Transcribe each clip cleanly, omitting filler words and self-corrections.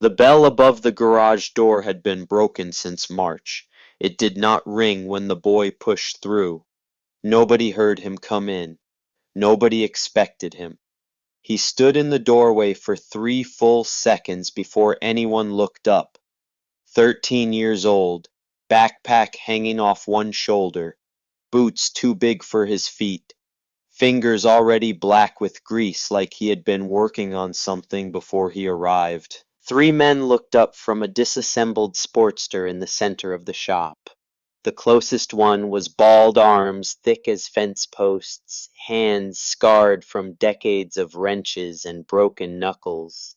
The bell above the garage door had been broken since March. It did not ring when the boy pushed through. Nobody heard him come in. Nobody expected him. He stood in the doorway for 3 full seconds before anyone looked up. 13 years old, backpack hanging off one shoulder, boots too big for his feet, fingers already black with grease like he had been working on something before he arrived. 3 men looked up from a disassembled Sportster in the center of the shop. The closest one was bald arms thick as fence posts, hands scarred from decades of wrenches and broken knuckles.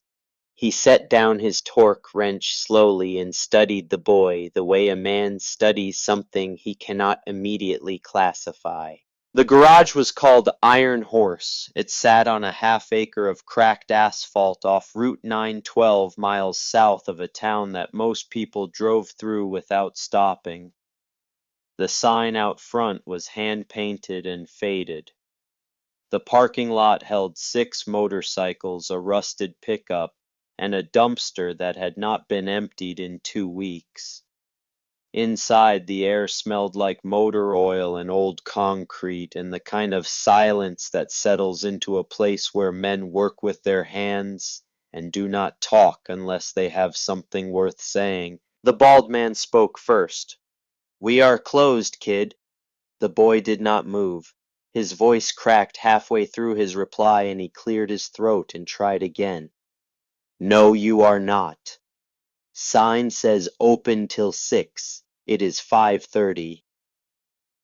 He set down his torque wrench slowly and studied the boy the way a man studies something he cannot immediately classify. The garage was called Iron Horse. It sat on a half-acre of cracked asphalt off Route 912 miles south of a town that most people drove through without stopping. The sign out front was hand-painted and faded. The parking lot held 6 motorcycles, a rusted pickup, and a dumpster that had not been emptied in 2 weeks. Inside, the air smelled like motor oil and old concrete and the kind of silence that settles into a place where men work with their hands and do not talk unless they have something worth saying. The bald man spoke first. "We are closed, kid." The boy did not move. His voice cracked halfway through his reply and he cleared his throat and tried again. "No, you are not. Sign says open till 6. It is 5:30.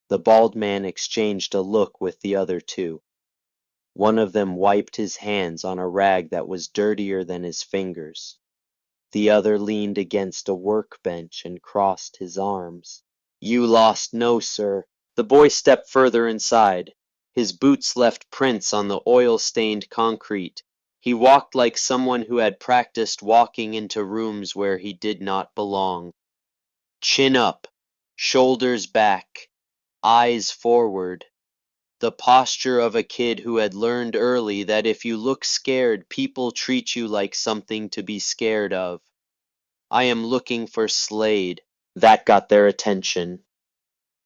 The bald man exchanged a look with the other two. One of them wiped his hands on a rag that was dirtier than his fingers. The other leaned against a workbench and crossed his arms. "You lost no, sir." The boy stepped further inside. His boots left prints on the oil-stained concrete. He walked like someone who had practiced walking into rooms where he did not belong. Chin up, shoulders back, eyes forward. The posture of a kid who had learned early that if you look scared, people treat you like something to be scared of. "I am looking for Slade." That got their attention.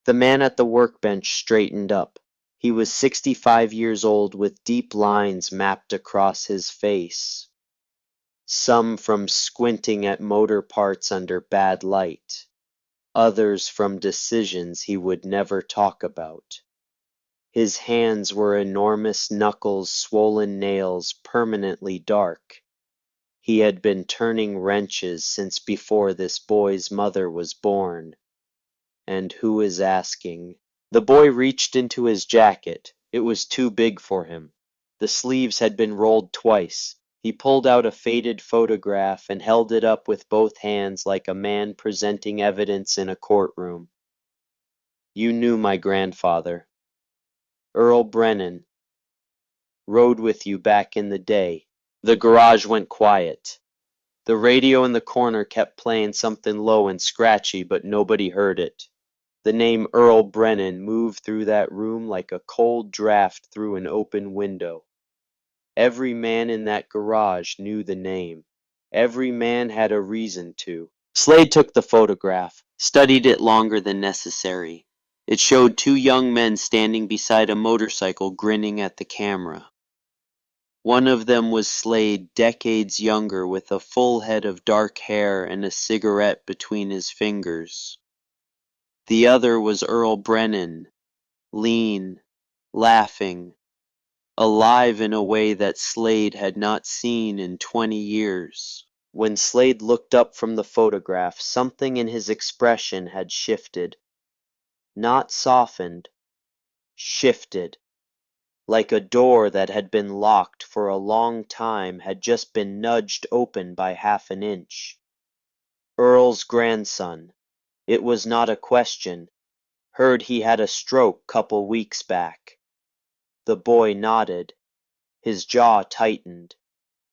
The man at the workbench straightened up. He was 65 years old with deep lines mapped across his face, some from squinting at motor parts under bad light, others from decisions he would never talk about. His hands were enormous knuckles, swollen nails, permanently dark. He had been turning wrenches since before this boy's mother was born. And who is asking? The boy reached into his jacket. It was too big for him. The sleeves had been rolled twice. He pulled out a faded photograph and held it up with both hands like a man presenting evidence in a courtroom. "You knew my grandfather. Earl Brennan. Rode with you back in the day." The garage went quiet. The radio in the corner kept playing something low and scratchy, but nobody heard it. The name Earl Brennan moved through that room like a cold draft through an open window. Every man in that garage knew the name. Every man had a reason to. Slade took the photograph, studied it longer than necessary. It showed 2 young men standing beside a motorcycle grinning at the camera. One of them was Slade, decades younger, with a full head of dark hair and a cigarette between his fingers. The other was Earl Brennan, lean, laughing, alive in a way that Slade had not seen in 20 years. When Slade looked up from the photograph, something in his expression had shifted. Not softened, shifted. Like a door that had been locked for a long time had just been nudged open by half an inch. Earl's grandson. It was not a question. Heard he had a stroke couple weeks back. The boy nodded. His jaw tightened.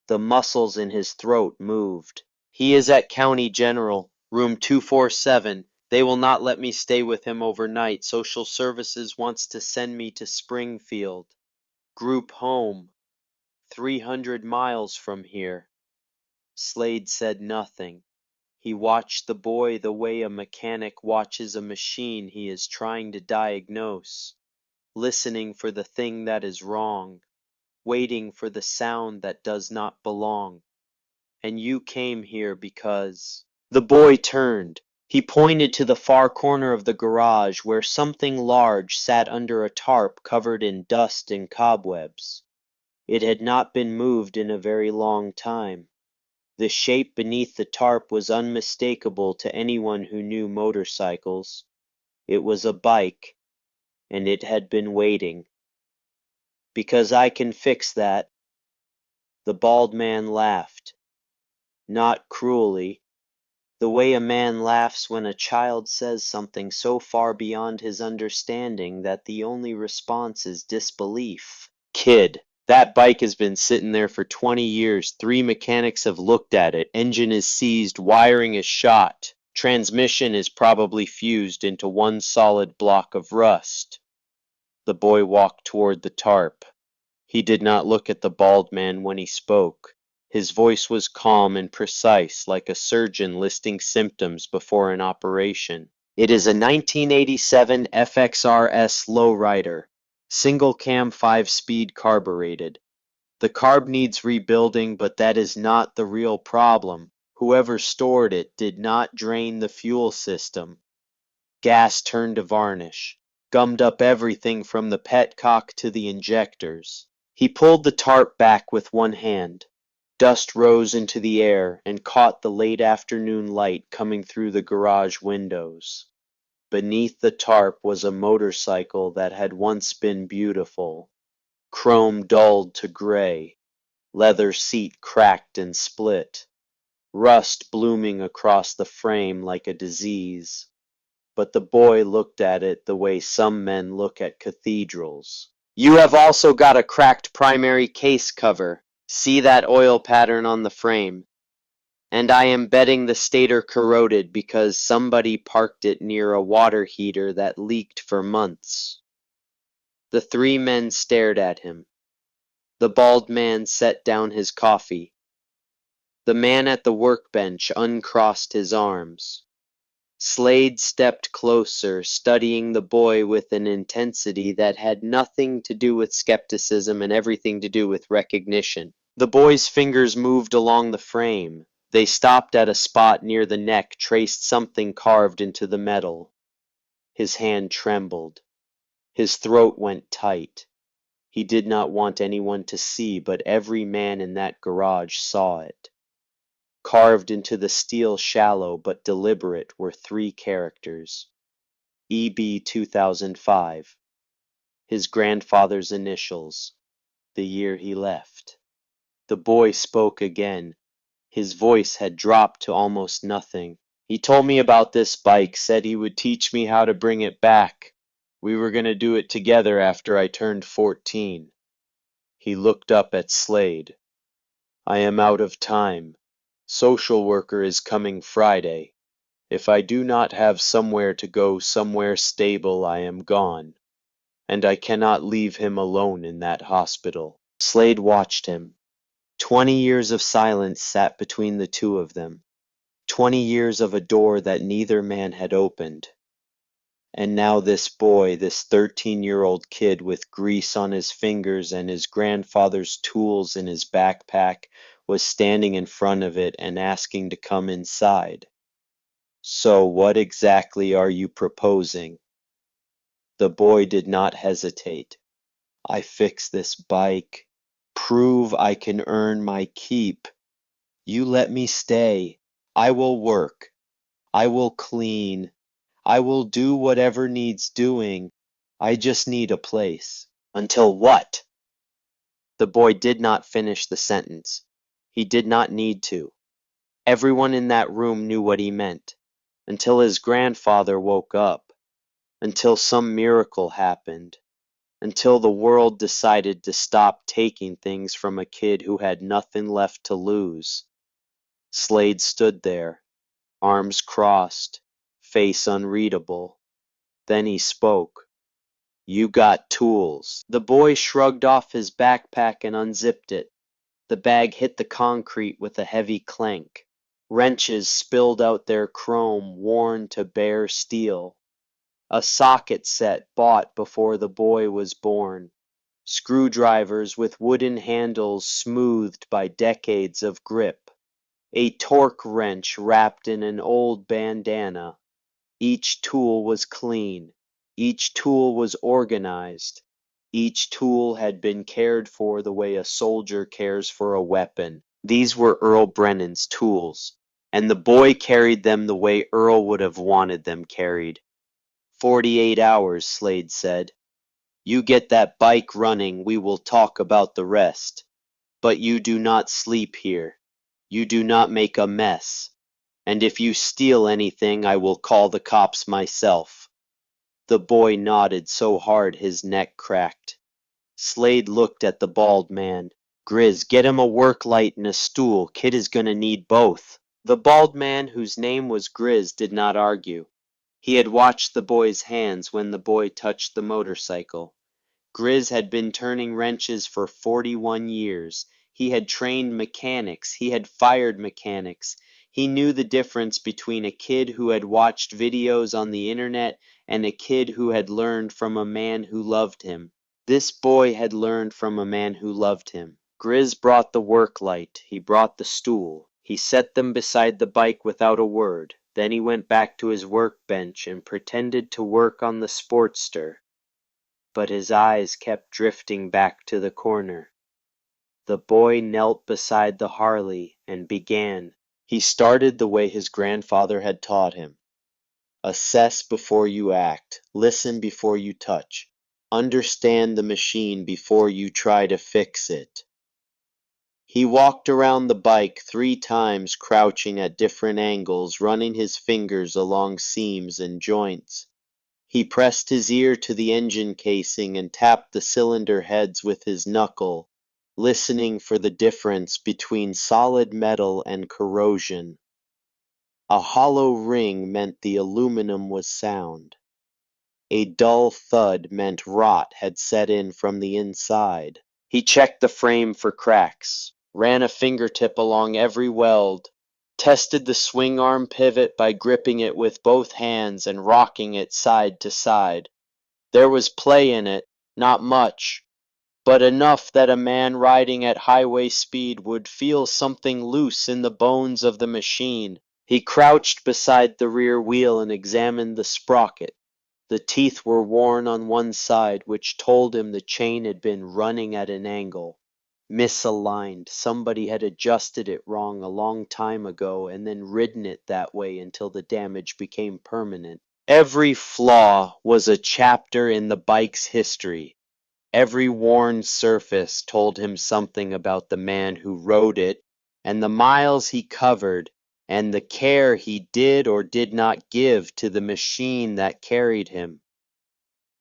The muscles in his throat moved. "He is at County General, room 247. They will not let me stay with him overnight. Social Services wants to send me to Springfield. Group home. 300 miles from here." Slade said nothing. He watched the boy the way a mechanic watches a machine he is trying to diagnose, listening for the thing that is wrong, waiting for the sound that does not belong. And you came here because... The boy turned. He pointed to the far corner of the garage where something large sat under a tarp covered in dust and cobwebs. It had not been moved in a very long time. The shape beneath the tarp was unmistakable to anyone who knew motorcycles. It was a bike, and it had been waiting. Because I can fix that. The bald man laughed. Not cruelly. The way a man laughs when a child says something so far beyond his understanding that the only response is disbelief. Kid, that bike has been sitting there for 20 years. 3 mechanics have looked at it. Engine is seized, wiring is shot. Transmission is probably fused into one solid block of rust. The boy walked toward the tarp. He did not look at the bald man when he spoke. His voice was calm and precise, like a surgeon listing symptoms before an operation. It is a 1987 FXRS lowrider, single cam 5-speed carbureted. The carb needs rebuilding, but that is not the real problem. Whoever stored it did not drain the fuel system. Gas turned to varnish, gummed up everything from the petcock to the injectors. He pulled the tarp back with one hand. Dust rose into the air and caught the late afternoon light coming through the garage windows. Beneath the tarp was a motorcycle that had once been beautiful. Chrome dulled to gray, leather seat cracked and split, rust blooming across the frame like a disease. But the boy looked at it the way some men look at cathedrals. You have also got a cracked primary case cover. See that oil pattern on the frame. And I am betting the stator corroded because somebody parked it near a water heater that leaked for months. The 3 men stared at him. The bald man set down his coffee. The man at the workbench uncrossed his arms. Slade stepped closer, studying the boy with an intensity that had nothing to do with skepticism and everything to do with recognition. The boy's fingers moved along the frame. They stopped at a spot near the neck, traced something carved into the metal. His hand trembled. His throat went tight. He did not want anyone to see, but every man in that garage saw it. Carved into the steel shallow but deliberate were 3 characters. EB 2005. His grandfather's initials. The year he left. The boy spoke again. His voice had dropped to almost nothing. He told me about this bike, said he would teach me how to bring it back. We were going to do it together after I turned 14. He looked up at Slade. I am out of time. Social worker is coming Friday. If I do not have somewhere to go, somewhere stable, I am gone. And I cannot leave him alone in that hospital. Slade watched him. 20 years of silence sat between the two of them. 20 years of a door that neither man had opened. And now this boy, this 13-year-old kid with grease on his fingers and his grandfather's tools in his backpack, was standing in front of it and asking to come inside. So what exactly are you proposing? The boy did not hesitate. I fix this bike. Prove I can earn my keep. You let me stay. I will work. I will clean. I will do whatever needs doing. I just need a place. Until what? The boy did not finish the sentence. He did not need to. Everyone in that room knew what he meant. Until his grandfather woke up. Until some miracle happened. Until the world decided to stop taking things from a kid who had nothing left to lose. Slade stood there, arms crossed, face unreadable. Then he spoke. You got tools. The boy shrugged off his backpack and unzipped it. The bag hit the concrete with a heavy clank. Wrenches spilled out their chrome, worn to bare steel. A socket set bought before the boy was born. Screwdrivers with wooden handles smoothed by decades of grip. A torque wrench wrapped in an old bandana. Each tool was clean. Each tool was organized. Each tool had been cared for the way a soldier cares for a weapon. These were Earl Brennan's tools, and the boy carried them the way Earl would have wanted them carried. 48 hours, Slade said. You get that bike running, we will talk about the rest. But you do not sleep here. You do not make a mess. And if you steal anything, I will call the cops myself. The boy nodded so hard his neck cracked. Slade looked at the bald man. Grizz, get him a work light and a stool. Kid is gonna need both. The bald man, whose name was Grizz, did not argue. He had watched the boy's hands when the boy touched the motorcycle. Grizz had been turning wrenches for 41 years. He had trained mechanics. He had fired mechanics. He knew the difference between a kid who had watched videos on the internet and a kid who had learned from a man who loved him. This boy had learned from a man who loved him. Grizz brought the work light. He brought the stool. He set them beside the bike without a word. Then he went back to his workbench and pretended to work on the Sportster. But his eyes kept drifting back to the corner. The boy knelt beside the Harley and began. He started the way his grandfather had taught him. Assess before you act. Listen before you touch. Understand the machine before you try to fix it. He walked around the bike 3 times, crouching at different angles, running his fingers along seams and joints. He pressed his ear to the engine casing and tapped the cylinder heads with his knuckle, listening for the difference between solid metal and corrosion. A hollow ring meant the aluminum was sound. A dull thud meant rot had set in from the inside. He checked the frame for cracks, ran a fingertip along every weld, tested the swing arm pivot by gripping it with both hands and rocking it side to side. There was play in it, not much, but enough that a man riding at highway speed would feel something loose in the bones of the machine. He crouched beside the rear wheel and examined the sprocket. The teeth were worn on one side, which told him the chain had been running at an angle. Misaligned. Somebody had adjusted it wrong a long time ago and then ridden it that way until the damage became permanent. Every flaw was a chapter in the bike's history. Every worn surface told him something about the man who rode it, and the miles he covered, and the care he did or did not give to the machine that carried him.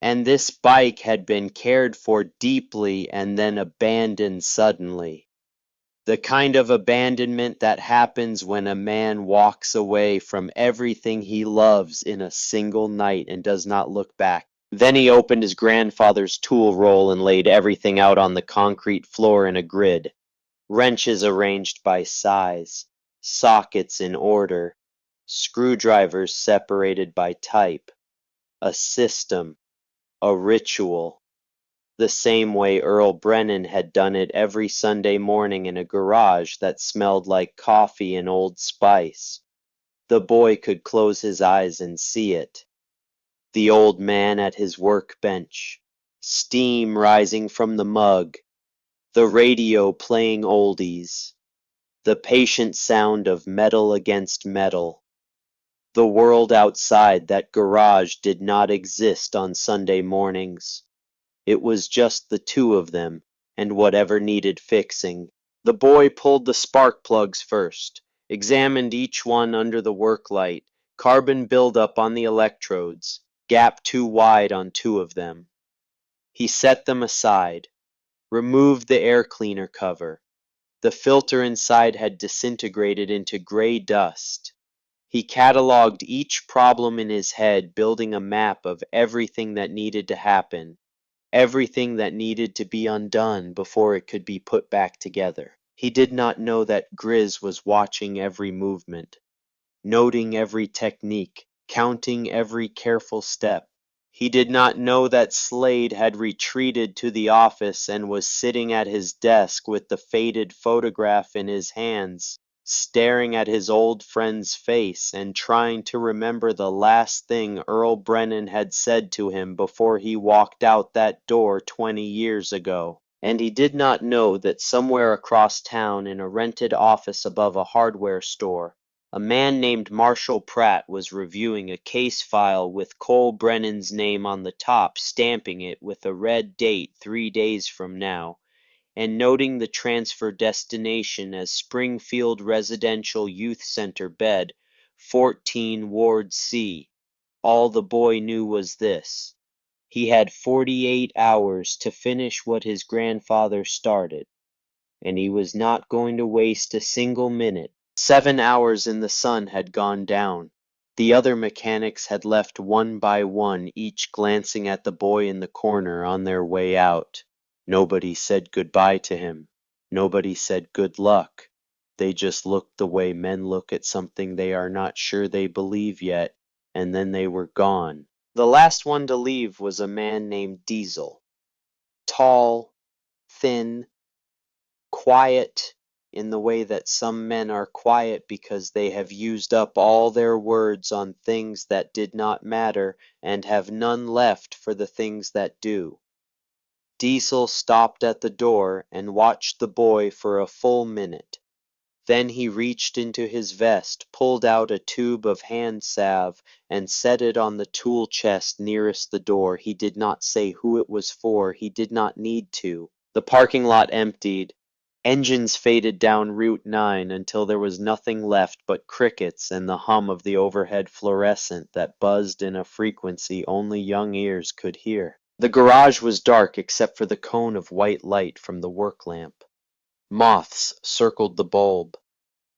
And this bike had been cared for deeply and then abandoned suddenly. The kind of abandonment that happens when a man walks away from everything he loves in a single night and does not look back. Then he opened his grandfather's tool roll and laid everything out on the concrete floor in a grid. Wrenches arranged by size, sockets in order, screwdrivers separated by type. A system, a ritual. The same way Earl Brennan had done it every Sunday morning in a garage that smelled like coffee and Old Spice. The boy could close his eyes and see it. The old man at his workbench, steam rising from the mug, the radio playing oldies, the patient sound of metal against metal. The world outside that garage did not exist on Sunday mornings. It was just the two of them, and whatever needed fixing. The boy pulled the spark plugs first, examined each one under the work light, carbon buildup on the electrodes, gap too wide on 2 of them. He set them aside, removed the air cleaner cover. The filter inside had disintegrated into gray dust. He cataloged each problem in his head, building a map of everything that needed to happen. Everything that needed to be undone before it could be put back together. He did not know that Grizz was watching every movement, noting every technique, counting every careful step. He did not know that Slade had retreated to the office and was sitting at his desk with the faded photograph in his hands, staring at his old friend's face and trying to remember the last thing Earl Brennan had said to him before he walked out that door 20 years ago. And he did not know that somewhere across town in a rented office above a hardware store, a man named Marshall Pratt was reviewing a case file with Cole Brennan's name on the top, stamping it with a red date 3 days from now, and noting the transfer destination as Springfield Residential Youth Center bed, 14 Ward C. All the boy knew was this: he had 48 hours to finish what his grandfather started, and he was not going to waste a single minute. 7 hours in the sun had gone down. The other mechanics had left one by one, each glancing at the boy in the corner on their way out. Nobody said goodbye to him. Nobody said good luck. They just looked the way men look at something they are not sure they believe yet, and then they were gone. The last one to leave was a man named Diesel. Tall, thin, quiet in the way that some men are quiet because they have used up all their words on things that did not matter and have none left for the things that do. Diesel stopped at the door and watched the boy for a full minute. Then he reached into his vest, pulled out a tube of hand salve, and set it on the tool chest nearest the door. He did not say who it was for. He did not need to. The parking lot emptied. Engines faded down Route 9 until there was nothing left but crickets and the hum of the overhead fluorescent that buzzed in a frequency only young ears could hear. The garage was dark except for the cone of white light from the work lamp. Moths circled the bulb.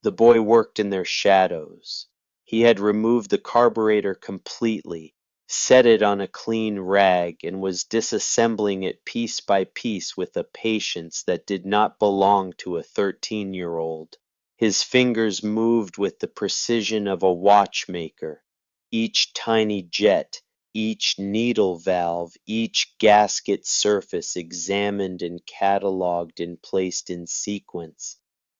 The boy worked in their shadows. He had removed the carburetor completely, set it on a clean rag, and was disassembling it piece by piece with a patience that did not belong to a 13-year-old. His fingers moved with the precision of a watchmaker. Each tiny jet, each needle valve, each gasket surface examined and catalogued and placed in sequence.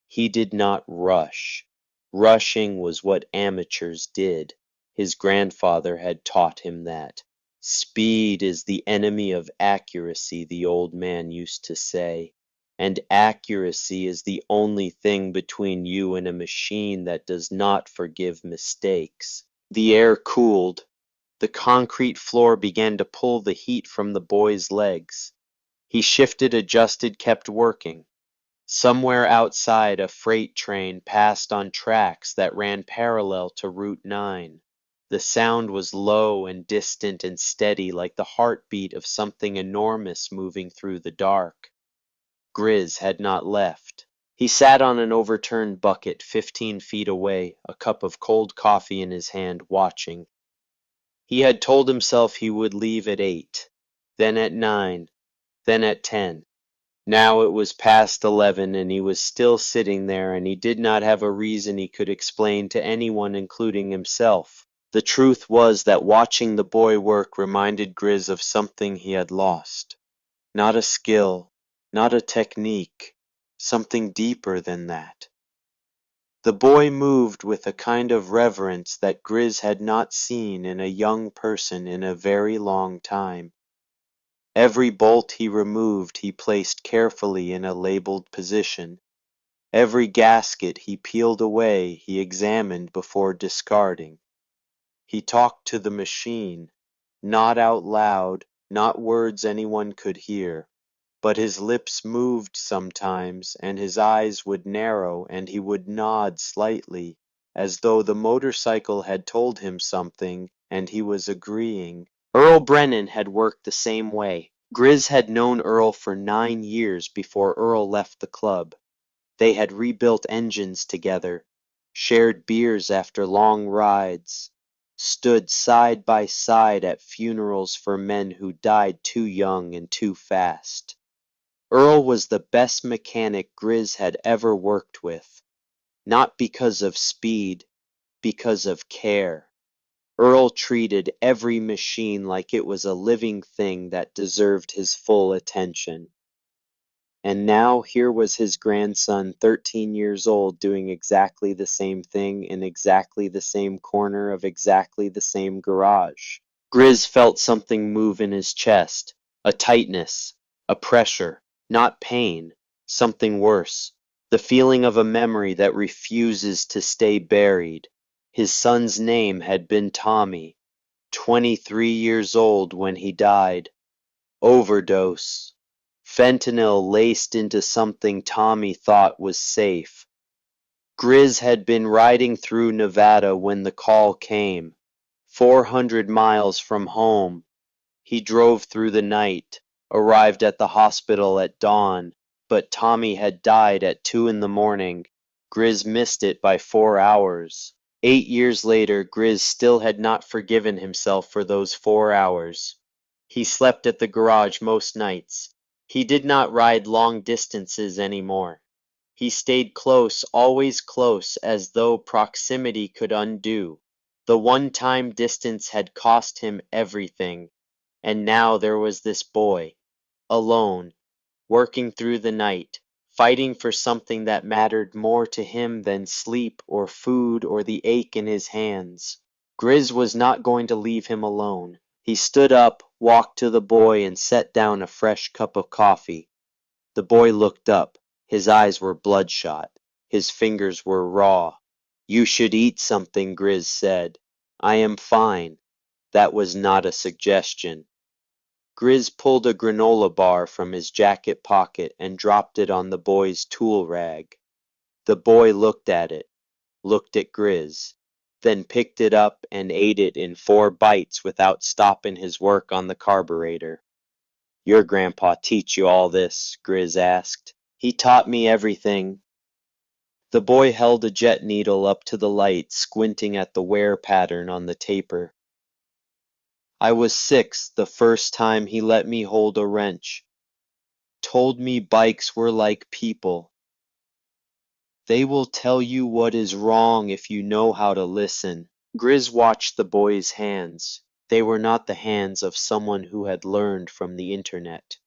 He did not rush. Rushing was what amateurs did. His grandfather had taught him that. Speed is the enemy of accuracy, the old man used to say. And accuracy is the only thing between you and a machine that does not forgive mistakes. The air cooled. The concrete floor began to pull the heat from the boy's legs. He shifted, adjusted, kept working. Somewhere outside, a freight train passed on tracks that ran parallel to Route 9. The sound was low and distant and steady, like the heartbeat of something enormous moving through the dark. Grizz had not left. He sat on an overturned bucket 15 feet away, a cup of cold coffee in his hand, watching. He had told himself he would leave at 8, then at 9, then at 10. Now it was past 11 and he was still sitting there, and he did not have a reason he could explain to anyone, including himself. The truth was that watching the boy work reminded Grizz of something he had lost. Not a skill, not a technique, something deeper than that. The boy moved with a kind of reverence that Grizz had not seen in a young person in a very long time. Every bolt he removed he placed carefully in a labeled position. Every gasket he peeled away he examined before discarding. He talked to the machine, not out loud, not words anyone could hear, but his lips moved sometimes, and his eyes would narrow, and he would nod slightly, as though the motorcycle had told him something, and he was agreeing. Earl Brennan had worked the same way. Grizz had known Earl for 9 years before Earl left the club. They had rebuilt engines together, shared beers after long rides, stood side by side at funerals for men who died too young and too fast. Earl was the best mechanic Grizz had ever worked with, not because of speed, because of care. Earl treated every machine like it was a living thing that deserved his full attention. And now here was his grandson, 13 years old, doing exactly the same thing in exactly the same corner of exactly the same garage. Grizz felt something move in his chest, a tightness, a pressure, not pain, something worse, the feeling of a memory that refuses to stay buried. His son's name had been Tommy, 23 years old when he died. Overdose. Fentanyl laced into something Tommy thought was safe. Grizz had been riding through Nevada when the call came. 400 miles from home. He drove through the night, arrived at the hospital at dawn, but Tommy had died at 2 in the morning. Grizz missed it by 4 hours. 8 years later, Grizz still had not forgiven himself for those 4 hours. He slept at the garage most nights. He did not ride long distances anymore. He stayed close, always close, as though proximity could undo. The one-time distance had cost him everything, and now there was this boy, alone, working through the night, fighting for something that mattered more to him than sleep or food or the ache in his hands. Grizz was not going to leave him alone. He stood up, walked to the boy, and set down a fresh cup of coffee. The boy looked up. His eyes were bloodshot. His fingers were raw. "You should eat something," Grizz said. "I am fine." That was not a suggestion. Grizz pulled a granola bar from his jacket pocket and dropped it on the boy's tool rag. The boy looked at it, looked at Grizz, then picked it up and ate it in 4 bites without stopping his work on the carburetor. "Your grandpa teach you all this?" Grizz asked. "He taught me everything." The boy held a jet needle up to the light, squinting at the wear pattern on the taper. "I was 6 the first time he let me hold a wrench. Told me bikes were like people. They will tell you what is wrong if you know how to listen." Grizz watched the boy's hands. They were not the hands of someone who had learned from the internet.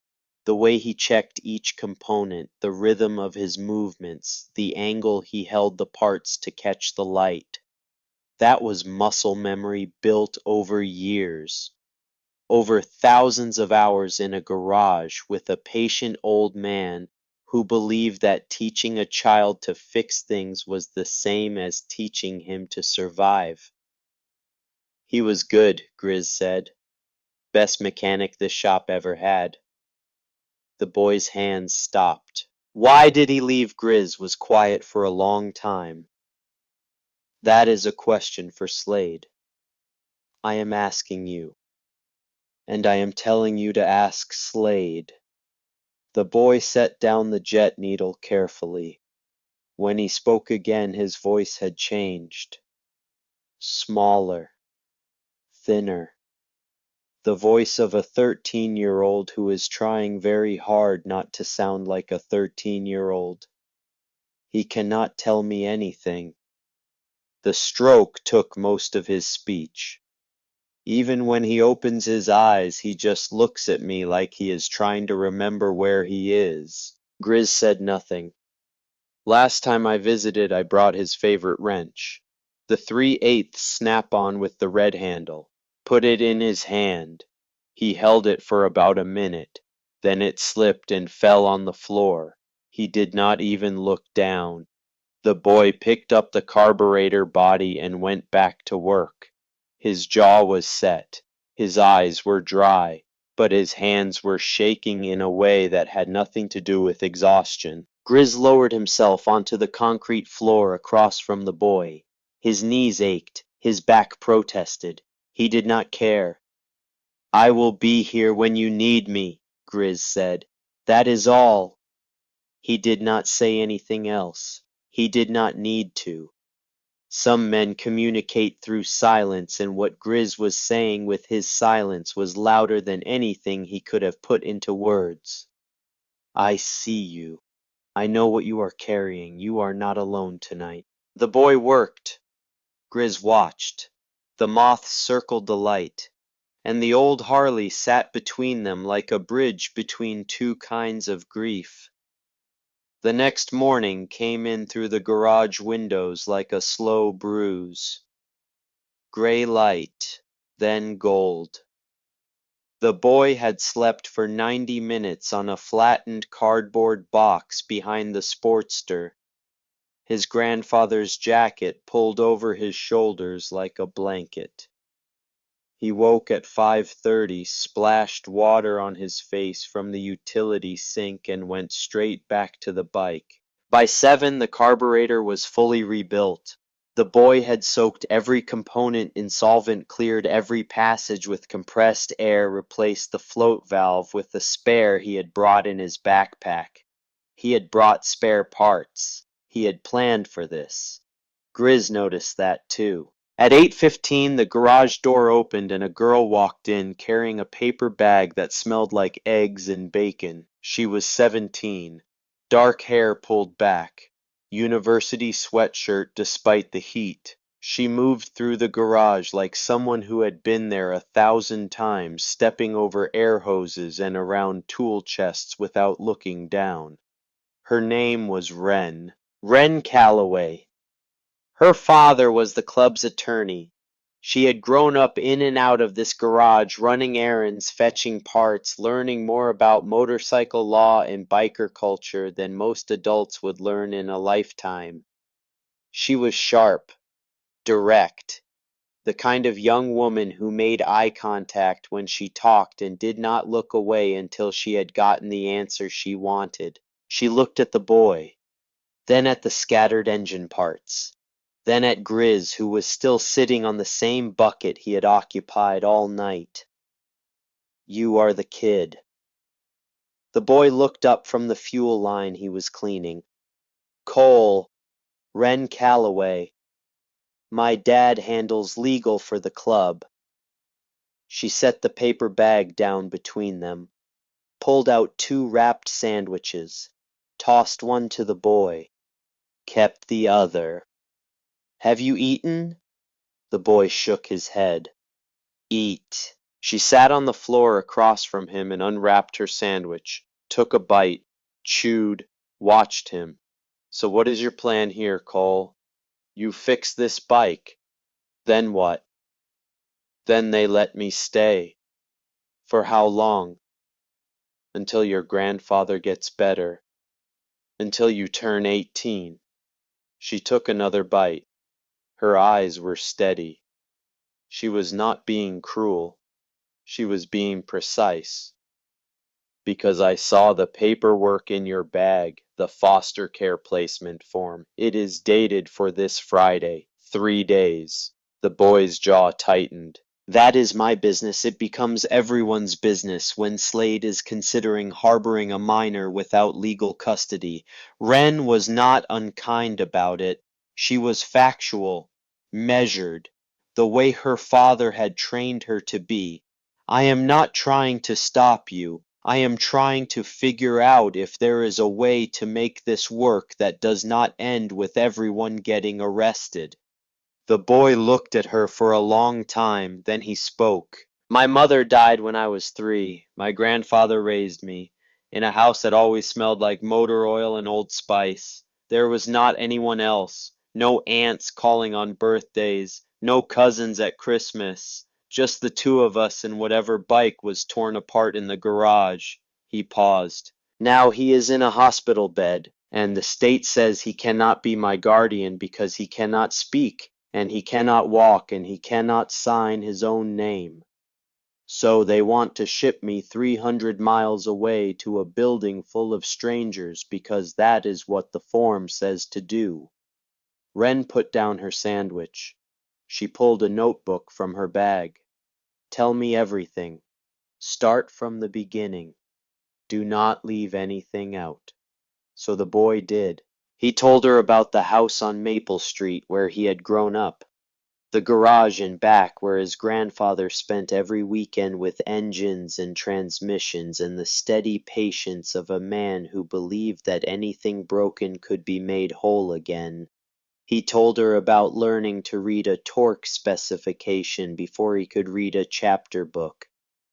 The way he checked each component, the rhythm of his movements, the angle he held the parts to catch the light. That was muscle memory built over years. Over thousands of hours in a garage with a patient old man who believed that teaching a child to fix things was the same as teaching him to survive. "He was good," Grizz said. "Best mechanic this shop ever had." The boy's hands stopped. Why did he leave? Grizz was quiet for a long time. "That is a question for Slade. I am asking you. And I am telling you to ask Slade." The boy set down the jet needle carefully. When he spoke again, his voice had changed. Smaller, thinner. The voice of a 13-year-old who is trying very hard not to sound like a 13-year-old. "He cannot tell me anything." The stroke took most of his speech. "Even when he opens his eyes, he just looks at me like he is trying to remember where he is." Grizz said nothing. "Last time I visited, I brought his favorite wrench. The 3/8 snap-on with the red handle. Put it in his hand. He held it for about a minute. Then it slipped and fell on the floor. He did not even look down. The boy picked up the carburetor body and went back to work. His jaw was set. His eyes were dry, but his hands were shaking in a way that had nothing to do with exhaustion." Grizz lowered himself onto the concrete floor across from the boy. His knees ached, his back protested. He did not care. "I will be here when you need me," Grizz said. "That is all." He did not say anything else. He did not need to. Some men communicate through silence, and what Grizz was saying with his silence was louder than anything he could have put into words. I see you. I know what you are carrying. You are not alone tonight. The boy worked. Grizz watched. The moths circled the light, and the old Harley sat between them like a bridge between two kinds of grief. The next morning came in through the garage windows like a slow bruise. Gray light, then gold. The boy had slept for 90 minutes on a flattened cardboard box behind the Sportster, his grandfather's jacket pulled over his shoulders like a blanket. He woke at 5:30, splashed water on his face from the utility sink and went straight back to the bike. By 7, the carburetor was fully rebuilt. The boy had soaked every component in solvent, cleared every passage with compressed air, replaced the float valve with a spare he had brought in his backpack. He had brought spare parts. He had planned for this. Grizz noticed that too. At 8:15, the garage door opened and a girl walked in carrying a paper bag that smelled like eggs and bacon. She was 17. Dark hair pulled back. University sweatshirt despite the heat. She moved through the garage like someone who had been there 1,000 times, stepping over air hoses and around tool chests without looking down. Her name was Wren. Wren Calloway. Her father was the club's attorney. She had grown up in and out of this garage, running errands, fetching parts, learning more about motorcycle law and biker culture than most adults would learn in a lifetime. She was sharp, direct, the kind of young woman who made eye contact when she talked and did not look away until she had gotten the answer she wanted. She looked at the boy, then at the scattered engine parts. Then at Grizz, who was still sitting on the same bucket he had occupied all night. You are the kid. The boy looked up from the fuel line he was cleaning. Cole, Wren Calloway. My dad handles legal for the club. She set the paper bag down between them, pulled out 2 wrapped sandwiches, tossed one to the boy, kept the other. Have you eaten? The boy shook his head. Eat. She sat on the floor across from him and unwrapped her sandwich, took a bite, chewed, watched him. So what is your plan here, Cole? You fix this bike. Then what? Then they let me stay. For how long? Until your grandfather gets better. Until you turn 18. She took another bite. Her eyes were steady. She was not being cruel. She was being precise. Because I saw the paperwork in your bag, the foster care placement form. It is dated for this Friday, 3 days. The boy's jaw tightened. That is my business. It becomes everyone's business when Slade is considering harboring a minor without legal custody. Wren was not unkind about it. She was factual, measured, the way her father had trained her to be. I am not trying to stop you. I am trying to figure out if there is a way to make this work that does not end with everyone getting arrested. The boy looked at her for a long time, then he spoke. My mother died when I was 3. My grandfather raised me, in a house that always smelled like motor oil and Old Spice. There was not anyone else, no aunts calling on birthdays, no cousins at Christmas, just the 2 of us and whatever bike was torn apart in the garage. He paused. Now he is in a hospital bed, and the state says he cannot be my guardian because he cannot speak, and he cannot walk, and he cannot sign his own name. So they want to ship me 300 miles away to a building full of strangers because that is what the form says to do. Wren put down her sandwich. She pulled a notebook from her bag. Tell me everything. Start from the beginning. Do not leave anything out. So the boy did. He told her about the house on Maple Street where he had grown up. The garage and back where his grandfather spent every weekend with engines and transmissions and the steady patience of a man who believed that anything broken could be made whole again. He told her about learning to read a torque specification before he could read a chapter book,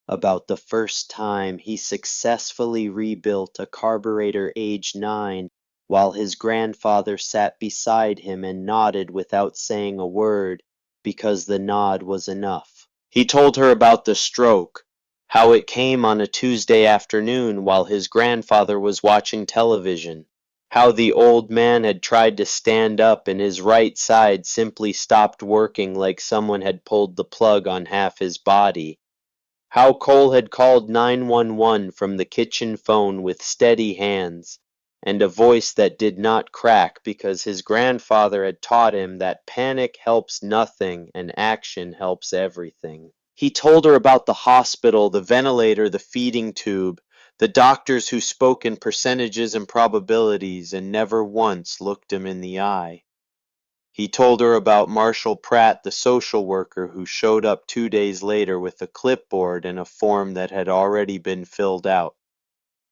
about the first time he successfully rebuilt a carburetor age 9 while his grandfather sat beside him and nodded without saying a word because the nod was enough. He told her about the stroke, how it came on a Tuesday afternoon while his grandfather was watching television, how the old man had tried to stand up and his right side simply stopped working like someone had pulled the plug on half his body, how Cole had called 911 from the kitchen phone with steady hands and a voice that did not crack because his grandfather had taught him that panic helps nothing and action helps everything. He told her about the hospital, the ventilator, the feeding tube, the doctors who spoke in percentages and probabilities and never once looked him in the eye. He told her about Marshall Pratt, the social worker who showed up 2 days later with a clipboard and a form that had already been filled out.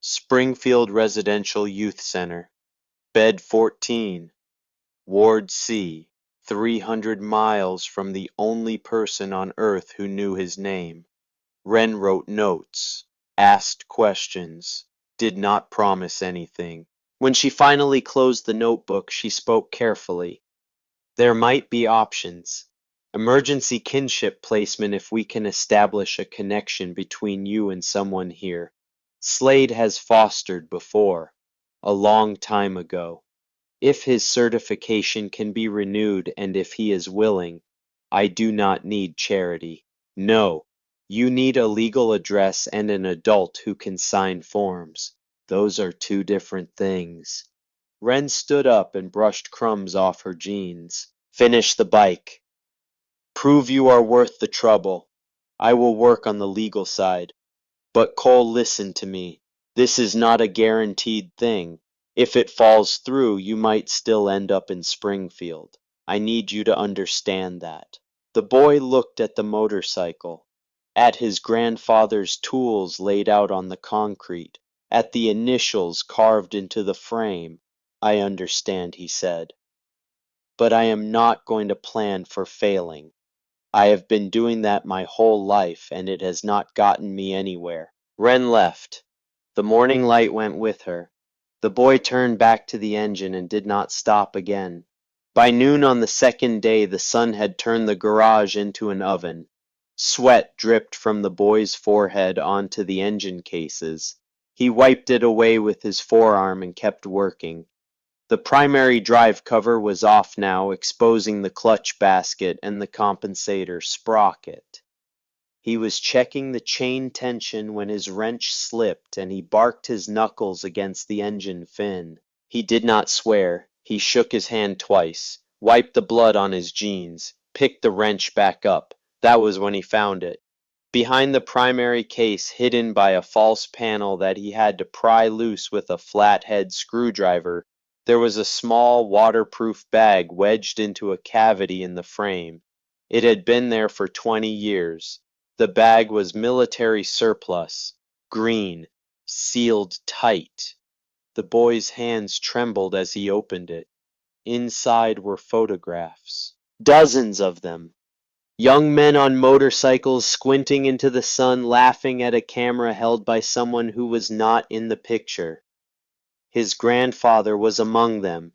Springfield Residential Youth Center, Bed 14, Ward C, 300 miles from the only person on earth who knew his name. Wren wrote notes, asked questions, did not promise anything. When she finally closed the notebook, she spoke carefully. There might be options. Emergency kinship placement if we can establish a connection between you and someone here. Slade has fostered before, a long time ago. If his certification can be renewed and if he is willing, I do not need charity. No, you need a legal address and an adult who can sign forms. Those are two different things. Wren stood up and brushed crumbs off her jeans. Finish the bike. Prove you are worth the trouble. I will work on the legal side. But Cole, listen to me. This is not a guaranteed thing. If it falls through, you might still end up in Springfield. I need you to understand that. The boy looked at the motorcycle, at his grandfather's tools laid out on the concrete, at the initials carved into the frame. I understand, he said. But I am not going to plan for failing. I have been doing that my whole life, and it has not gotten me anywhere. Wren left. The morning light went with her. The boy turned back to the engine and did not stop again. By noon on the second day, the sun had turned the garage into an oven. Sweat dripped from the boy's forehead onto the engine cases. He wiped it away with his forearm and kept working. The primary drive cover was off now, exposing the clutch basket and the compensator sprocket. He was checking the chain tension when his wrench slipped and he barked his knuckles against the engine fin. He did not swear. He shook his hand twice, wiped the blood on his jeans, picked the wrench back up. That was when he found it. Behind the primary case, hidden by a false panel that he had to pry loose with a flathead screwdriver, there was a small waterproof bag wedged into a cavity in the frame. It had been there for 20 years. The bag was military surplus, green, sealed tight. The boy's hands trembled as he opened it. Inside were photographs. Dozens of them. Young men on motorcycles squinting into the sun, laughing at a camera held by someone who was not in the picture. His grandfather was among them,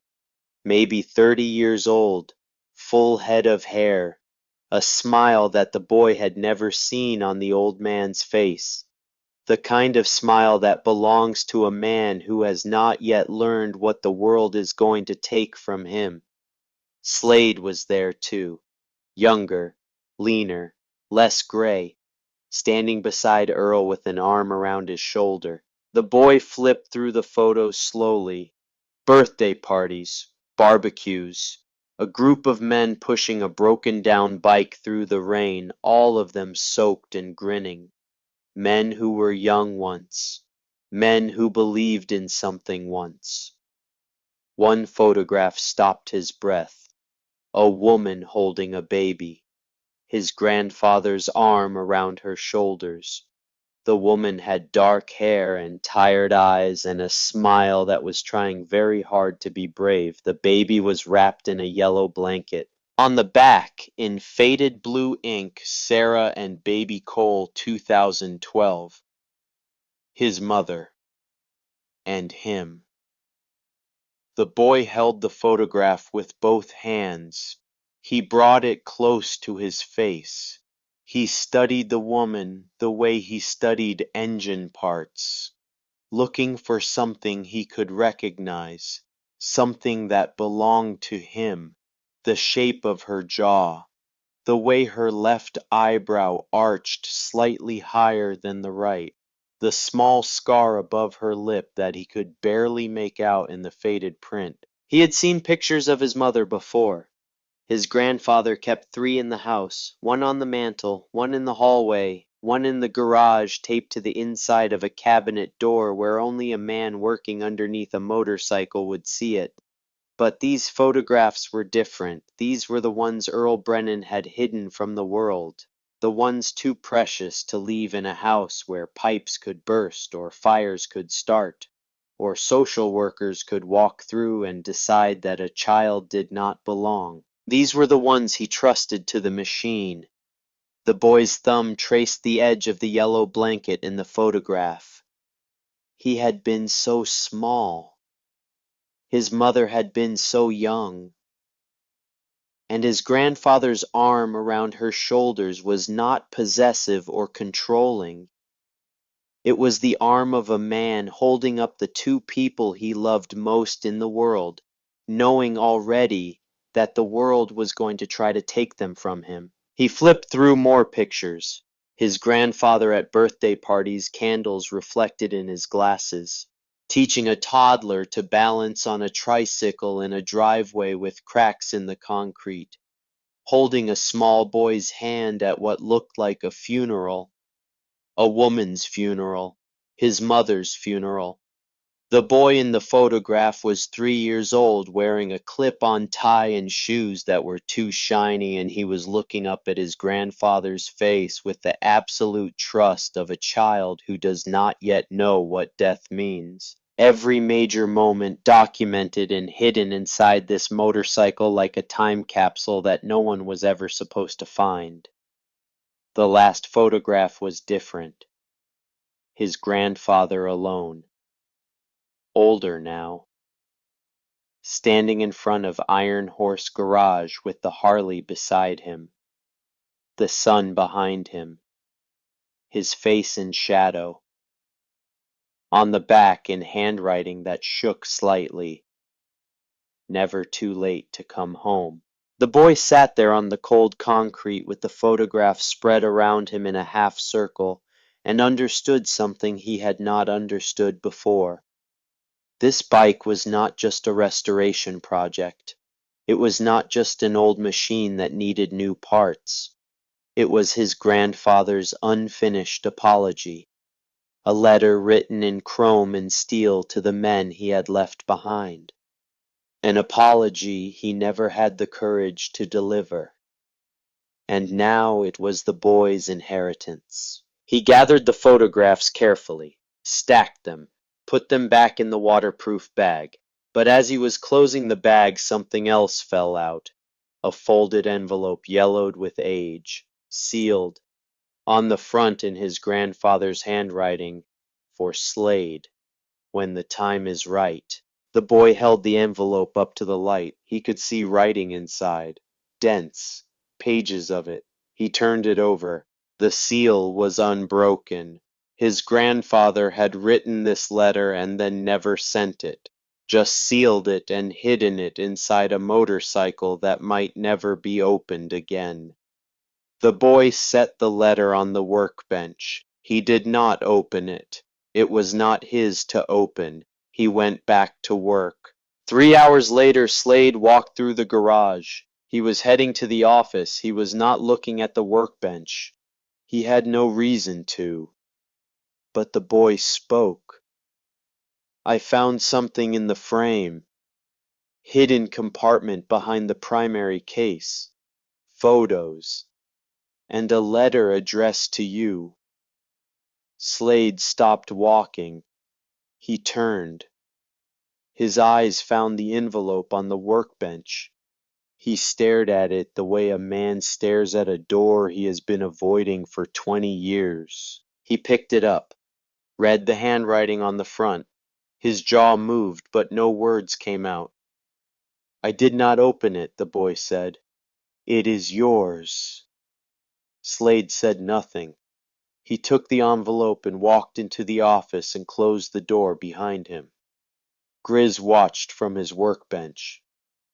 maybe 30 years old, full head of hair, a smile that the boy had never seen on the old man's face, the kind of smile that belongs to a man who has not yet learned what the world is going to take from him. Slade was there too, younger, leaner, less gray, standing beside Earl with an arm around his shoulder. The boy flipped through the photos slowly. Birthday parties, barbecues, a group of men pushing a broken-down bike through the rain, all of them soaked and grinning. Men who were young once. Men who believed in something once. One photograph stopped his breath. A woman holding a baby, his grandfather's arm around her shoulders. The woman had dark hair and tired eyes and a smile that was trying very hard to be brave. The baby was wrapped in a yellow blanket. On the back, in faded blue ink, Sarah and Baby Cole 2012. His mother. And him. The boy held the photograph with both hands. He brought it close to his face. He studied the woman the way he studied engine parts, looking for something he could recognize, something that belonged to him, the shape of her jaw, the way her left eyebrow arched slightly higher than the right, the small scar above her lip that he could barely make out in the faded print. He had seen pictures of his mother before. His grandfather kept 3 in the house, 1 on the mantel, 1 in the hallway, 1 in the garage taped to the inside of a cabinet door where only a man working underneath a motorcycle would see it. But these photographs were different. These were the ones Earl Brennan had hidden from the world, the ones too precious to leave in a house where pipes could burst or fires could start, or social workers could walk through and decide that a child did not belong. These were the ones he trusted to the machine. The boy's thumb traced the edge of the yellow blanket in the photograph. He had been so small. His mother had been so young. And his grandfather's arm around her shoulders was not possessive or controlling. It was the arm of a man holding up the 2 people he loved most in the world, knowing already that the world was going to try to take them from him. He flipped through more pictures. His grandfather at birthday parties, candles reflected in his glasses, teaching a toddler to balance on a tricycle in a driveway with cracks in the concrete, holding a small boy's hand at what looked like a funeral, a woman's funeral, his mother's funeral. The boy in the photograph was 3 years old, wearing a clip-on tie and shoes that were too shiny, and he was looking up at his grandfather's face with the absolute trust of a child who does not yet know what death means. Every major moment documented and hidden inside this motorcycle like a time capsule that no one was ever supposed to find. The last photograph was different. His grandfather alone. Older now. Standing in front of Iron Horse Garage with the Harley beside him. The sun behind him. His face in shadow. On the back in handwriting that shook slightly. Never too late to come home. The boy sat there on the cold concrete with the photograph spread around him in a half circle and understood something he had not understood before. This bike was not just a restoration project. It was not just an old machine that needed new parts. It was his grandfather's unfinished apology, a letter written in chrome and steel to the men he had left behind. An apology he never had the courage to deliver. And now it was the boy's inheritance. He gathered the photographs carefully, stacked them, put them back in the waterproof bag. But as he was closing the bag, something else fell out. A folded envelope yellowed with age, sealed, on the front in his grandfather's handwriting, for Slade, when the time is right. The boy held the envelope up to the light. He could see writing inside, dense, pages of it. He turned it over. The seal was unbroken. His grandfather had written this letter and then never sent it, just sealed it and hidden it inside a motorcycle that might never be opened again. The boy set the letter on the workbench. He did not open it. It was not his to open. He went back to work. 3 hours later, Slade walked through the garage. He was heading to the office. He was not looking at the workbench. He had no reason to. But the boy spoke. I found something in the frame. hidden compartment behind the primary case, photos, and a letter addressed to you. Slade stopped walking. He turned. His eyes found the envelope on the workbench. He stared at it the way a man stares at a door he has been avoiding for 20 years. He picked it up, read the handwriting on the front. His jaw moved, but no words came out. "I did not open it," the boy said. "It is yours." Slade said nothing. He took the envelope and walked into the office and closed the door behind him. Grizz watched from his workbench.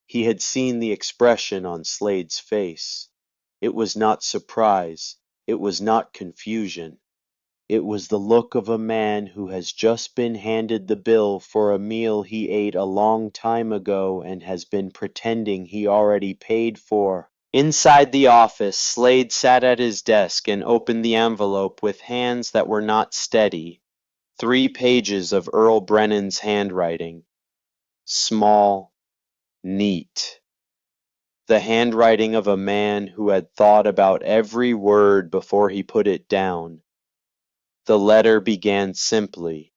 He had seen the expression on Slade's face. It was not surprise. It was not confusion. It was the look of a man who has just been handed the bill for a meal he ate a long time ago and has been pretending he already paid for. Inside the office, Slade sat at his desk and opened the envelope with hands that were not steady. 3 pages of Earl Brennan's handwriting. Small, neat. The handwriting of a man who had thought about every word before he put it down. The letter began simply.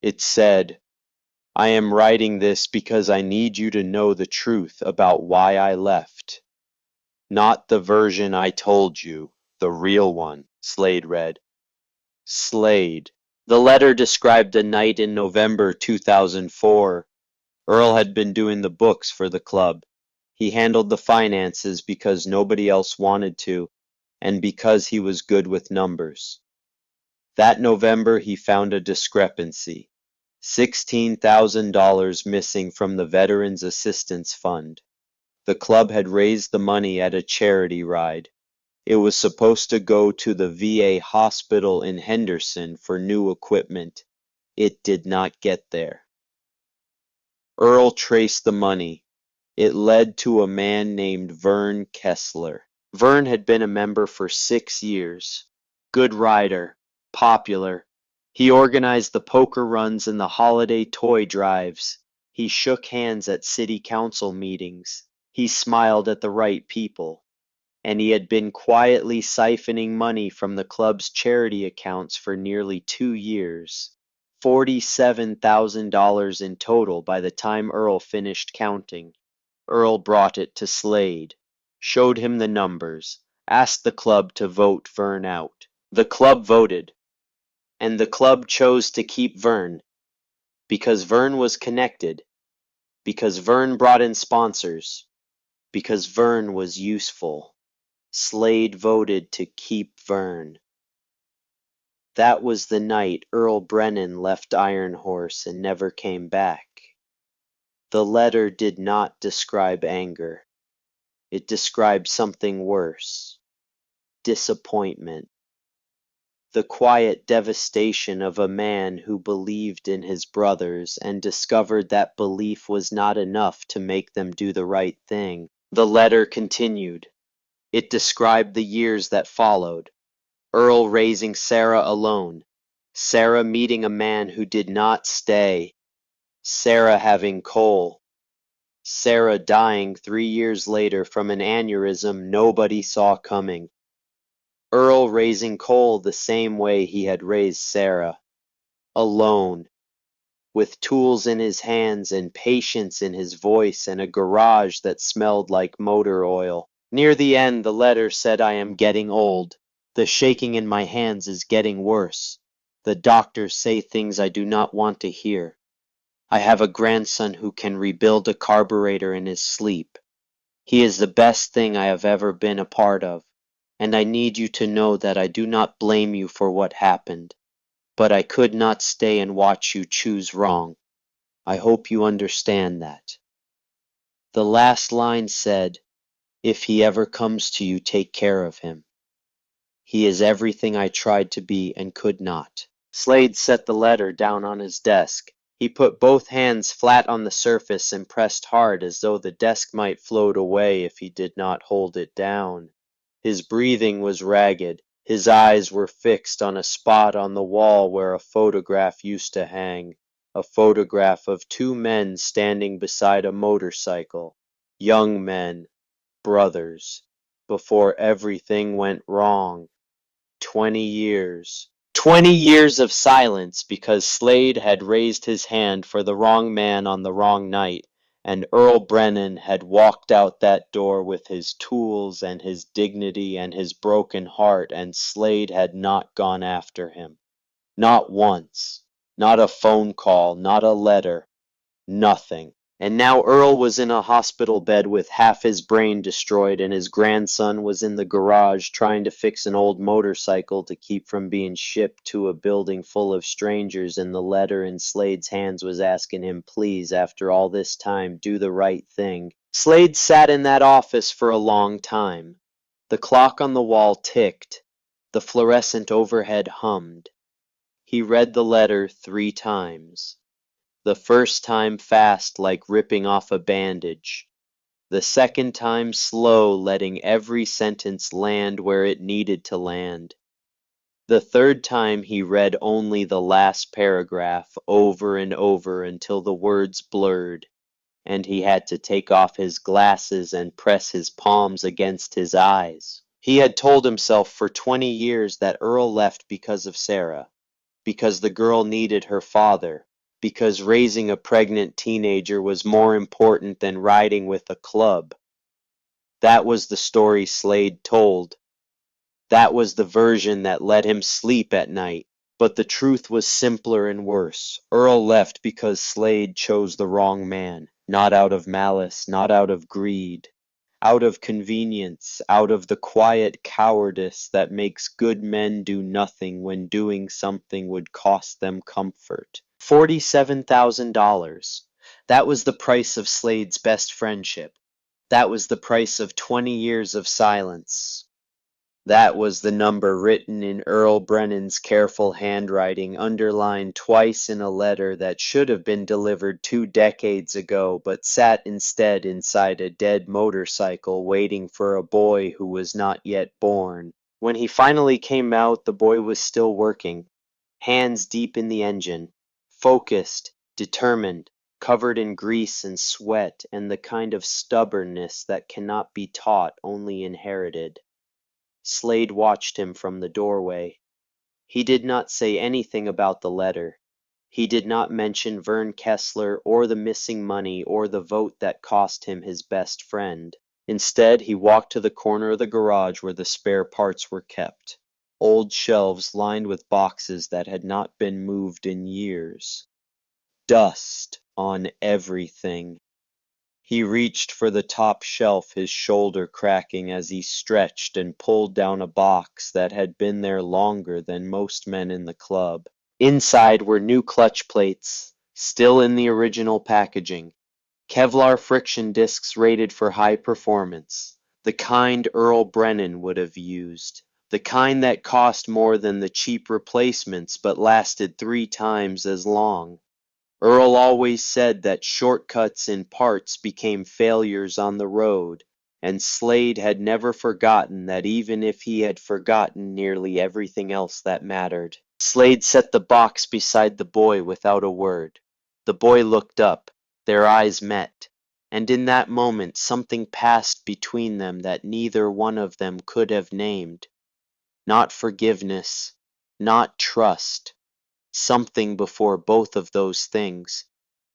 It said, "I am writing this because I need you to know the truth about why I left. Not the version I told you, the real one," Slade read. Slade. The letter described a night in November 2004. Earl had been doing the books for the club. He handled the finances because nobody else wanted to, and because he was good with numbers. That November he found a discrepancy. $16,000 missing from the Veterans Assistance Fund. The club had raised the money at a charity ride. It was supposed to go to the VA hospital in Henderson for new equipment. It did not get there. Earl traced the money. It led to a man named Vern Kessler. Vern had been a member for 6 years. Good rider, popular. He organized the poker runs and the holiday toy drives. He shook hands at city council meetings. He smiled at the right people. And he had been quietly siphoning money from the club's charity accounts for nearly 2 years. $47,000 in total by the time Earl finished counting. Earl brought it to Slade, showed him the numbers, asked the club to vote Vern out. The club voted, and the club chose to keep Vern because Vern was connected, because Vern brought in sponsors, because Vern was useful. Slade voted to keep Vern. That was the night Earl Brennan left Iron Horse and never came back. The letter did not describe anger. It described something worse. Disappointment. The quiet devastation of a man who believed in his brothers and discovered that belief was not enough to make them do the right thing. The letter continued. It described the years that followed. Earl raising Sarah alone. Sarah meeting a man who did not stay. Sarah having Cole. Sarah dying 3 years later from an aneurysm nobody saw coming. Earl raising Cole the same way he had raised Sarah. Alone. With tools in his hands and patience in his voice and a garage that smelled like motor oil. Near the end the letter said, "I am getting old. The shaking in my hands is getting worse. The doctors say things I do not want to hear. I have a grandson who can rebuild a carburetor in his sleep. He is the best thing I have ever been a part of, and I need you to know that I do not blame you for what happened, but I could not stay and watch you choose wrong. I hope you understand that." The last line said, "If he ever comes to you, take care of him. He is everything I tried to be and could not." Slade set the letter down on his desk. He put both hands flat on the surface and pressed hard as though the desk might float away if he did not hold it down. His breathing was ragged. His eyes were fixed on a spot on the wall where a photograph used to hang. a photograph of two men standing beside a motorcycle, young men, brothers, before everything went wrong. 20 years. 20 years of silence because Slade had raised his hand for the wrong man on the wrong night, and Earl Brennan had walked out that door with his tools and his dignity and his broken heart, and Slade had not gone after him. Not once. Not a phone call, not a letter. Nothing. And now Earl was in a hospital bed with half his brain destroyed, and his grandson was in the garage trying to fix an old motorcycle to keep from being shipped to a building full of strangers, and the letter in Slade's hands was asking him, please, after all this time, do the right thing. Slade sat in that office for a long time. The clock on the wall ticked. The fluorescent overhead hummed. He read the letter 3 times. The first time fast, like ripping off a bandage. The second time slow, letting every sentence land where it needed to land. The third time he read only the last paragraph over and over until the words blurred, and he had to take off his glasses and press his palms against his eyes. He had told himself for 20 years that Earl left because of Sarah, because the girl needed her father, because raising a pregnant teenager was more important than riding with a club. That was the story Slade told. That was the version that let him sleep at night. But the truth was simpler and worse. Earl left because Slade chose the wrong man, not out of malice, not out of greed. Out of convenience, out of the quiet cowardice that makes good men do nothing when doing something would cost them comfort. $47,000. That was the price of Slade's best friendship. That was the price of 20 years of silence. That was the number written in Earl Brennan's careful handwriting, underlined twice in a letter that should have been delivered 2 decades ago, but sat instead inside a dead motorcycle waiting for a boy who was not yet born. When he finally came out, the boy was still working, hands deep in the engine, focused, determined, covered in grease and sweat and the kind of stubbornness that cannot be taught, only inherited. Slade watched him from the doorway. He did not say anything about the letter. He did not mention Vern Kessler or the missing money or the vote that cost him his best friend. Instead, he walked to the corner of the garage where the spare parts were kept. Old shelves lined with boxes that had not been moved in years. Dust on everything. He reached for the top shelf, his shoulder cracking as he stretched and pulled down a box that had been there longer than most men in the club. Inside were new clutch plates, still in the original packaging. Kevlar friction discs rated for high performance. The kind Earl Brennan would have used. The kind that cost more than the cheap replacements but lasted 3 times as long. Earl always said that shortcuts in parts became failures on the road, and Slade had never forgotten that, even if he had forgotten nearly everything else that mattered. Slade set the box beside the boy without a word. The boy looked up. Their eyes met, and in that moment something passed between them that neither one of them could have named. Not forgiveness, not trust. Something before both of those things,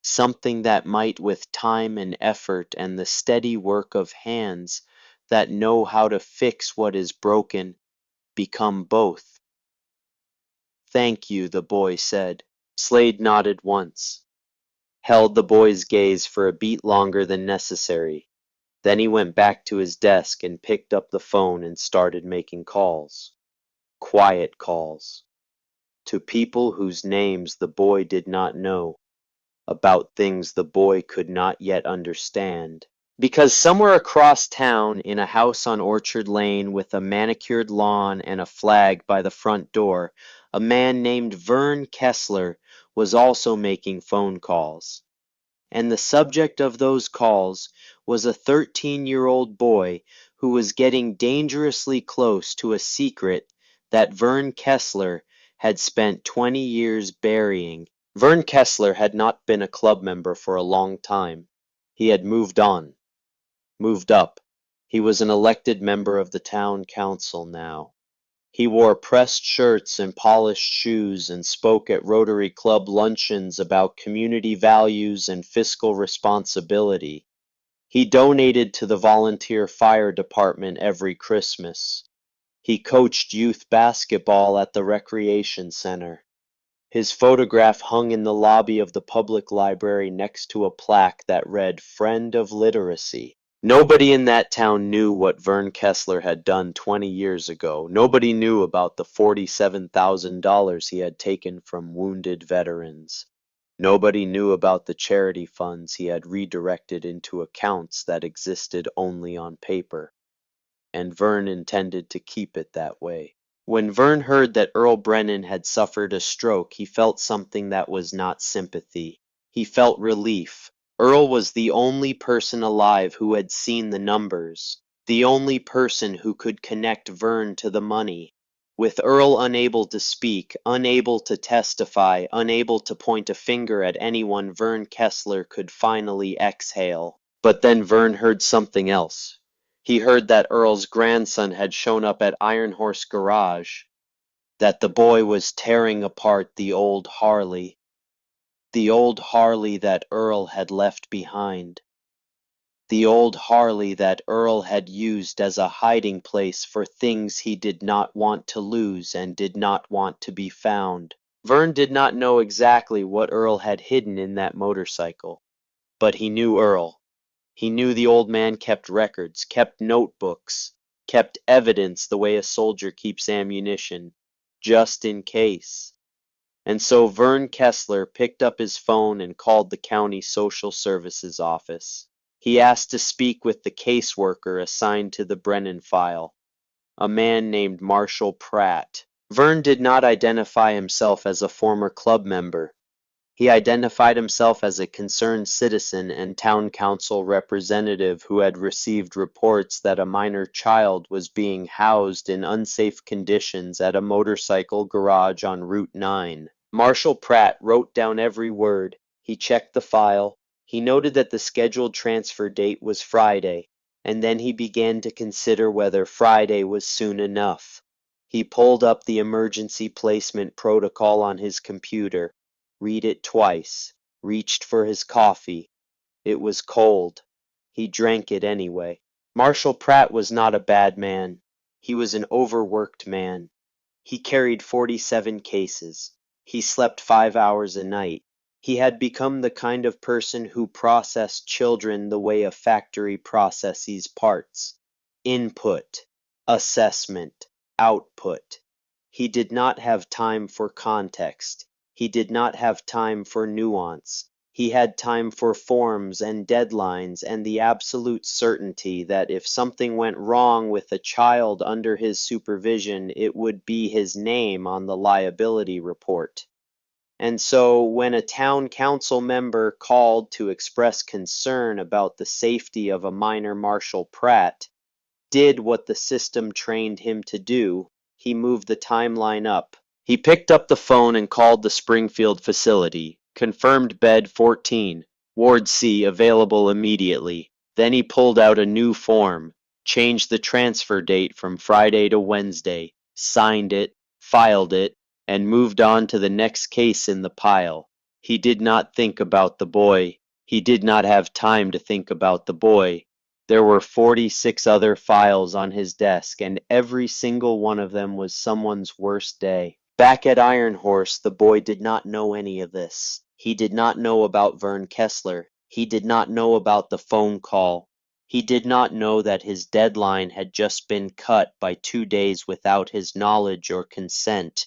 something that might with time and effort and the steady work of hands that know how to fix what is broken, become both. Thank you, the boy said. Slade nodded once, held the boy's gaze for a beat longer than necessary. Then he went back to his desk and picked up the phone and started making calls. Quiet calls. To people whose names the boy did not know, about things the boy could not yet understand. Because somewhere across town, in a house on Orchard Lane with a manicured lawn and a flag by the front door, a man named Vern Kessler was also making phone calls. And the subject of those calls was a 13-year-old boy who was getting dangerously close to a secret that Vern Kessler had spent 20 years burying Vern Kessler had not been a club member for a long time. He had moved on, moved up. He was an elected member of the town council now. He wore pressed shirts and polished shoes and spoke at Rotary Club luncheons about community values and fiscal responsibility. He donated to the volunteer fire department every Christmas. He coached youth basketball at the recreation center. His photograph hung in the lobby of the public library next to a plaque that read "Friend of Literacy." Nobody in that town knew what Vern Kessler had done 20 years ago. Nobody knew about the $47,000 he had taken from wounded veterans. Nobody knew about the charity funds he had redirected into accounts that existed only on paper. And Vern intended to keep it that way. When Vern heard that Earl Brennan had suffered a stroke, he felt something that was not sympathy. He felt relief. Earl was the only person alive who had seen the numbers, the only person who could connect Vern to the money. With Earl unable to speak, unable to testify, unable to point a finger at anyone, Vern Kessler could finally exhale. But then Vern heard something else. He heard that Earl's grandson had shown up at Iron Horse Garage, that the boy was tearing apart the old Harley that Earl had left behind, the old Harley that Earl had used as a hiding place for things he did not want to lose and did not want to be found. Vern did not know exactly what Earl had hidden in that motorcycle, but he knew Earl. He knew the old man kept records, kept notebooks, kept evidence the way a soldier keeps ammunition, just in case. And so Vern Kessler picked up his phone and called the county social services office. He asked to speak with the caseworker assigned to the Brennan file, a man named Marshall Pratt. Vern did not identify himself as a former club member. He identified himself as a concerned citizen and town council representative who had received reports that a minor child was being housed in unsafe conditions at a motorcycle garage on Route 9. Marshall Pratt wrote down every word. He checked the file. He noted that the scheduled transfer date was Friday, and then he began to consider whether Friday was soon enough. He pulled up the emergency placement protocol on his computer, read it twice, reached for his coffee. It was cold. He drank it anyway. Marshall Pratt was not a bad man. He was an overworked man. He carried 47 cases. He slept 5 hours a night. He had become the kind of person who processed children the way a factory processes parts. Input, assessment, output. He did not have time for context. He did not have time for nuance. He had time for forms and deadlines and the absolute certainty that if something went wrong with a child under his supervision, it would be his name on the liability report. And so when a town council member called to express concern about the safety of a minor, Marshall Pratt did what the system trained him to do. He moved the timeline up. He picked up the phone and called the Springfield facility. Confirmed bed 14. Ward C available immediately. Then he pulled out a new form, changed the transfer date from Friday to Wednesday, signed it, filed it, and moved on to the next case in the pile. He did not think about the boy. He did not have time to think about the boy. There were 46 other files on his desk, and every single one of them was someone's worst day. Back at Iron Horse, the boy did not know any of this. He did not know about Vern Kessler. He did not know about the phone call. He did not know that his deadline had just been cut by 2 days without his knowledge or consent.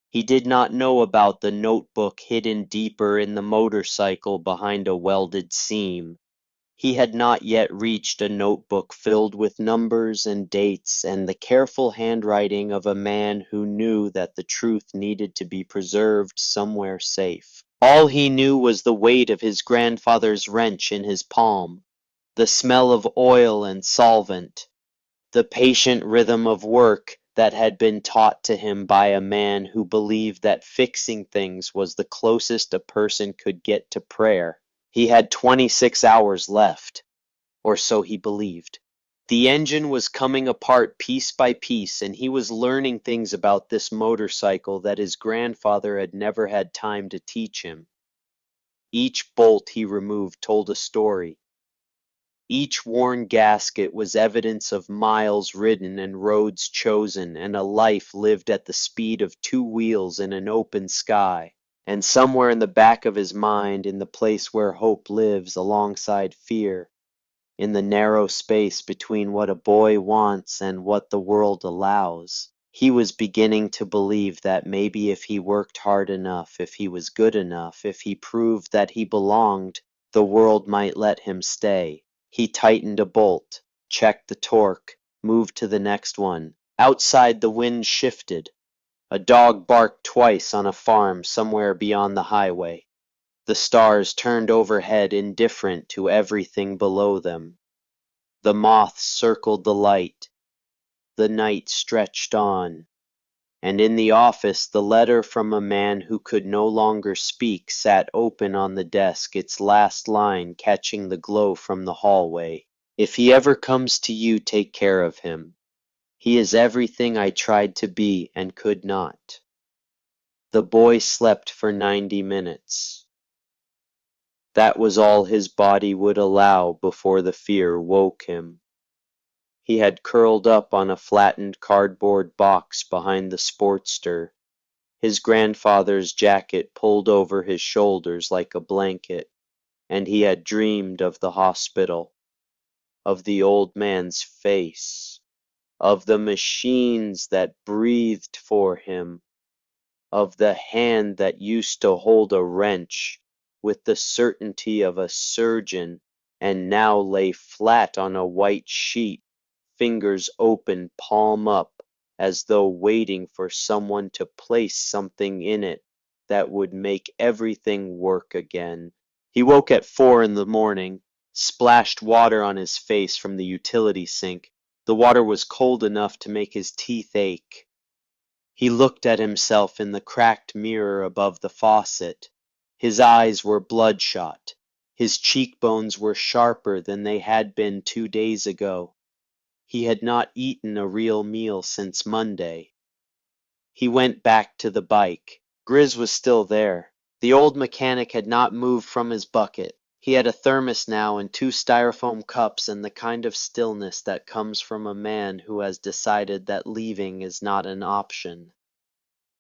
He did not know about the notebook hidden deeper in the motorcycle behind a welded seam. He had not yet reached a notebook filled with numbers and dates and the careful handwriting of a man who knew that the truth needed to be preserved somewhere safe. All he knew was the weight of his grandfather's wrench in his palm, the smell of oil and solvent, the patient rhythm of work that had been taught to him by a man who believed that fixing things was the closest a person could get to prayer. He had 26 hours left, or so he believed. The engine was coming apart piece by piece, and he was learning things about this motorcycle that his grandfather had never had time to teach him. Each bolt he removed told a story. Each worn gasket was evidence of miles ridden and roads chosen and a life lived at the speed of two wheels in an open sky. And somewhere in the back of his mind, in the place where hope lives alongside fear, in the narrow space between what a boy wants and what the world allows, he was beginning to believe that maybe if he worked hard enough, if he was good enough, if he proved that he belonged, the world might let him stay. He tightened a bolt, checked the torque, moved to the next one. Outside, the wind shifted. A dog barked twice on a farm somewhere beyond the highway. The stars turned overhead indifferent to everything below them. The moths circled the light. The night stretched on. And in the office, the letter from a man who could no longer speak sat open on the desk, its last line catching the glow from the hallway. If he ever comes to you, take care of him. He is everything I tried to be and could not. The boy slept for 90 minutes. That was all his body would allow before the fear woke him. He had curled up on a flattened cardboard box behind the Sportster, his grandfather's jacket pulled over his shoulders like a blanket, and he had dreamed of the hospital, of the old man's face, of the machines that breathed for him, of the hand that used to hold a wrench with the certainty of a surgeon and now lay flat on a white sheet, fingers open, palm up, as though waiting for someone to place something in it that would make everything work again. He woke at 4 in the morning, splashed water on his face from the utility sink. The water was cold enough to make his teeth ache. He looked at himself in the cracked mirror above the faucet. His eyes were bloodshot. His cheekbones were sharper than they had been 2 days ago. He had not eaten a real meal since Monday. He went back to the bike. Grizz was still there. The old mechanic had not moved from his bucket. He had a thermos now and 2 styrofoam cups and the kind of stillness that comes from a man who has decided that leaving is not an option.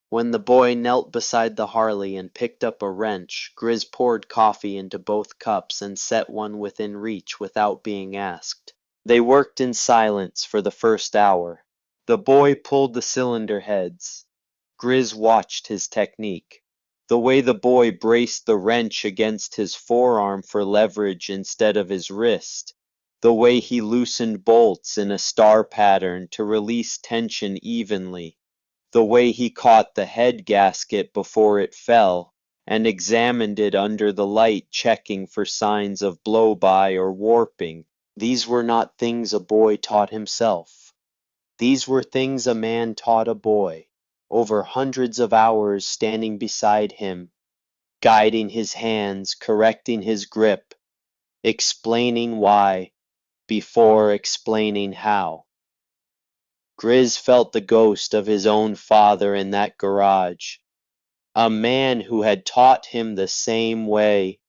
When the boy knelt beside the Harley and picked up a wrench, Grizz poured coffee into both cups and set one within reach without being asked. They worked in silence for the first hour. The boy pulled the cylinder heads. Grizz watched his technique. The way the boy braced the wrench against his forearm for leverage instead of his wrist. The way he loosened bolts in a star pattern to release tension evenly. The way he caught the head gasket before it fell and examined it under the light, checking for signs of blow-by or warping. These were not things a boy taught himself. These were things a man taught a boy, over hundreds of hours standing beside him, guiding his hands, correcting his grip, explaining why, before explaining how. Grizz felt the ghost of his own father in that garage, a man who had taught him the same way,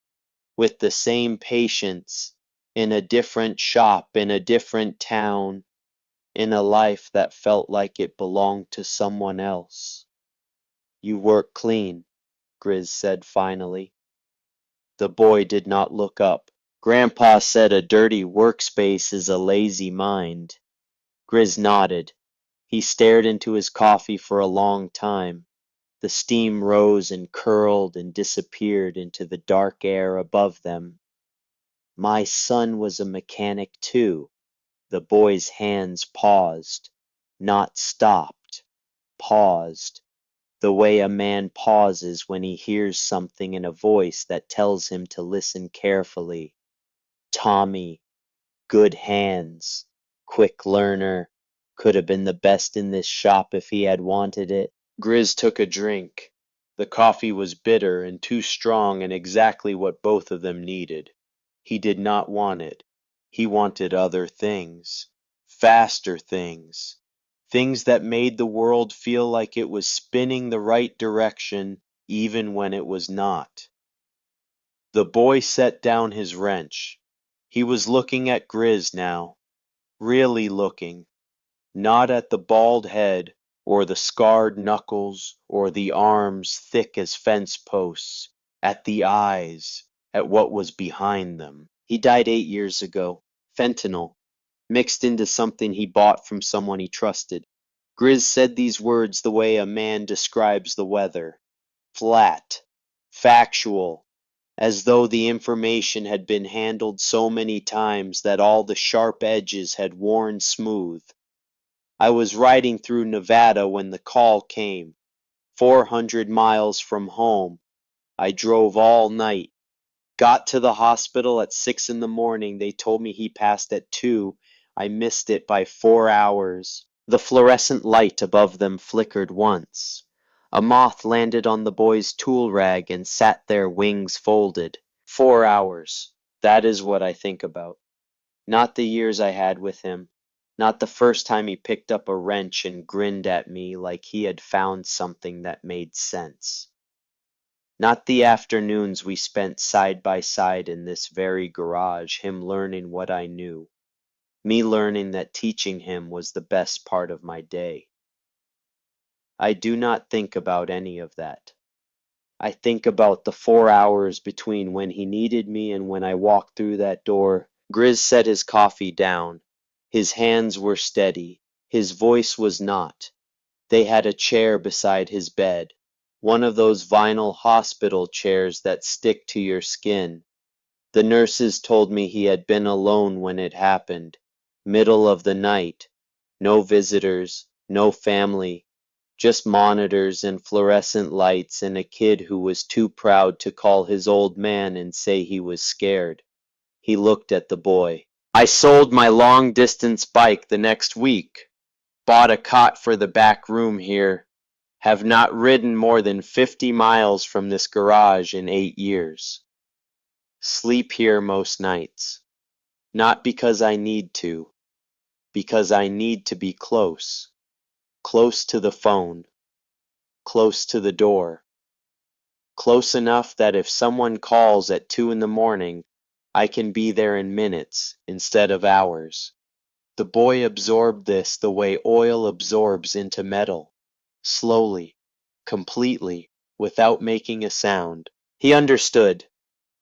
with the same patience, in a different shop, in a different town, in a life that felt like it belonged to someone else. You work clean, Grizz said finally. The boy did not look up. Grandpa said a dirty workspace is a lazy mind. Grizz nodded. He stared into his coffee for a long time. The steam rose and curled and disappeared into the dark air above them. My son was a mechanic too. The boy's hands paused, not stopped, paused, the way a man pauses when he hears something in a voice that tells him to listen carefully. Tommy, good hands, quick learner, Could have been the best in this shop if he had wanted it. Grizz took a drink. The coffee was bitter and too strong and exactly what both of them needed. He did not want it. He wanted other things. Faster things. Things that made the world feel like it was spinning the right direction even when it was not. The boy set down his wrench. He was looking at Grizz now. Really looking. Not at the bald head, or the scarred knuckles, or the arms thick as fence posts. At the eyes, at what was behind them. He died 8 years ago. Fentanyl, mixed into something he bought from someone he trusted. Grizz said these words the way a man describes the weather. Flat. Factual. As though the information had been handled so many times that all the sharp edges had worn smooth. I was riding through Nevada when the call came. 400 miles from home. I drove all night. Got to the hospital at 6 in the morning. They told me he passed at 2. I missed it by 4 hours. The fluorescent light above them flickered once. A moth landed on the boy's tool rag and sat there, wings folded. 4 hours. That is what I think about. Not the years I had with him. Not the first time he picked up a wrench and grinned at me like he had found something that made sense. Not the afternoons we spent side by side in this very garage, him learning what I knew, me learning that teaching him was the best part of my day. I do not think about any of that. I think about the 4 hours between when he needed me and when I walked through that door. Grizz set his coffee down. His hands were steady. His voice was not. They had a chair beside his bed, one of those vinyl hospital chairs that stick to your skin. The nurses told me he had been alone when it happened. Middle of the night. No visitors, no family, just monitors and fluorescent lights and a kid who was too proud to call his old man and say he was scared. He looked at the boy. I sold my long-distance bike the next week. Bought a cot for the back room here. Have not ridden more than 50 miles from this garage in 8 years. Sleep here most nights. Not because I need to. Because I need to be close. Close to the phone. Close to the door. Close enough that if someone calls at 2 in the morning, I can be there in minutes instead of hours. The boy absorbed this the way oil absorbs into metal, slowly, completely, without making a sound. He understood,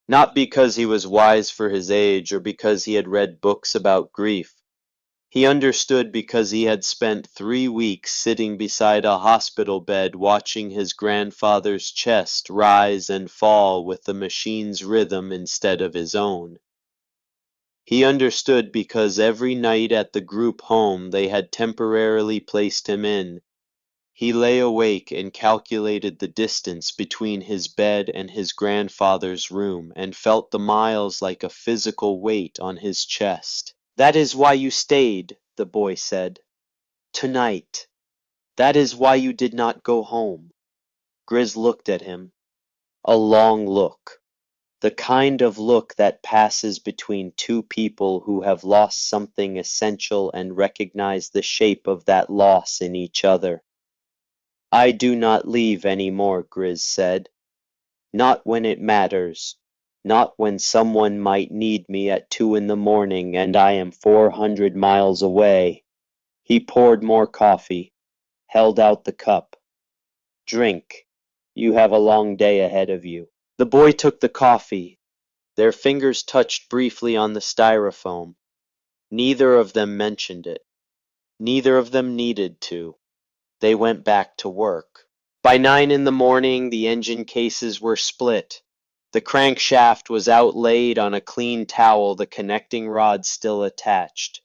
not because he was wise for his age or because he had read books about grief. He understood because he had spent 3 weeks sitting beside a hospital bed watching his grandfather's chest rise and fall with the machine's rhythm instead of his own. He understood because every night at the group home they had temporarily placed him in, he lay awake and calculated the distance between his bed and his grandfather's room and felt the miles like a physical weight on his chest. That is why you stayed, the boy said. Tonight. That is why you did not go home. Grizz looked at him. A long look. The kind of look that passes between two people who have lost something essential and recognize the shape of that loss in each other. I do not leave any more, Grizz said. Not when it matters. Not when someone might need me at 2 in the morning and I am 400 miles away. He poured more coffee, held out the cup. Drink. You have a long day ahead of you. The boy took the coffee. Their fingers touched briefly on the styrofoam. Neither of them mentioned it. Neither of them needed to. They went back to work. By 9 in the morning, the engine cases were split. The crankshaft was outlaid on a clean towel, the connecting rod still attached.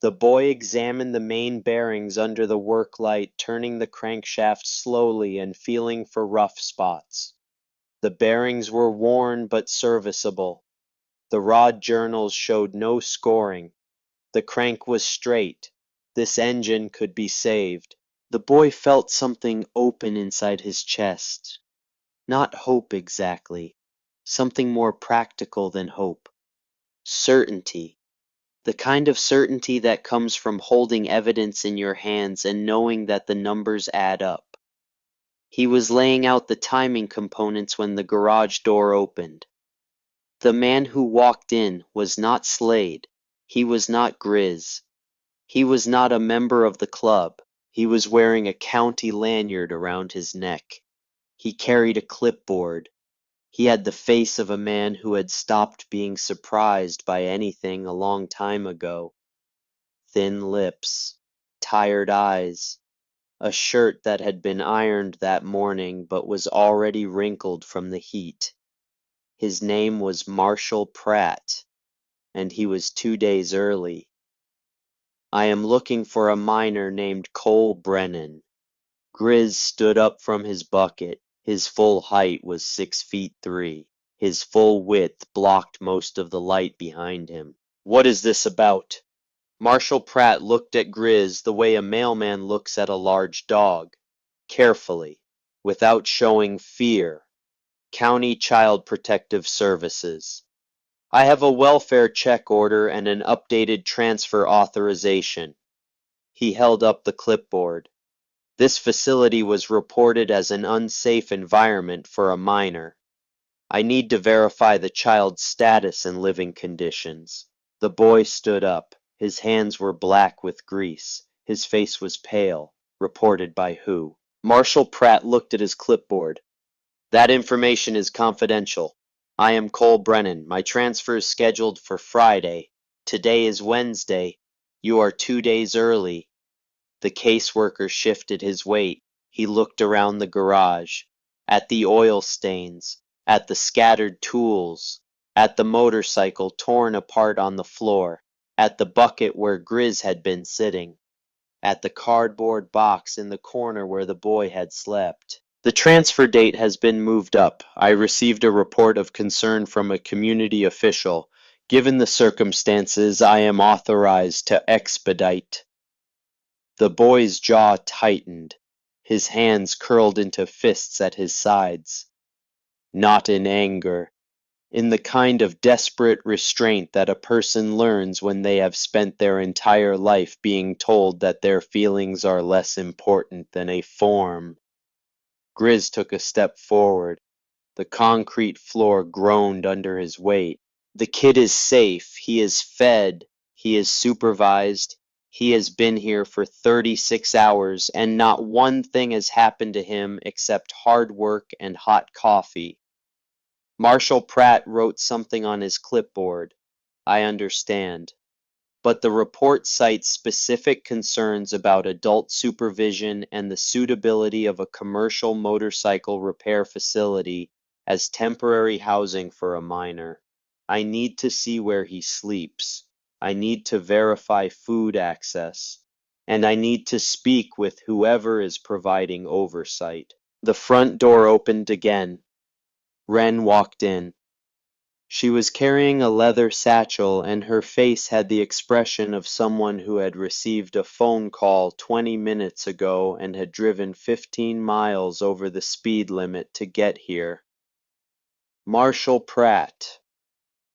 The boy examined the main bearings under the work light, turning the crankshaft slowly and feeling for rough spots. The bearings were worn but serviceable. The rod journals showed no scoring. The crank was straight. This engine could be saved. The boy felt something open inside his chest. Not hope exactly. Something more practical than hope. Certainty. The kind of certainty that comes from holding evidence in your hands and knowing that the numbers add up. He was laying out the timing components when the garage door opened. The man who walked in was not Slade. He was not Grizz. He was not a member of the club. He was wearing a county lanyard around his neck. He carried a clipboard. He had the face of a man who had stopped being surprised by anything a long time ago. Thin lips, tired eyes, a shirt that had been ironed that morning but was already wrinkled from the heat. His name was Marshall Pratt, and he was 2 days early. I am looking for a miner named Cole Brennan. Grizz stood up from his bucket. His full height was 6 feet 3. His full width blocked most of the light behind him. What is this about? Marshall Pratt looked at Grizz the way a mailman looks at a large dog, carefully, without showing fear. County Child Protective Services. I have a welfare check order and an updated transfer authorization. He held up the clipboard. This facility was reported as an unsafe environment for a minor. I need to verify the child's status and living conditions. The boy stood up. His hands were black with grease. His face was pale. Reported by who? Marshall Pratt looked at his clipboard. That information is confidential. I am Cole Brennan. My transfer is scheduled for Friday. Today is Wednesday. You are 2 days early. The caseworker shifted his weight. He looked around the garage, at the oil stains, at the scattered tools, at the motorcycle torn apart on the floor, at the bucket where Grizz had been sitting, at the cardboard box in the corner where the boy had slept. The transfer date has been moved up. I received a report of concern from a community official. Given the circumstances, I am authorized to expedite. The boy's jaw tightened. His hands curled into fists at his sides. Not in anger, in the kind of desperate restraint that a person learns when they have spent their entire life being told that their feelings are less important than a form. Grizz took a step forward. The concrete floor groaned under his weight. The kid is safe. He is fed. He is supervised. He has been here for 36 hours, and not one thing has happened to him except hard work and hot coffee. Marshall Pratt wrote something on his clipboard. I understand. But the report cites specific concerns about adult supervision and the suitability of a commercial motorcycle repair facility as temporary housing for a minor. I need to see where he sleeps. I need to verify food access. And I need to speak with whoever is providing oversight. The front door opened again. Wren walked in. She was carrying a leather satchel, and her face had the expression of someone who had received a phone call 20 minutes ago and had driven 15 miles over the speed limit to get here. Marshall Pratt.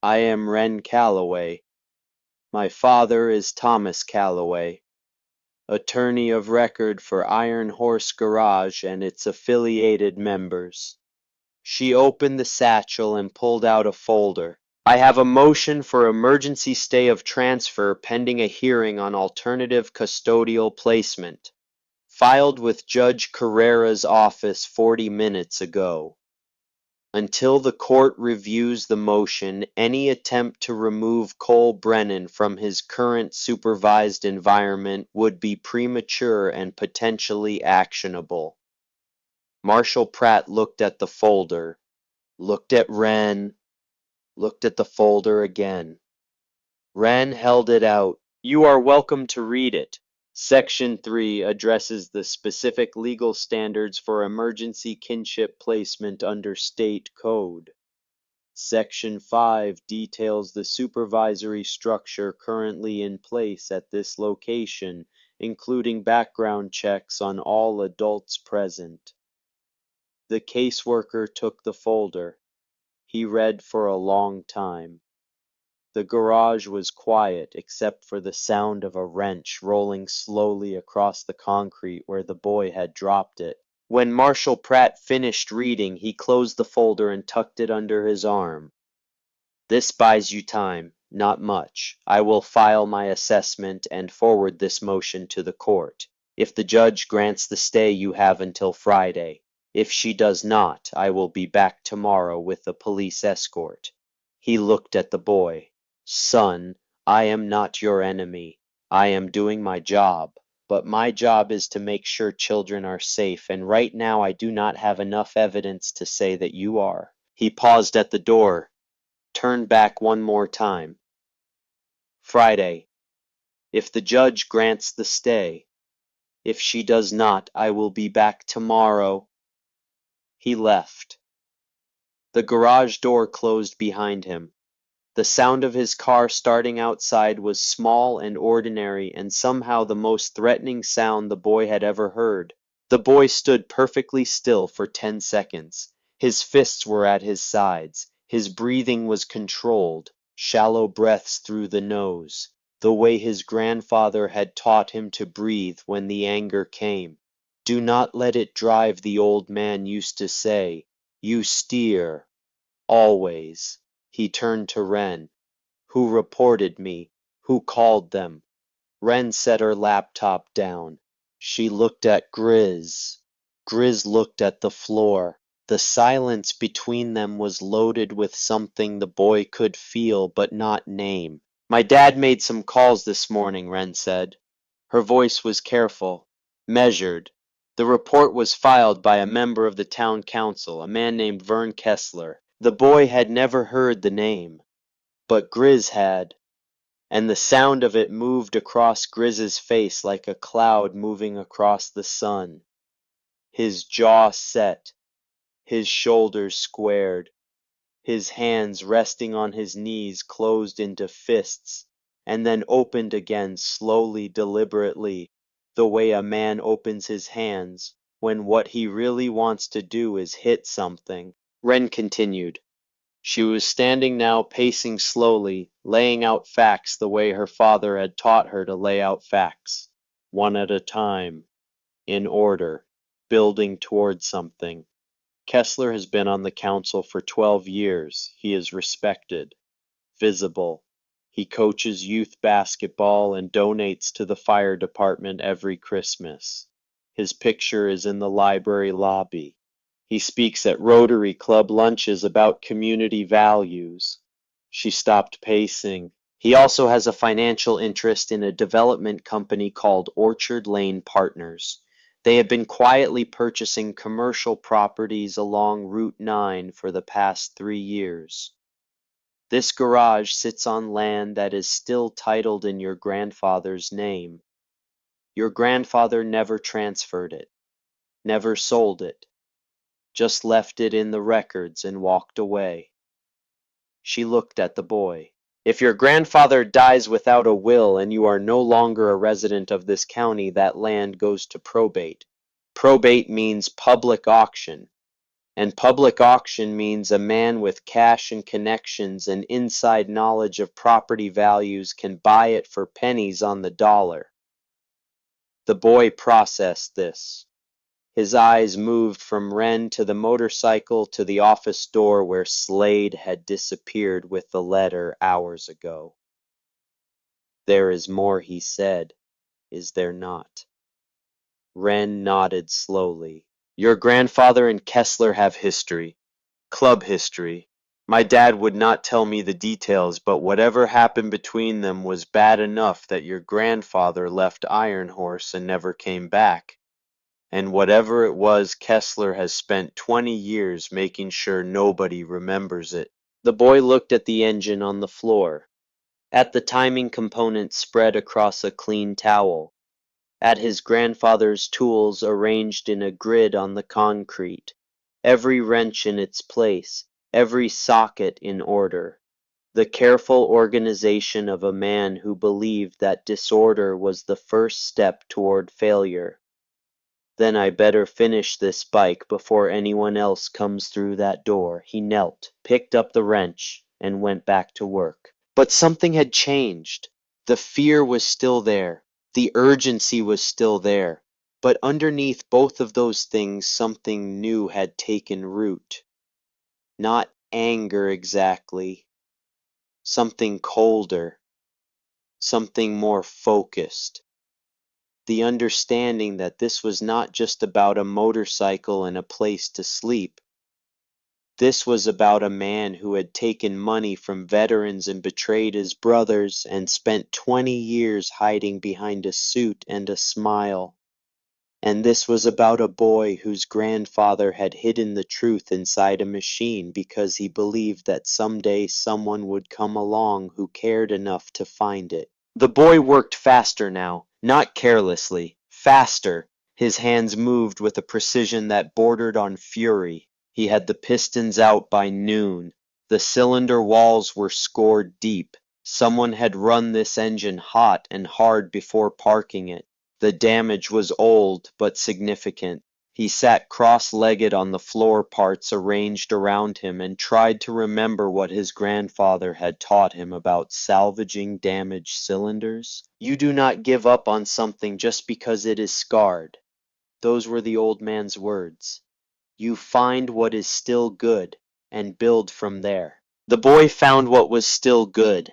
I am Wren Calloway. My father is Thomas Calloway, attorney of record for Iron Horse Garage and its affiliated members. She opened the satchel and pulled out a folder. I have a motion for emergency stay of transfer pending a hearing on alternative custodial placement, filed with Judge Carrera's office 40 minutes ago. Until the court reviews the motion, any attempt to remove Cole Brennan from his current supervised environment would be premature and potentially actionable. Marshall Pratt looked at the folder, looked at Wren, looked at the folder again. Wren held it out. You are welcome to read it. Section 3 addresses the specific legal standards for emergency kinship placement under state code. Section 5 details the supervisory structure currently in place at this location including background checks on all adults present. The caseworker took the folder. He read for a long time. The garage was quiet except for the sound of a wrench rolling slowly across the concrete where the boy had dropped it. When Marshall Pratt finished reading, he closed the folder and tucked it under his arm. This buys you time, not much. I will file my assessment and forward this motion to the court. If the judge grants the stay, you have until Friday. If she does not, I will be back tomorrow with a police escort. He looked at the boy. Son, I am not your enemy. I am doing my job. But my job is to make sure children are safe, and right now I do not have enough evidence to say that you are. He paused at the door. Turn back one more time. Friday. If the judge grants the stay. If she does not, I will be back tomorrow. He left. The garage door closed behind him. The sound of his car starting outside was small and ordinary, and somehow the most threatening sound the boy had ever heard. The boy stood perfectly still for 10 seconds. His fists were at his sides. His breathing was controlled, shallow breaths through the nose, the way his grandfather had taught him to breathe when the anger came. Do not let it drive, the old man used to say. You steer. Always. He turned to Wren. Who reported me? Who called them? Wren set her laptop down. She looked at Grizz. Grizz looked at the floor. The silence between them was loaded with something the boy could feel but not name. My dad made some calls this morning, Wren said. Her voice was careful, measured. The report was filed by a member of the town council, a man named Vern Kessler. The boy had never heard the name, but Grizz had, and the sound of it moved across Grizz's face like a cloud moving across the sun. His jaw set, his shoulders squared, his hands resting on his knees closed into fists, and then opened again slowly, deliberately, the way a man opens his hands when what he really wants to do is hit something. Wren continued. She was standing now, pacing slowly, laying out facts the way her father had taught her to lay out facts, one at a time, in order, building towards something. Kessler has been on the council for 12 years. He is respected, visible. He coaches youth basketball and donates to the fire department every Christmas. His picture is in the library lobby. He speaks at Rotary Club lunches about community values. She stopped pacing. He also has a financial interest in a development company called Orchard Lane Partners. They have been quietly purchasing commercial properties along Route 9 for the past 3 years. This garage sits on land that is still titled in your grandfather's name. Your grandfather never transferred it, never sold it. Just left it in the records and walked away. She looked at the boy. If your grandfather dies without a will and you are no longer a resident of this county, that land goes to probate. Probate means public auction, and public auction means a man with cash and connections and inside knowledge of property values can buy it for pennies on the dollar. The boy processed this. His eyes moved from Wren to the motorcycle to the office door where Slade had disappeared with the letter hours ago. There is more, he said, is there not? Wren nodded slowly. Your grandfather and Kessler have history, club history. My dad would not tell me the details, but whatever happened between them was bad enough that your grandfather left Iron Horse and never came back. And whatever it was, Kessler has spent 20 years making sure nobody remembers it. The boy looked at the engine on the floor, at the timing component spread across a clean towel, at his grandfather's tools arranged in a grid on the concrete, every wrench in its place, every socket in order. The careful organization of a man who believed that disorder was the first step toward failure. Then I better finish this bike before anyone else comes through that door. He knelt, picked up the wrench, and went back to work. But something had changed. The fear was still there. The urgency was still there. But underneath both of those things, something new had taken root. Not anger exactly. Something colder. Something more focused. The understanding that this was not just about a motorcycle and a place to sleep. This was about a man who had taken money from veterans and betrayed his brothers and spent 20 years hiding behind a suit and a smile. And this was about a boy whose grandfather had hidden the truth inside a machine because he believed that someday someone would come along who cared enough to find it. The boy worked faster now, not carelessly, faster. His hands moved with a precision that bordered on fury. He had the pistons out by noon. The cylinder walls were scored deep. Someone had run this engine hot and hard before parking it. The damage was old but significant. He sat cross-legged on the floor parts arranged around him and tried to remember what his grandfather had taught him about salvaging damaged cylinders. You do not give up on something just because it is scarred. Those were the old man's words. You find what is still good and build from there. The boy found what was still good.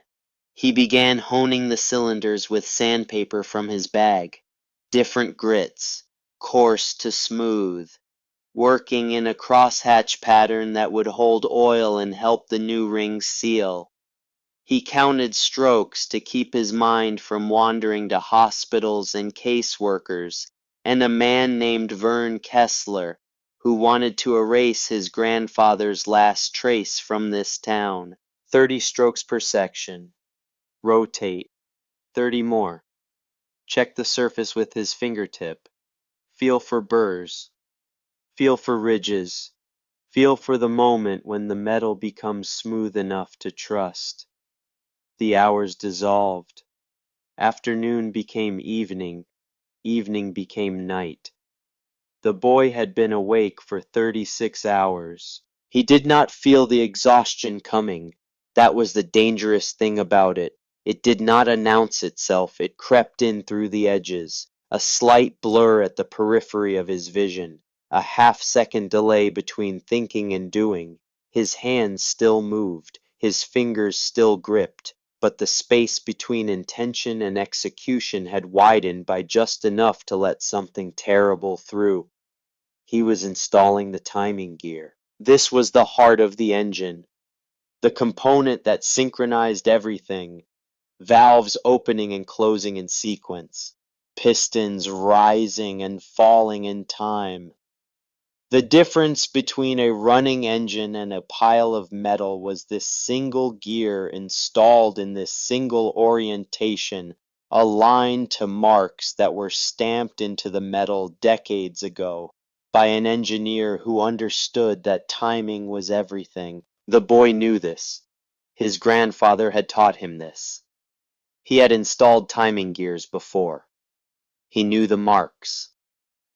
He began honing the cylinders with sandpaper from his bag. Different grits, coarse to smooth, working in a crosshatch pattern that would hold oil and help the new rings seal. He counted strokes to keep his mind from wandering to hospitals and caseworkers, and a man named Vern Kessler, who wanted to erase his grandfather's last trace from this town. 30 strokes per section. Rotate. 30 more. Check the surface with his fingertip. Feel for burrs. Feel for ridges. Feel for the moment when the metal becomes smooth enough to trust. The hours dissolved. Afternoon became evening. Evening became night. The boy had been awake for 36 hours. He did not feel the exhaustion coming. That was the dangerous thing about it. It did not announce itself. It crept in through the edges, a slight blur at the periphery of his vision, a half-second delay between thinking and doing. His hands still moved, his fingers still gripped, but the space between intention and execution had widened by just enough to let something terrible through. He was installing the timing gear. This was the heart of the engine, the component that synchronized everything, valves opening and closing in sequence, pistons rising and falling in time. The difference between a running engine and a pile of metal was this single gear installed in this single orientation, aligned to marks that were stamped into the metal decades ago by an engineer who understood that timing was everything. The boy knew this. His grandfather had taught him this. He had installed timing gears before. He knew the marks.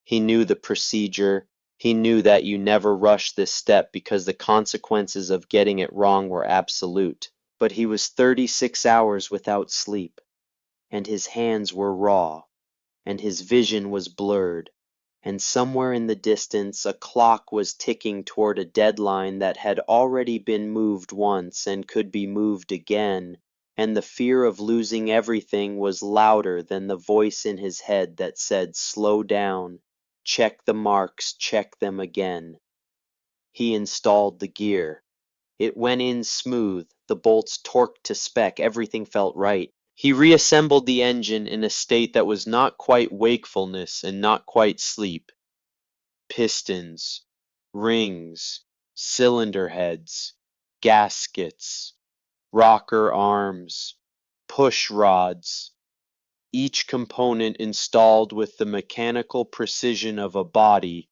He knew the procedure. He knew that you never rush this step because the consequences of getting it wrong were absolute. But he was 36 hours without sleep, and his hands were raw, and his vision was blurred, and somewhere in the distance a clock was ticking toward a deadline that had already been moved once and could be moved again, and the fear of losing everything was louder than the voice in his head that said, "Slow down. Check the marks, check them again." He installed the gear. It went in smooth, the bolts torqued to spec, everything felt right. He reassembled the engine in a state that was not quite wakefulness and not quite sleep. Pistons, rings, cylinder heads, gaskets, rocker arms, push rods, each component installed with the mechanical precision of a body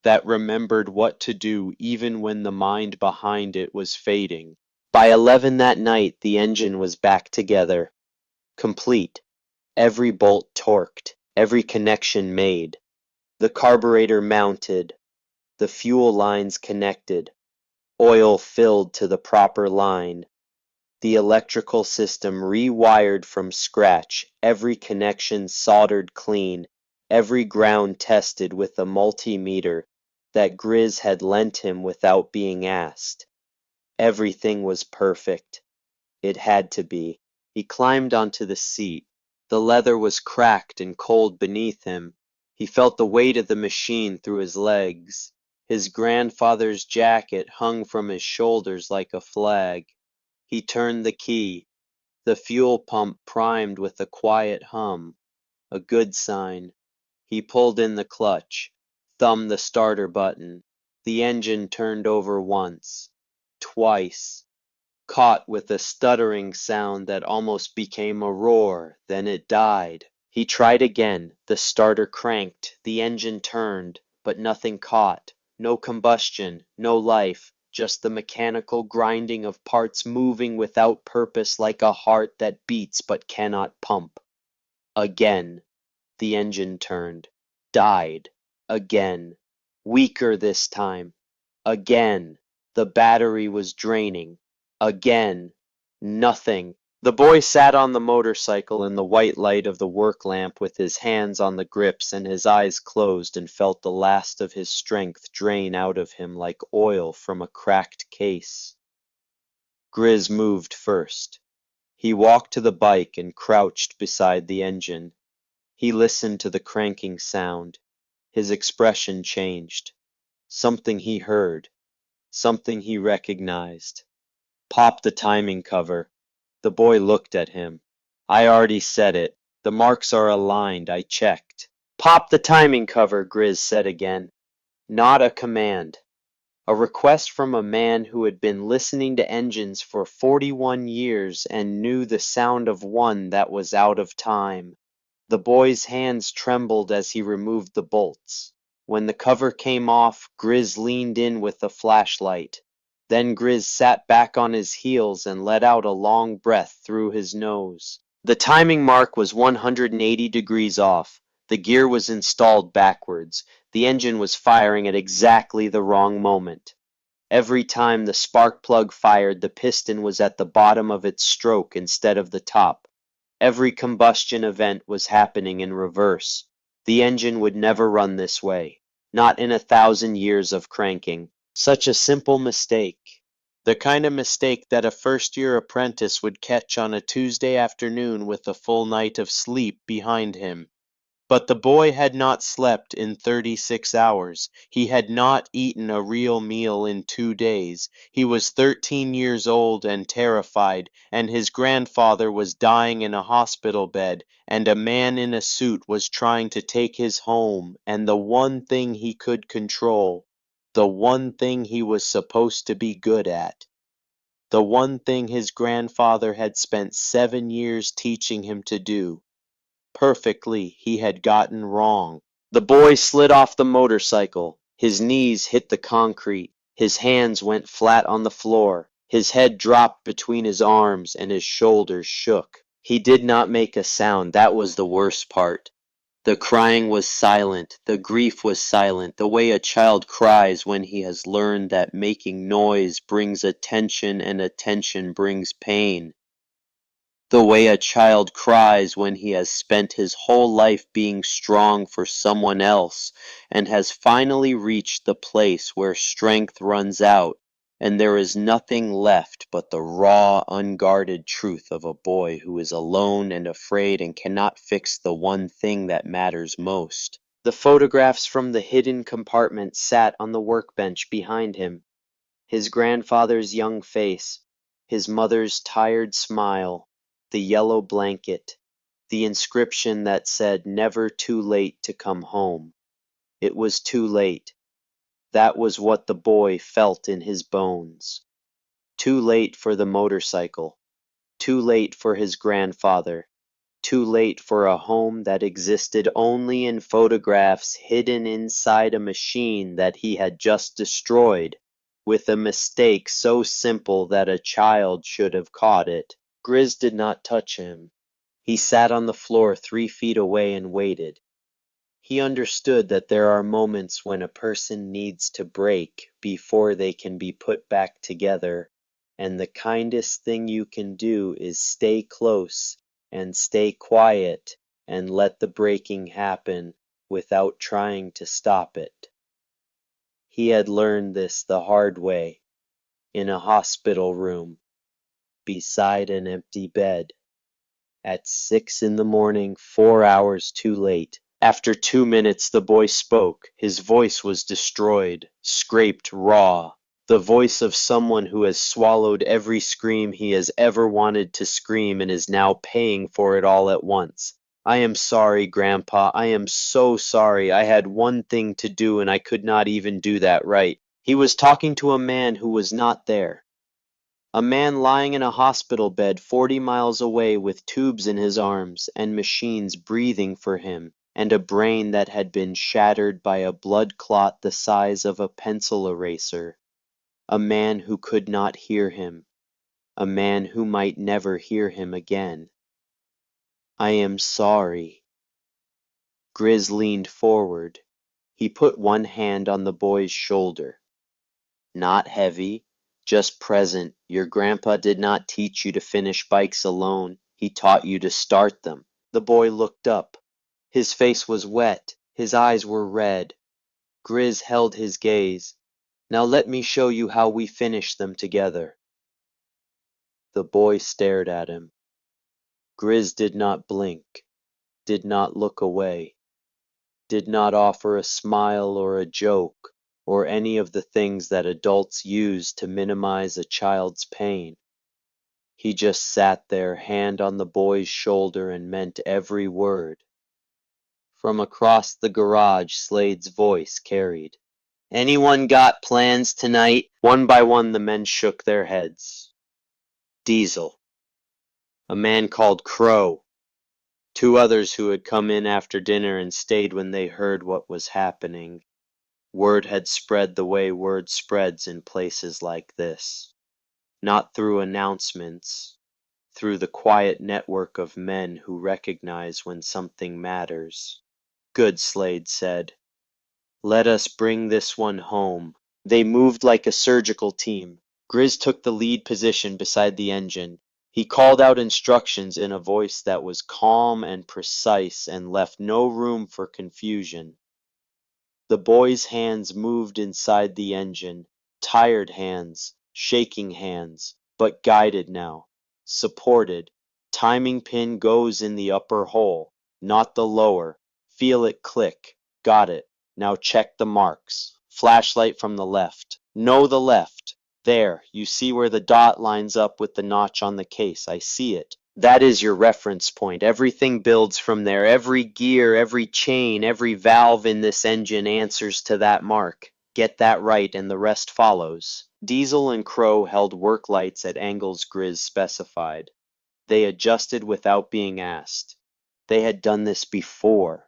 that remembered what to do even when the mind behind it was fading. By 11 that night, the engine was back together, complete, every bolt torqued, every connection made, the carburetor mounted, the fuel lines connected, oil filled to the proper line, the electrical system rewired from scratch, every connection soldered clean, every ground tested with a multimeter that Grizz had lent him without being asked. Everything was perfect. It had to be. He climbed onto the seat. The leather was cracked and cold beneath him. He felt the weight of the machine through his legs. His grandfather's jacket hung from his shoulders like a flag. He turned the key. The fuel pump primed with a quiet hum. A good sign. He pulled in the clutch, thumbed the starter button. The engine turned over once, twice, caught with a stuttering sound that almost became a roar, then it died. He tried again, the starter cranked, the engine turned, but nothing caught. No combustion, no life, just the mechanical grinding of parts moving without purpose like a heart that beats but cannot pump. Again. The engine turned, died, again, weaker this time, again, the battery was draining, again, nothing. The boy sat on the motorcycle in the white light of the work lamp with his hands on the grips and his eyes closed and felt the last of his strength drain out of him like oil from a cracked case. Grizz moved first. He walked to the bike and crouched beside the engine. He listened to the cranking sound. His expression changed. Something he heard. Something he recognized. Pop the timing cover. The boy looked at him. I already said it. The marks are aligned. I checked. Pop the timing cover, Grizz said again. Not a command. A request from a man who had been listening to engines for 41 years and knew the sound of one that was out of time. The boy's hands trembled as he removed the bolts. When the cover came off, Grizz leaned in with a flashlight. Then Grizz sat back on his heels and let out a long breath through his nose. The timing mark was 180 degrees off. The gear was installed backwards. The engine was firing at exactly the wrong moment. Every time the spark plug fired, the piston was at the bottom of its stroke instead of the top. Every combustion event was happening in reverse. The engine would never run this way, not in 1,000 years of cranking. Such a simple mistake. The kind of mistake that a first-year apprentice would catch on a Tuesday afternoon with a full night of sleep behind him. But the boy had not slept in 36 hours. He had not eaten a real meal in 2 days. He was 13 years old and terrified, and his grandfather was dying in a hospital bed, and a man in a suit was trying to take his home, and the one thing he could control, the one thing he was supposed to be good at, the one thing his grandfather had spent 7 years teaching him to do, perfectly he had gotten wrong. The boy slid off the motorcycle. His knees hit the concrete. His hands went flat on the floor. His head dropped between his arms and his shoulders shook. He did not make a sound. That was the worst part. The crying was silent. The grief was silent, the way a child cries when he has learned that making noise brings attention and attention brings pain. The way a child cries when he has spent his whole life being strong for someone else and has finally reached the place where strength runs out and there is nothing left but the raw, unguarded truth of a boy who is alone and afraid and cannot fix the one thing that matters most. The photographs from the hidden compartment sat on the workbench behind him. His grandfather's young face, his mother's tired smile, the yellow blanket, the inscription that said never too late to come home. It was too late. That was what the boy felt in his bones. Too late for the motorcycle. Too late for his grandfather. Too late for a home that existed only in photographs hidden inside a machine that he had just destroyed with a mistake so simple that a child should have caught it. Grizz did not touch him. He sat on the floor 3 feet away and waited. He understood that there are moments when a person needs to break before they can be put back together, and the kindest thing you can do is stay close and stay quiet and let the breaking happen without trying to stop it. He had learned this the hard way, in a hospital room, beside an empty bed, at 6 in the morning, 4 hours too late. After 2 minutes the boy spoke. His voice was destroyed, scraped raw. The voice of someone who has swallowed every scream he has ever wanted to scream and is now paying for it all at once. I am sorry, Grandpa. I am so sorry. I had one thing to do and I could not even do that right. He was talking to a man who was not there. A man lying in a hospital bed 40 miles away with tubes in his arms and machines breathing for him, and a brain that had been shattered by a blood clot the size of a pencil eraser. A man who could not hear him. A man who might never hear him again. I am sorry. Grizz leaned forward. He put one hand on the boy's shoulder. Not heavy, just present. Your grandpa did not teach you to finish bikes alone. He taught you to start them. The boy looked up. His face was wet. His eyes were red. Grizz held his gaze. Now let me show you how we finish them together. The boy stared at him. Grizz did not blink, did not look away, did not offer a smile or a joke, or any of the things that adults use to minimize a child's pain. He just sat there, hand on the boy's shoulder, and meant every word. From across the garage, Slade's voice carried. Anyone got plans tonight? One by one the men shook their heads. Diesel. A man called Crow. Two others who had come in after dinner and stayed when they heard what was happening. Word had spread the way word spreads in places like this. Not through announcements, through the quiet network of men who recognize when something matters. Good, Slade said. Let us bring this one home. They moved like a surgical team. Grizz took the lead position beside the engine. He called out instructions in a voice that was calm and precise and left no room for confusion. The boy's hands moved inside the engine, tired hands, shaking hands, but guided now, supported. Timing pin goes in the upper hole, not the lower. Feel it click. Got it. Now check the marks. Flashlight from the left. No, the left. There, you see where the dot lines up with the notch on the case. I see it. That is your reference point. Everything builds from there. Every gear, every chain, every valve in this engine answers to that mark. Get that right and the rest follows. Diesel and Crow held work lights at angles Grizz specified. They adjusted without being asked. They had done this before.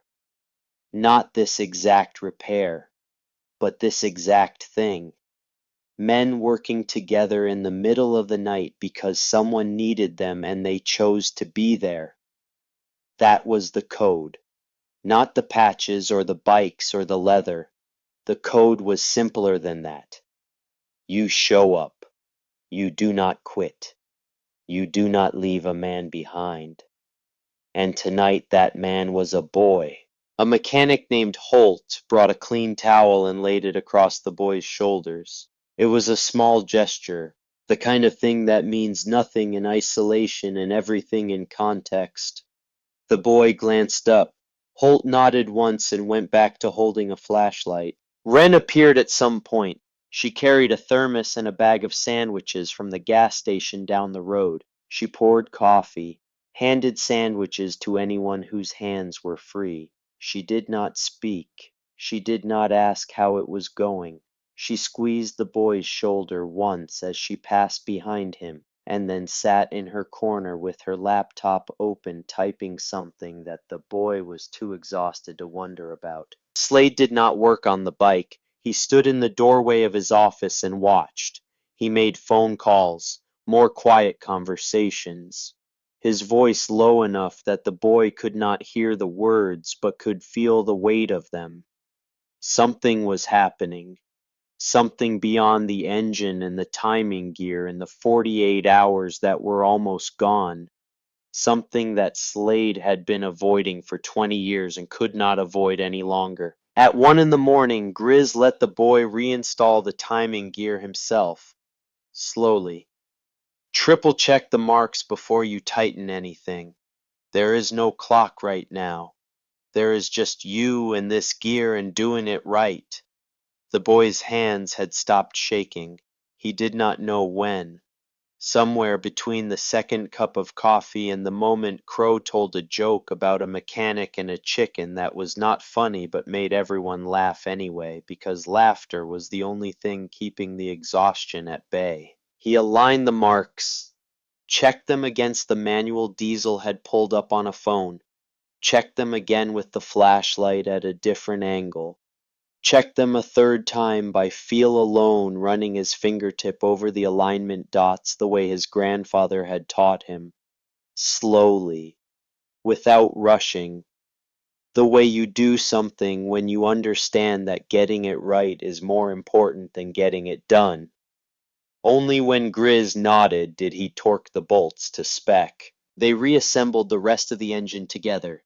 Not this exact repair, but this exact thing. Men working together in the middle of the night because someone needed them and they chose to be there. That was the code. Not the patches or the bikes or the leather. The code was simpler than that. You show up. You do not quit. You do not leave a man behind. And tonight that man was a boy. A mechanic named Holt brought a clean towel and laid it across the boy's shoulders. It was a small gesture, the kind of thing that means nothing in isolation and everything in context. The boy glanced up. Holt nodded once and went back to holding a flashlight. Wren appeared at some point. She carried a thermos and a bag of sandwiches from the gas station down the road. She poured coffee, handed sandwiches to anyone whose hands were free. She did not speak. She did not ask how it was going. She squeezed the boy's shoulder once as she passed behind him, and then sat in her corner with her laptop open typing something that the boy was too exhausted to wonder about. Slade did not work on the bike. He stood in the doorway of his office and watched. He made phone calls, more quiet conversations, his voice low enough that the boy could not hear the words but could feel the weight of them. Something was happening, something beyond the engine and the timing gear and the 48 hours that were almost gone, something that Slade had been avoiding for 20 years and could not avoid any longer. At 1 in the morning, Grizz let the boy reinstall the timing gear himself, slowly. Triple check the marks before you tighten anything. There is no clock right now. There is just you and this gear and doing it right. The boy's hands had stopped shaking. He did not know when. Somewhere between the second cup of coffee and the moment Crow told a joke about a mechanic and a chicken that was not funny but made everyone laugh anyway, because laughter was the only thing keeping the exhaustion at bay. He aligned the marks, checked them against the manual Diesel had pulled up on a phone, checked them again with the flashlight at a different angle, checked them a third time by feel alone, running his fingertip over the alignment dots the way his grandfather had taught him, slowly, without rushing, the way you do something when you understand that getting it right is more important than getting it done. Only when Grizz nodded did he torque the bolts to spec. They reassembled the rest of the engine together,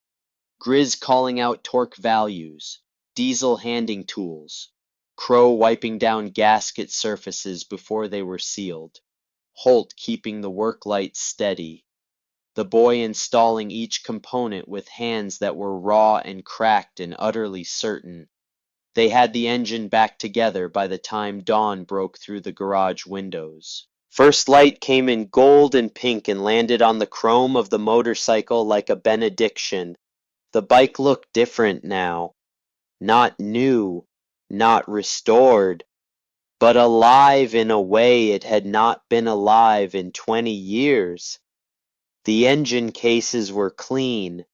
Grizz calling out torque values, Diesel handing tools, Crow wiping down gasket surfaces before they were sealed, Holt keeping the work lights steady, the boy installing each component with hands that were raw and cracked and utterly certain. They had the engine back together by the time dawn broke through the garage windows. First light came in gold and pink and landed on the chrome of the motorcycle like a benediction. The bike looked different now. Not new, not restored, but alive in a way it had not been alive in 20 years. The engine cases were clean.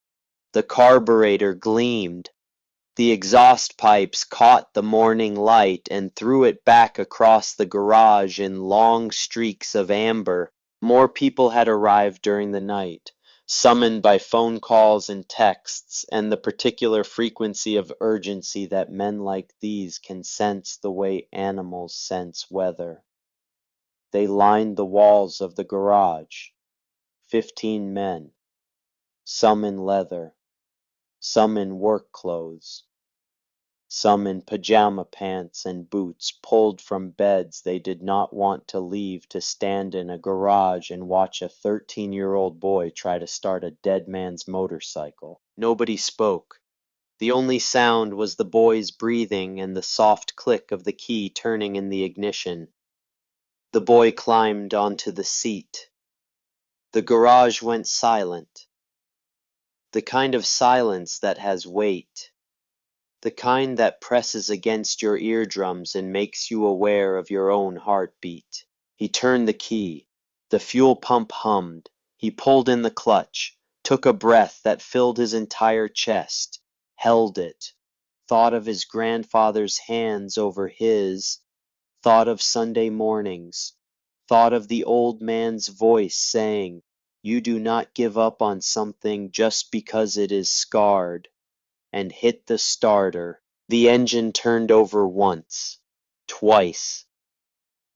The carburetor gleamed. The exhaust pipes caught the morning light and threw it back across the garage in long streaks of amber. More people had arrived during the night, summoned by phone calls and texts, and the particular frequency of urgency that men like these can sense the way animals sense weather. They lined the walls of the garage, 15 men, some in leather, some in work clothes, some in pajama pants and boots pulled from beds they did not want to leave to stand in a garage and watch a 13-year-old boy try to start a dead man's motorcycle. Nobody spoke. The only sound was the boy's breathing and the soft click of the key turning in the ignition. The boy climbed onto the seat. The garage went silent. The kind of silence that has weight. The kind that presses against your eardrums and makes you aware of your own heartbeat. He turned the key. The fuel pump hummed. He pulled in the clutch, took a breath that filled his entire chest, held it, thought of his grandfather's hands over his, thought of Sunday mornings, thought of the old man's voice saying, "You do not give up on something just because it is scarred," and hit the starter. The engine turned over once, twice.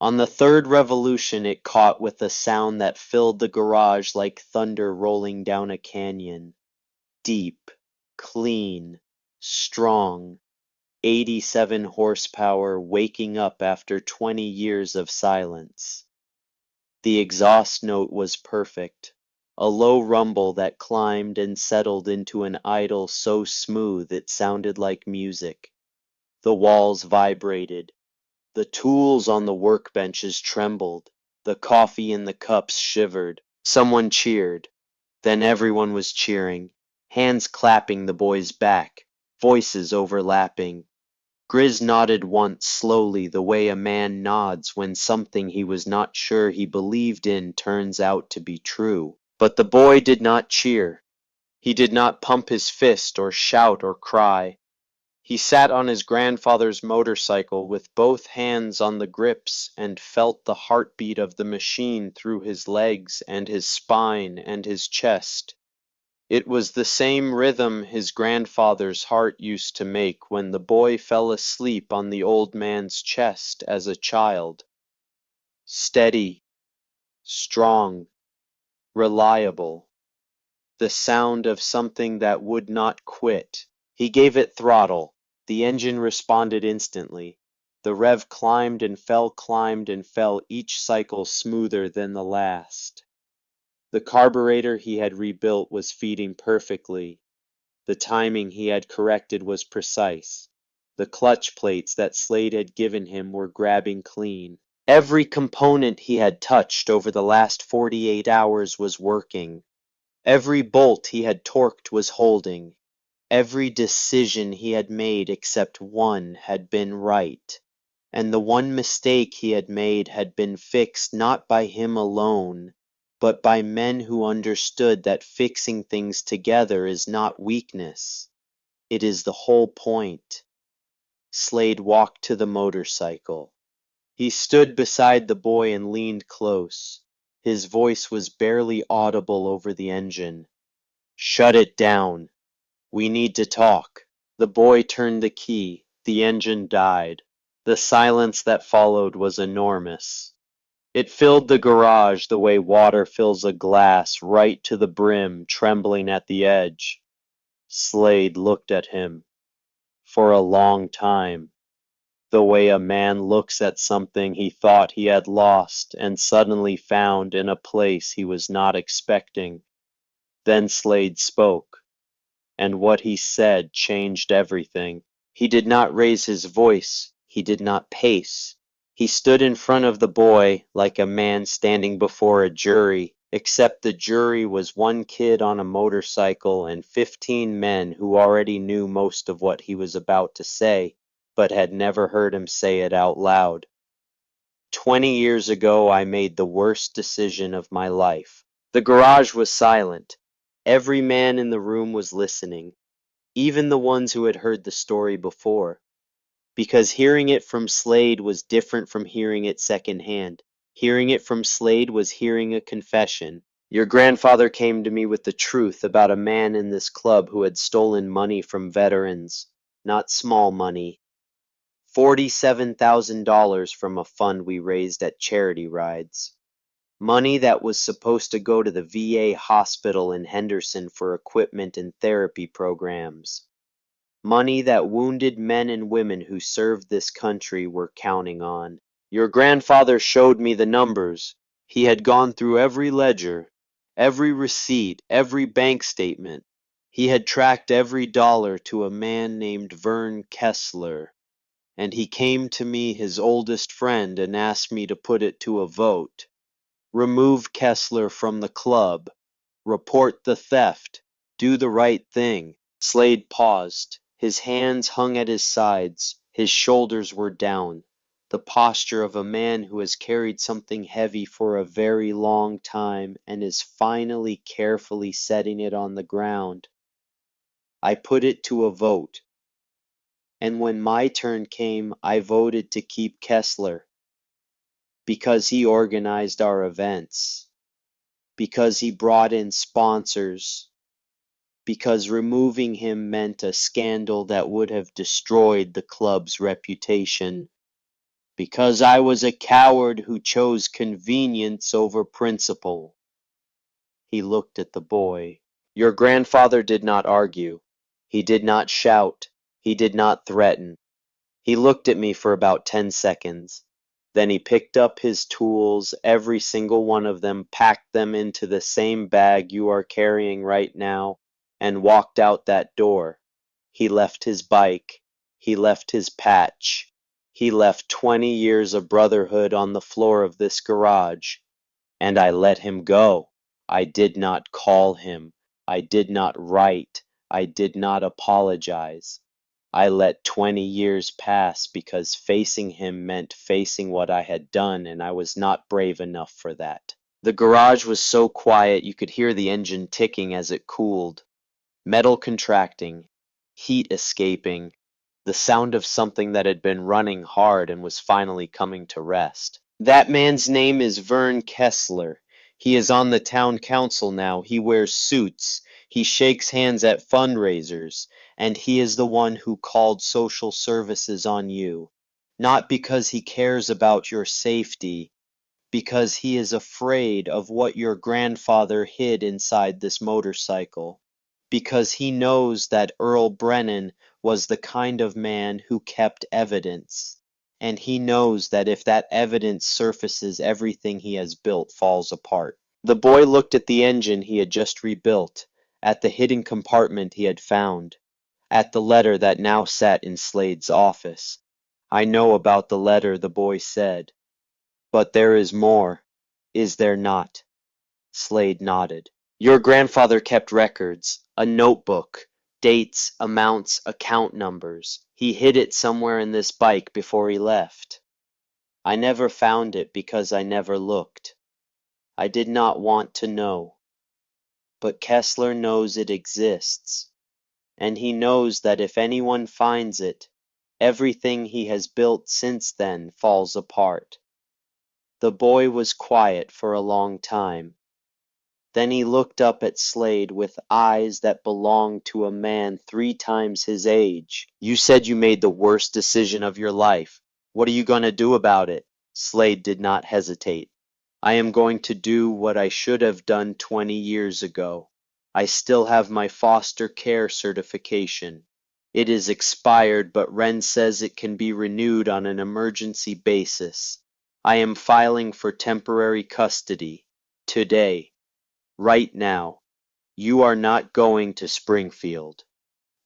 On the third revolution it caught with a sound that filled the garage like thunder rolling down a canyon. Deep, clean, strong, 87 horsepower waking up after 20 years of silence. The exhaust note was perfect. A low rumble that climbed and settled into an idle so smooth it sounded like music. The walls vibrated. The tools on the workbenches trembled. The coffee in the cups shivered. Someone cheered. Then everyone was cheering, hands clapping the boy's back, voices overlapping. Grizz nodded once slowly the way a man nods when something he was not sure he believed in turns out to be true. But the boy did not cheer. He did not pump his fist or shout or cry. He sat on his grandfather's motorcycle with both hands on the grips and felt the heartbeat of the machine through his legs and his spine and his chest. It was the same rhythm his grandfather's heart used to make when the boy fell asleep on the old man's chest as a child. Steady, strong, reliable. The sound of something that would not quit. He gave it throttle. The engine responded instantly. The rev climbed and fell, each cycle smoother than the last. The carburetor he had rebuilt was feeding perfectly. The timing he had corrected was precise. The clutch plates that Slade had given him were grabbing clean. Every component he had touched over the last 48 hours was working. Every bolt he had torqued was holding. Every decision he had made except one had been right. And the one mistake he had made had been fixed not by him alone, but by men who understood that fixing things together is not weakness. It is the whole point. Slade walked to the motorcycle. He stood beside the boy and leaned close. His voice was barely audible over the engine. "Shut it down. We need to talk." The boy turned the key. The engine died. The silence that followed was enormous. It filled the garage the way water fills a glass, right to the brim, trembling at the edge. Slade looked at him. For a long time. The way a man looks at something he thought he had lost and suddenly found in a place he was not expecting. Then Slade spoke, and what he said changed everything. He did not raise his voice. He did not pace. He stood in front of the boy like a man standing before a jury, except the jury was one kid on a motorcycle and 15 men who already knew most of what he was about to say, but had never heard him say it out loud. 20 years ago, I made the worst decision of my life. The garage was silent. Every man in the room was listening, even the ones who had heard the story before. Because hearing it from Slade was different from hearing it secondhand. Hearing it from Slade was hearing a confession. Your grandfather came to me with the truth about a man in this club who had stolen money from veterans. Not small money. $47,000 from a fund we raised at charity rides. Money that was supposed to go to the VA hospital in Henderson for equipment and therapy programs. Money that wounded men and women who served this country were counting on. Your grandfather showed me the numbers. He had gone through every ledger, every receipt, every bank statement. He had tracked every dollar to a man named Vern Kessler. And he came to me, his oldest friend, and asked me to put it to a vote. Remove Kessler from the club. Report the theft. Do the right thing. Slade paused. His hands hung at his sides. His shoulders were down. The posture of a man who has carried something heavy for a very long time and is finally carefully setting it on the ground. I put it to a vote. And when my turn came, I voted to keep Kessler. Because he organized our events. Because he brought in sponsors. Because removing him meant a scandal that would have destroyed the club's reputation. Because I was a coward who chose convenience over principle. He looked at the boy. Your grandfather did not argue. He did not shout. He did not threaten. He looked at me for about 10 seconds. Then he picked up his tools, every single one of them, packed them into the same bag you are carrying right now, and walked out that door. He left his bike. He left his patch. He left 20 years of brotherhood on the floor of this garage. And I let him go. I did not call him. I did not write. I did not apologize. I let 20 years pass because facing him meant facing what I had done, and I was not brave enough for that. The garage was so quiet you could hear the engine ticking as it cooled. Metal contracting. Heat escaping. the sound of something that had been running hard and was finally coming to rest. That man's name is Vern Kessler. He is on the town council now. He wears suits. He shakes hands at fundraisers. And he is the one who called social services on you. Not because he cares about your safety, because he is afraid of what your grandfather hid inside this motorcycle. Because he knows that Earl Brennan was the kind of man who kept evidence. And he knows that if that evidence surfaces, everything he has built falls apart. The boy looked at the engine he had just rebuilt, at the hidden compartment he had found, at the letter that now sat in Slade's office. "I know about the letter," the boy said. "But there is more, is there not?" Slade nodded. "Your grandfather kept records, a notebook, dates, amounts, account numbers. He hid it somewhere in this bike before he left. I never found it because I never looked. I did not want to know. But Kessler knows it exists, and he knows that if anyone finds it, everything he has built since then falls apart." The boy was quiet for a long time. Then he looked up at Slade with eyes that belonged to a man 3 times his age. "You said you made the worst decision of your life. What are you going to do about it?" Slade did not hesitate. "I am going to do what I should have done 20 years ago. I still have my foster care certification. It is expired, but Wren says it can be renewed on an emergency basis. I am filing for temporary custody. Today. Right now. You are not going to Springfield.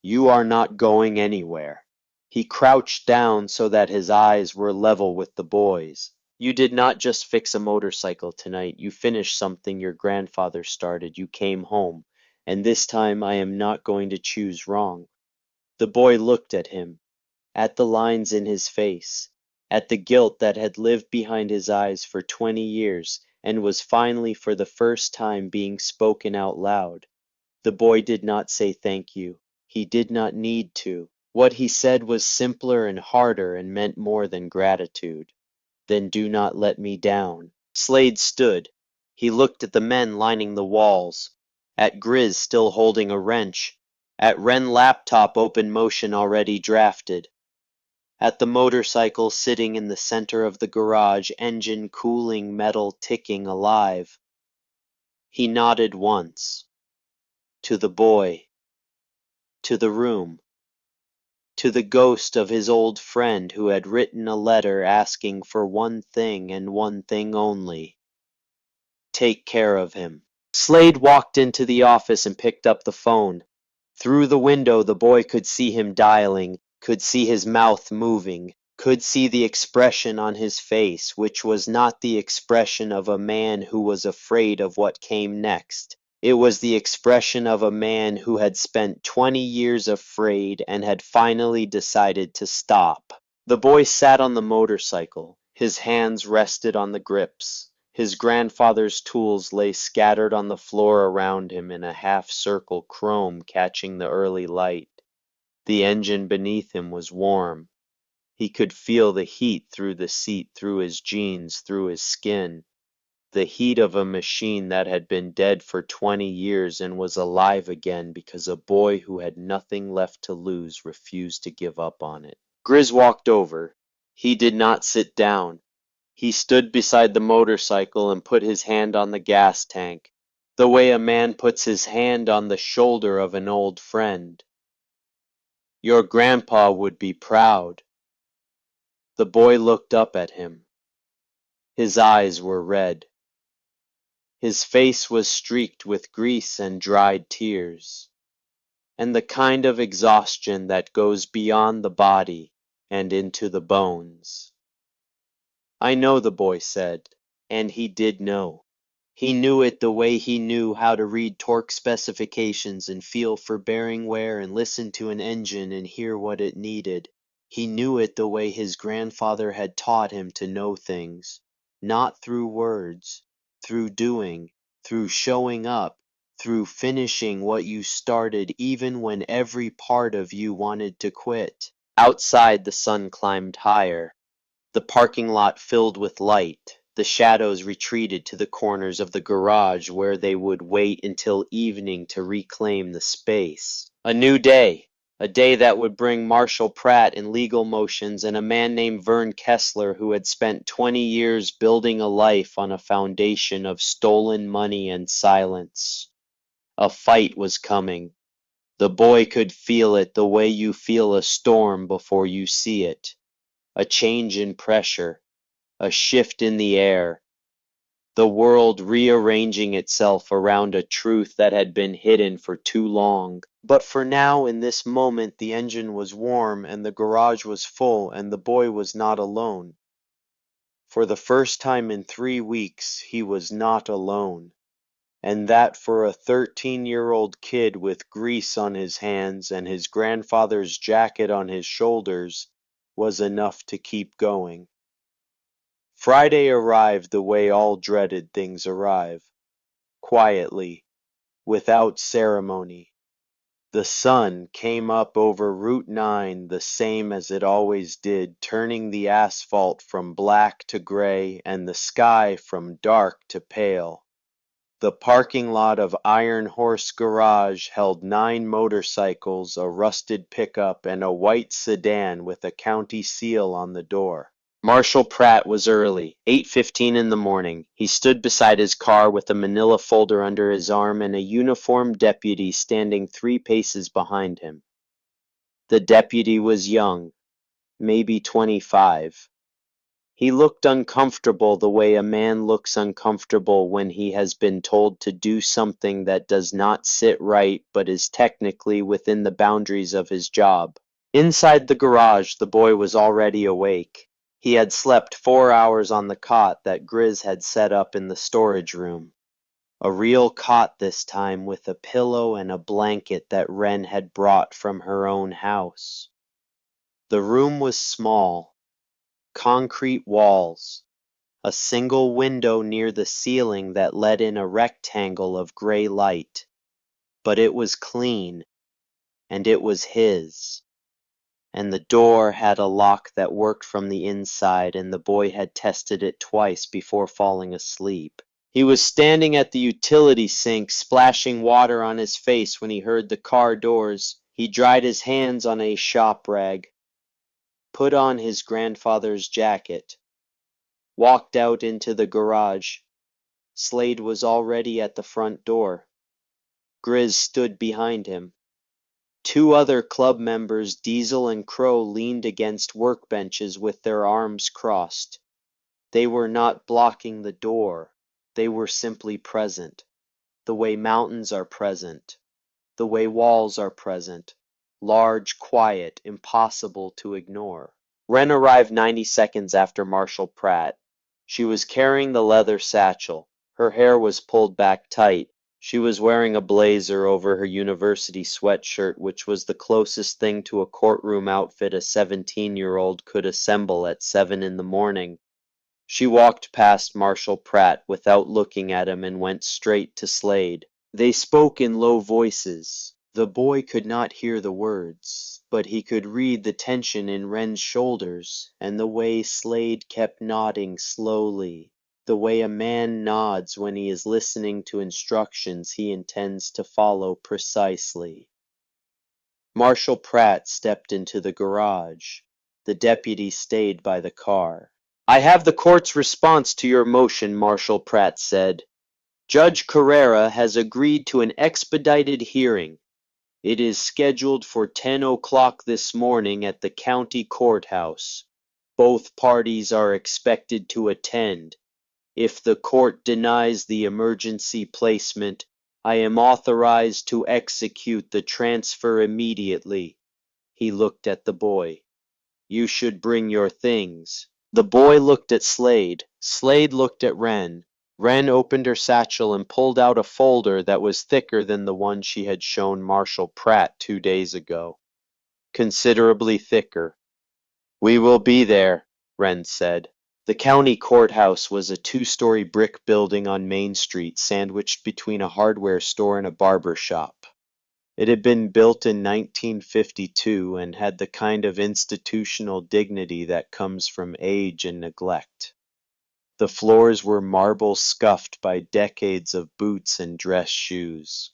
You are not going anywhere." He crouched down so that his eyes were level with the boy's. "You did not just fix a motorcycle tonight. You finished something your grandfather started. You came home. And this time I am not going to choose wrong." The boy looked at him, at the lines in his face, at the guilt that had lived behind his eyes for 20 years and was finally for the first time being spoken out loud. The boy did not say thank you. He did not need to. What he said was simpler and harder and meant more than gratitude. "Then do not let me down." Slade stood. He looked at the men lining the walls, at Grizz still holding a wrench, at Wren laptop open motion already drafted, at the motorcycle sitting in the center of the garage, engine cooling, metal ticking alive. He nodded once. To the boy. To the room. To the ghost of his old friend who had written a letter asking for one thing and one thing only. Take care of him. Slade walked into the office and picked up the phone. Through the window the boy could see him dialing, could see his mouth moving, could see the expression on his face, which was not the expression of a man who was afraid of what came next. It was the expression of a man who had spent 20 years afraid and had finally decided to stop. The boy sat on the motorcycle. His hands rested on the grips. His grandfather's tools lay scattered on the floor around him in a half-circle, chrome catching the early light. The engine beneath him was warm. He could feel the heat through the seat, through his jeans, through his skin. The heat of a machine that had been dead for 20 years and was alive again because a boy who had nothing left to lose refused to give up on it. Grizz walked over. He did not sit down. He stood beside the motorcycle and put his hand on the gas tank, the way a man puts his hand on the shoulder of an old friend. "Your grandpa would be proud." The boy looked up at him. His eyes were red. His face was streaked with grease and dried tears, and the kind of exhaustion that goes beyond the body and into the bones. "I know," the boy said, and he did know. He knew it the way he knew how to read torque specifications and feel for bearing wear and listen to an engine and hear what it needed. He knew it the way his grandfather had taught him to know things, not through words, through doing, through showing up, through finishing what you started even when every part of you wanted to quit. Outside, the sun climbed higher. The parking lot filled with light. The shadows retreated to the corners of the garage where they would wait until evening to reclaim the space. A new day. A day that would bring Marshall Pratt in legal motions and a man named Vern Kessler who had spent 20 years building a life on a foundation of stolen money and silence. A fight was coming. The boy could feel it the way you feel a storm before you see it. A change in pressure, a shift in the air, the world rearranging itself around a truth that had been hidden for too long. But for now, in this moment, the engine was warm and the garage was full and the boy was not alone. For the first time in 3 weeks, he was not alone. And that for a 13-year-old kid with grease on his hands and his grandfather's jacket on his shoulders was enough to keep going. Friday arrived the way all dreaded things arrive, quietly, without ceremony. The sun came up over Route 9 the same as it always did, turning the asphalt from black to gray and the sky from dark to pale. The parking lot of Iron Horse Garage held 9 motorcycles, a rusted pickup, and a white sedan with a county seal on the door. Marshall Pratt was early, 8:15 in the morning. He stood beside his car with a manila folder under his arm and a uniformed deputy standing 3 paces behind him. The deputy was young, maybe 25. He looked uncomfortable the way a man looks uncomfortable when he has been told to do something that does not sit right but is technically within the boundaries of his job. Inside the garage, the boy was already awake. He had slept 4 hours on the cot that Grizz had set up in the storage room. A real cot this time with a pillow and a blanket that Wren had brought from her own house. The room was small. Concrete walls, a single window near the ceiling that let in a rectangle of gray light. But it was clean, and it was his. And the door had a lock that worked from the inside, and the boy had tested it twice before falling asleep. He was standing at the utility sink, splashing water on his face when he heard the car doors. He dried his hands on a shop rag, put on his grandfather's jacket, walked out into the garage. Slade was already at the front door. Grizz stood behind him. 2 other club members, Diesel and Crow, leaned against workbenches with their arms crossed. They were not blocking the door. They were simply present, the way mountains are present, the way walls are present, large, quiet, impossible to ignore. Wren arrived 90 seconds after Marshall Pratt. She was carrying the leather satchel. Her hair was pulled back tight. She was wearing a blazer over her university sweatshirt, which was the closest thing to a courtroom outfit a 17-year-old could assemble at 7 in the morning. She walked past Marshall Pratt without looking at him and went straight to Slade. They spoke in low voices. The boy could not hear the words, but he could read the tension in Wren's shoulders, and the way Slade kept nodding slowly, the way a man nods when he is listening to instructions he intends to follow precisely. Marshall Pratt stepped into the garage. The deputy stayed by the car. "I have the court's response to your motion," Marshall Pratt said. "Judge Carrera has agreed to an expedited hearing. It is scheduled for 10 o'clock this morning at the county courthouse. Both parties are expected to attend. If the court denies the emergency placement, I am authorized to execute the transfer immediately." He looked at the boy. "You should bring your things." The boy looked at Slade. Slade looked at Wren. Wren opened her satchel and pulled out a folder that was thicker than the one she had shown Marshall Pratt 2 days ago. Considerably thicker. "We will be there," Wren said. The county courthouse was a 2-story brick building on Main Street, sandwiched between a hardware store and a barber shop. It had been built in 1952 and had the kind of institutional dignity that comes from age and neglect. The floors were marble scuffed by decades of boots and dress shoes.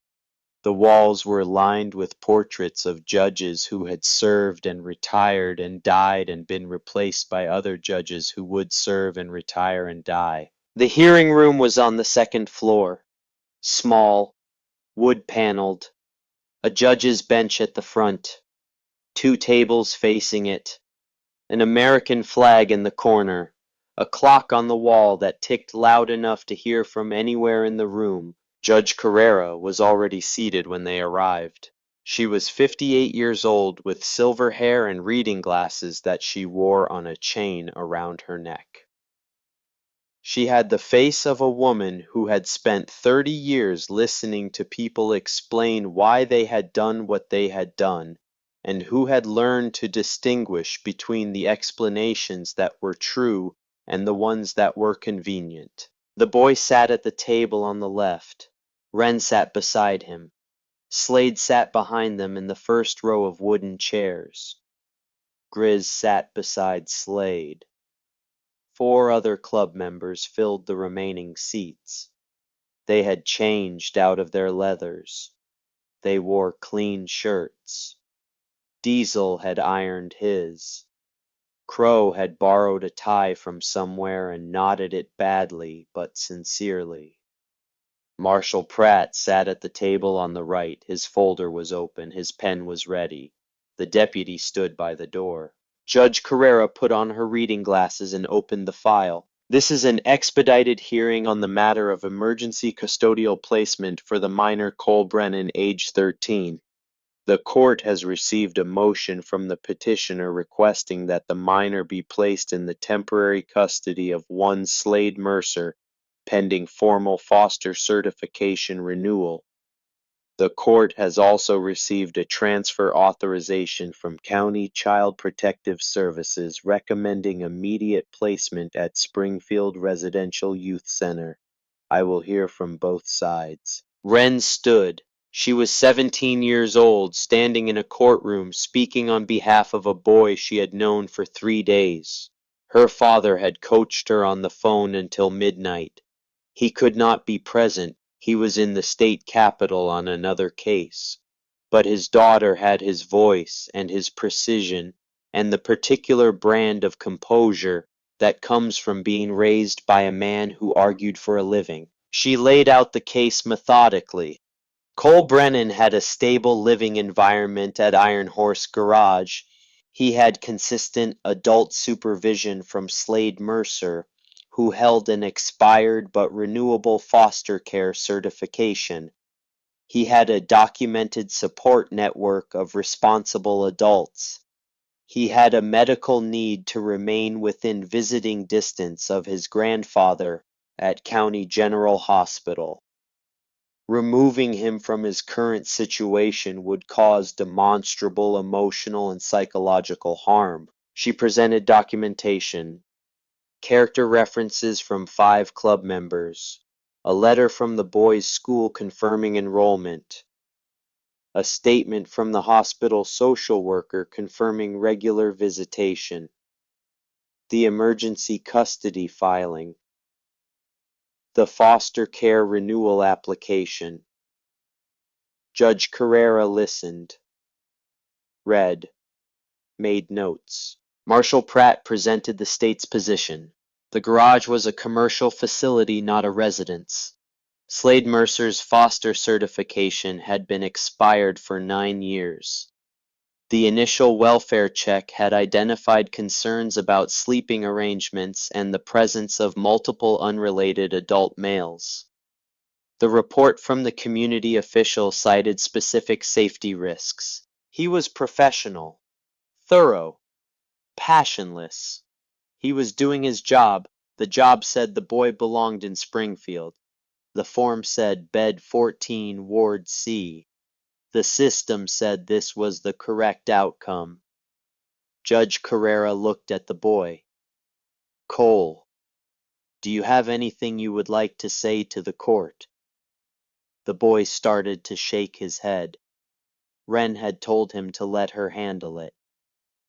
The walls were lined with portraits of judges who had served and retired and died and been replaced by other judges who would serve and retire and die. The hearing room was on the second floor, small, wood-paneled, a judge's bench at the front, two tables facing it, an American flag in the corner, a clock on the wall that ticked loud enough to hear from anywhere in the room. Judge Carrera was already seated when they arrived. She was 58 years old with silver hair and reading glasses that she wore on a chain around her neck. She had the face of a woman who had spent 30 years listening to people explain why they had done what they had done, and who had learned to distinguish between the explanations that were true and the ones that were convenient. The boy sat at the table on the left. Wren sat beside him. Slade sat behind them in the first row of wooden chairs. Grizz sat beside Slade. 4 other club members filled the remaining seats. They had changed out of their leathers. They wore clean shirts. Diesel had ironed his. Crow had borrowed a tie from somewhere and knotted it badly but sincerely. Marshal Pratt sat at the table on the right. His folder was open. His pen was ready. The deputy stood by the door. Judge Carrera put on her reading glasses and opened the file. This is an expedited hearing on the matter of emergency custodial placement for the minor Cole Brennan, age 13. The court has received a motion from the petitioner requesting that the minor be placed in the temporary custody of one Slade Mercer, pending formal foster certification renewal. The court has also received a transfer authorization from County Child Protective Services recommending immediate placement at Springfield Residential Youth Center. I will hear from both sides. Wren stood. She was 17 years old, standing in a courtroom, speaking on behalf of a boy she had known for 3 days. Her father had coached her on the phone until midnight. He could not be present. He was in the state capitol on another case. But his daughter had his voice and his precision and the particular brand of composure that comes from being raised by a man who argued for a living. She laid out the case methodically. Cole Brennan had a stable living environment at Iron Horse Garage. He had consistent adult supervision from Slade Mercer, who held an expired but renewable foster care certification. He had a documented support network of responsible adults. He had a medical need to remain within visiting distance of his grandfather at County General Hospital. Removing him from his current situation would cause demonstrable emotional and psychological harm. She presented documentation, character references from 5 club members, a letter from the boys' school confirming enrollment, a statement from the hospital social worker confirming regular visitation, the emergency custody filing, the foster care renewal application. Judge Carrera listened, read, made notes. Marshal Pratt presented the state's position. The garage was a commercial facility, not a residence. Slade Mercer's foster certification had been expired for 9 years. The initial welfare check had identified concerns about sleeping arrangements and the presence of multiple unrelated adult males. The report from the community official cited specific safety risks. He was professional, thorough, passionless. He was doing his job. The job said the boy belonged in Springfield. The form said Bed 14, Ward C. The system said this was the correct outcome. Judge Carrera looked at the boy. Cole, do you have anything you would like to say to the court? The boy started to shake his head. Wren had told him to let her handle it,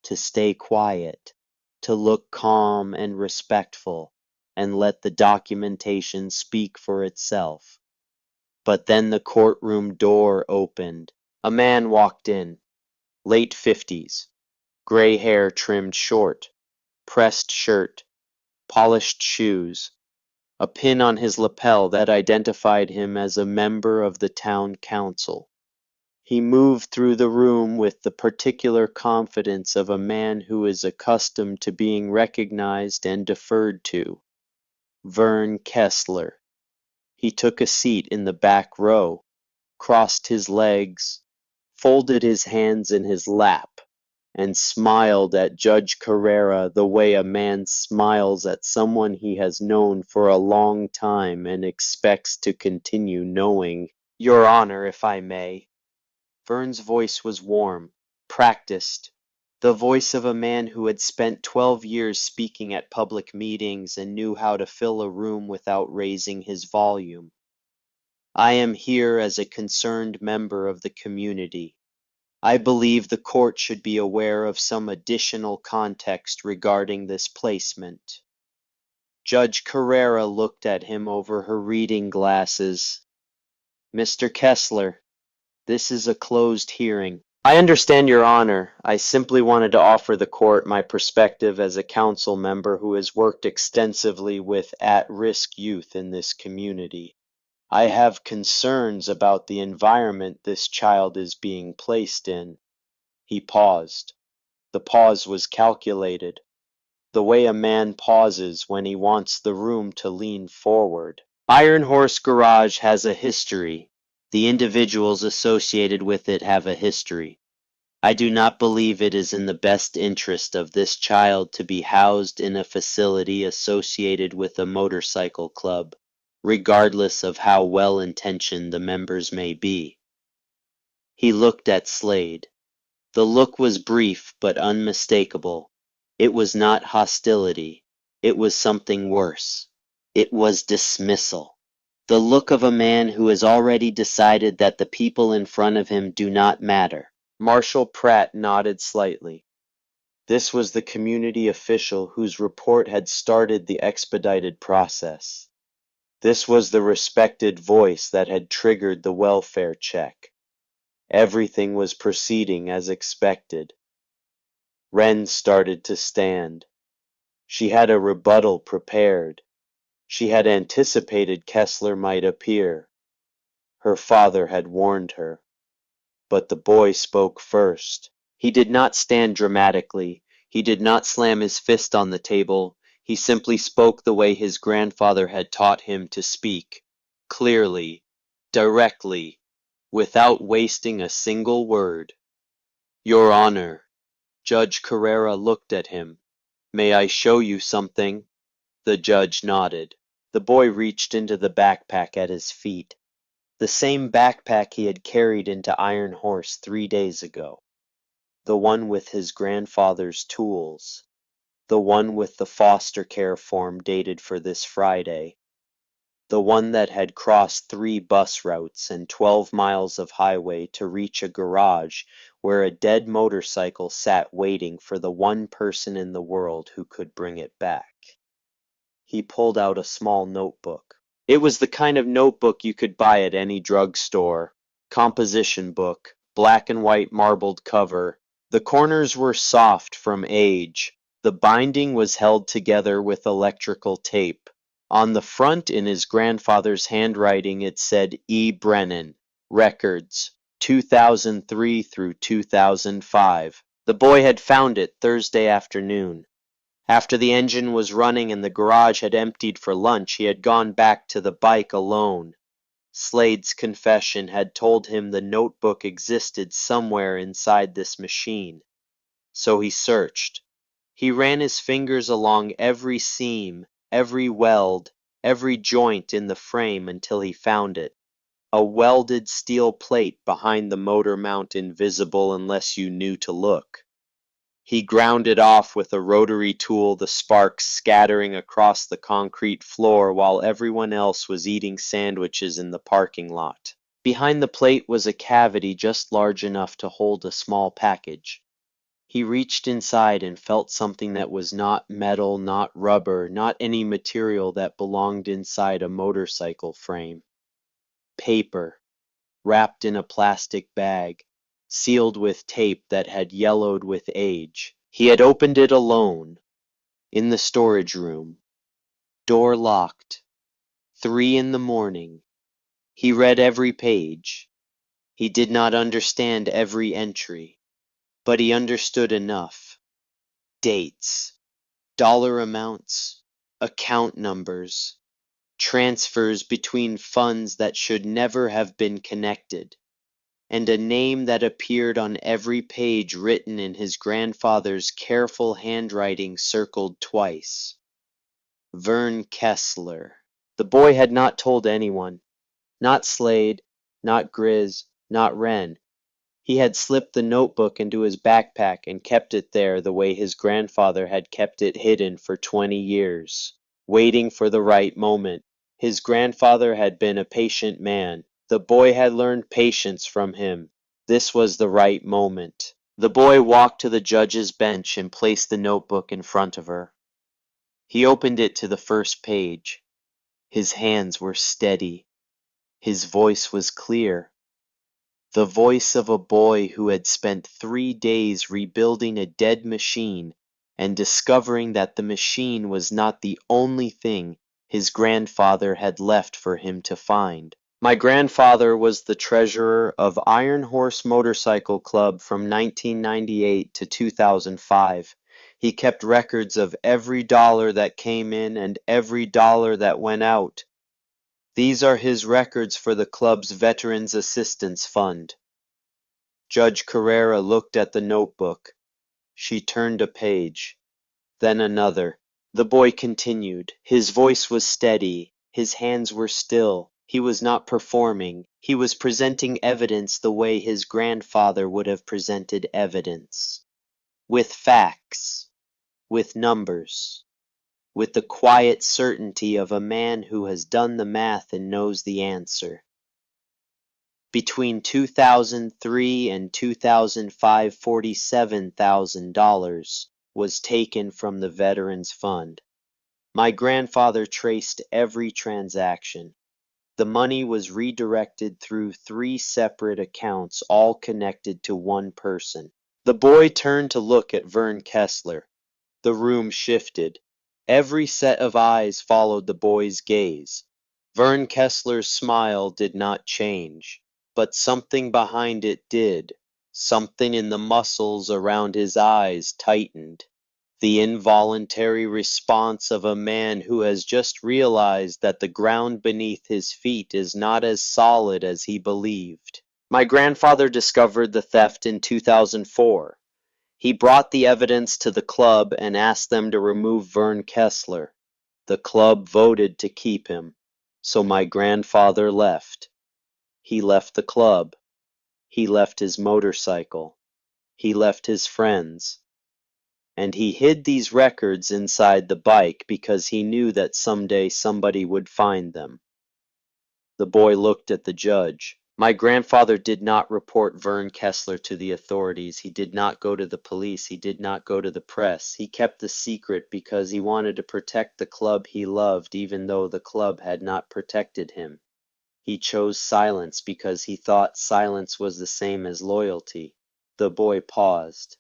to stay quiet, to look calm and respectful, and let the documentation speak for itself. But then the courtroom door opened. A man walked in, late 50s, gray hair trimmed short, pressed shirt, polished shoes, a pin on his lapel that identified him as a member of the town council. He moved through the room with the particular confidence of a man who is accustomed to being recognized and deferred to. Vern Kessler. He took a seat in the back row, crossed his legs, folded his hands in his lap, and smiled at Judge Carrera the way a man smiles at someone he has known for a long time and expects to continue knowing. Your Honor, if I may. Vern's voice was warm, practiced, the voice of a man who had spent 12 years speaking at public meetings and knew how to fill a room without raising his volume. I am here as a concerned member of the community. I believe the court should be aware of some additional context regarding this placement. Judge Carrera looked at him over her reading glasses. Mr. Kessler, this is a closed hearing. I understand, Your Honor. I simply wanted to offer the court my perspective as a council member who has worked extensively with at-risk youth in this community. I have concerns about the environment this child is being placed in. He paused. The pause was calculated, the way a man pauses when he wants the room to lean forward. Iron Horse Garage has a history. The individuals associated with it have a history. I do not believe it is in the best interest of this child to be housed in a facility associated with a motorcycle club, regardless of how well-intentioned the members may be. He looked at Slade. The look was brief but unmistakable. It was not hostility. It was something worse. It was dismissal. The look of a man who has already decided that the people in front of him do not matter. Marshal Pratt nodded slightly. This was the community official whose report had started the expedited process. This was the respected voice that had triggered the welfare check. Everything was proceeding as expected. Wren started to stand. She had a rebuttal prepared. She had anticipated Kessler might appear. Her father had warned her. But the boy spoke first. He did not stand dramatically. He did not slam his fist on the table. He simply spoke the way his grandfather had taught him to speak, clearly, directly, without wasting a single word. Your Honor. Judge Carrera looked at him. May I show you something? The judge nodded. The boy reached into the backpack at his feet. The same backpack he had carried into Iron Horse 3 days ago. The one with his grandfather's tools. The one with the foster care form dated for this Friday. The one that had crossed 3 bus routes and 12 miles of highway to reach a garage where a dead motorcycle sat waiting for the one person in the world who could bring it back. He pulled out a small notebook. It was the kind of notebook you could buy at any drugstore. Composition book, black and white marbled cover. The corners were soft from age. The binding was held together with electrical tape. On the front, in his grandfather's handwriting, it said E. Brennan, Records, 2003 through 2005. The boy had found it Thursday afternoon. After the engine was running and the garage had emptied for lunch, he had gone back to the bike alone. Slade's confession had told him the notebook existed somewhere inside this machine. So he searched. He ran his fingers along every seam, every weld, every joint in the frame until he found it. A welded steel plate behind the motor mount invisible unless you knew to look. He ground it off with a rotary tool, the sparks scattering across the concrete floor while everyone else was eating sandwiches in the parking lot. Behind the plate was a cavity just large enough to hold a small package. He reached inside and felt something that was not metal, not rubber, not any material that belonged inside a motorcycle frame. Paper, wrapped in a plastic bag, sealed with tape that had yellowed with age. He had opened it alone, in the storage room. Door locked. 3 in the morning. He read every page. He did not understand every entry, but he understood enough. Dates, dollar amounts, account numbers, transfers between funds that should never have been connected, and a name that appeared on every page written in his grandfather's careful handwriting circled twice. Vern Kessler. The boy had not told anyone. Not Slade, not Grizz, not Wren. He had slipped the notebook into his backpack and kept it there the way his grandfather had kept it hidden for 20 years, waiting for the right moment. His grandfather had been a patient man. The boy had learned patience from him. This was the right moment. The boy walked to the judge's bench and placed the notebook in front of her. He opened it to the first page. His hands were steady. His voice was clear. The voice of a boy who had spent 3 days rebuilding a dead machine and discovering that the machine was not the only thing his grandfather had left for him to find. My grandfather was the treasurer of Iron Horse Motorcycle Club from 1998 to 2005. He kept records of every dollar that came in and every dollar that went out. These are his records for the club's Veterans Assistance Fund. Judge Carrera looked at the notebook. She turned a page, then another. The boy continued. His voice was steady. His hands were still. He was not performing. He was presenting evidence the way his grandfather would have presented evidence. With facts. With numbers. With the quiet certainty of a man who has done the math and knows the answer. Between 2003 and 2005, $47,000 was taken from the Veterans Fund. My grandfather traced every transaction. The money was redirected through 3 separate accounts, all connected to one person. The boy turned to look at Vern Kessler. The room shifted. Every set of eyes followed the boy's gaze. Vern Kessler's smile did not change, but something behind it did. Something in the muscles around his eyes tightened. The involuntary response of a man who has just realized that the ground beneath his feet is not as solid as he believed. My grandfather discovered the theft in 2004. He brought the evidence to the club and asked them to remove Vern Kessler. The club voted to keep him, so my grandfather left. He left the club. He left his motorcycle. He left his friends. And he hid these records inside the bike because he knew that someday somebody would find them. The boy looked at the judge. My grandfather did not report Vern Kessler to the authorities. He did not go to the police. He did not go to the press. He kept the secret because he wanted to protect the club he loved, even though the club had not protected him. He chose silence because he thought silence was the same as loyalty. The boy paused.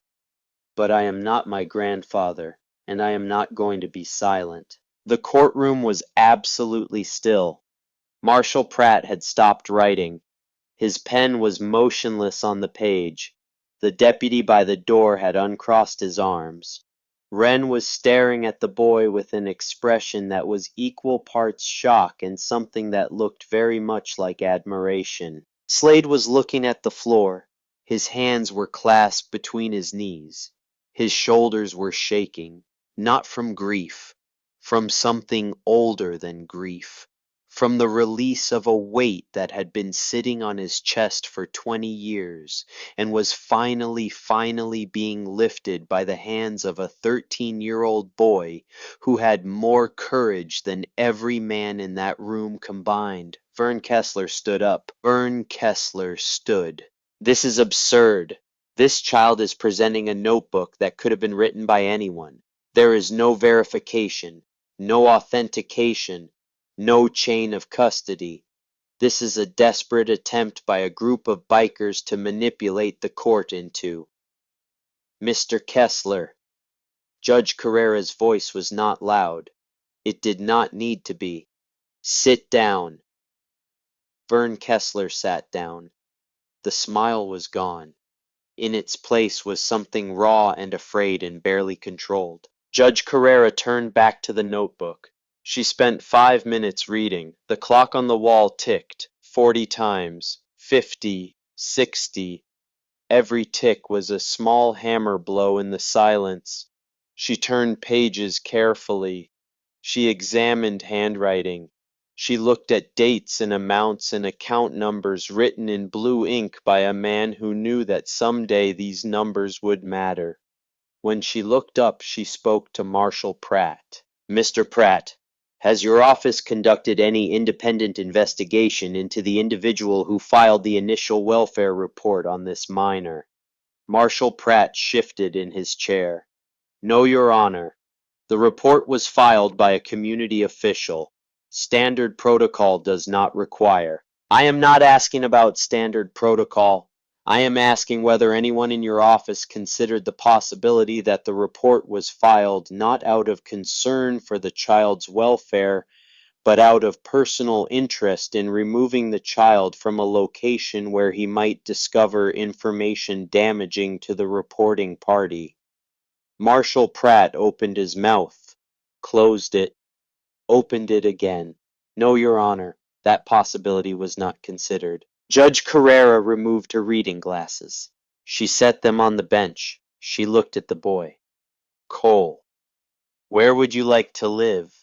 But I am not my grandfather, and I am not going to be silent. The courtroom was absolutely still. Marshall Pratt had stopped writing. His pen was motionless on the page. The deputy by the door had uncrossed his arms. Wren was staring at the boy with an expression that was equal parts shock and something that looked very much like admiration. Slade was looking at the floor. His hands were clasped between his knees. His shoulders were shaking, not from grief, from something older than grief, from the release of a weight that had been sitting on his chest for 20 years and was finally being lifted by the hands of a 13-year-old boy who had more courage than every man in that room combined. Vern Kessler stood up. Vern Kessler stood. This is absurd. This child is presenting a notebook that could have been written by anyone. There is no verification, no authentication, no chain of custody. This is a desperate attempt by a group of bikers to manipulate the court into. Mr. Kessler. Judge Carrera's voice was not loud. It did not need to be. Sit down. Vern Kessler sat down. The smile was gone. In its place was something raw and afraid and barely controlled. Judge Carrera turned back to the notebook. She spent 5 minutes reading. The clock on the wall ticked 40 times, 50, 60. Every tick was a small hammer blow in the silence. She turned pages carefully. She examined handwriting. She looked at dates and amounts and account numbers written in blue ink by a man who knew that someday these numbers would matter. When she looked up, she spoke to Marshall Pratt. Mr. Pratt, has your office conducted any independent investigation into the individual who filed the initial welfare report on this minor? Marshall Pratt shifted in his chair. No, Your Honor. The report was filed by a community official. Standard protocol does not require. I am not asking about standard protocol. I am asking whether anyone in your office considered the possibility that the report was filed not out of concern for the child's welfare, but out of personal interest in removing the child from a location where he might discover information damaging to the reporting party. Marshall Pratt opened his mouth, closed it, opened it again. No, Your Honor, that possibility was not considered. Judge Carrera removed her reading glasses. She set them on the bench. She looked at the boy. Cole, where would you like to live?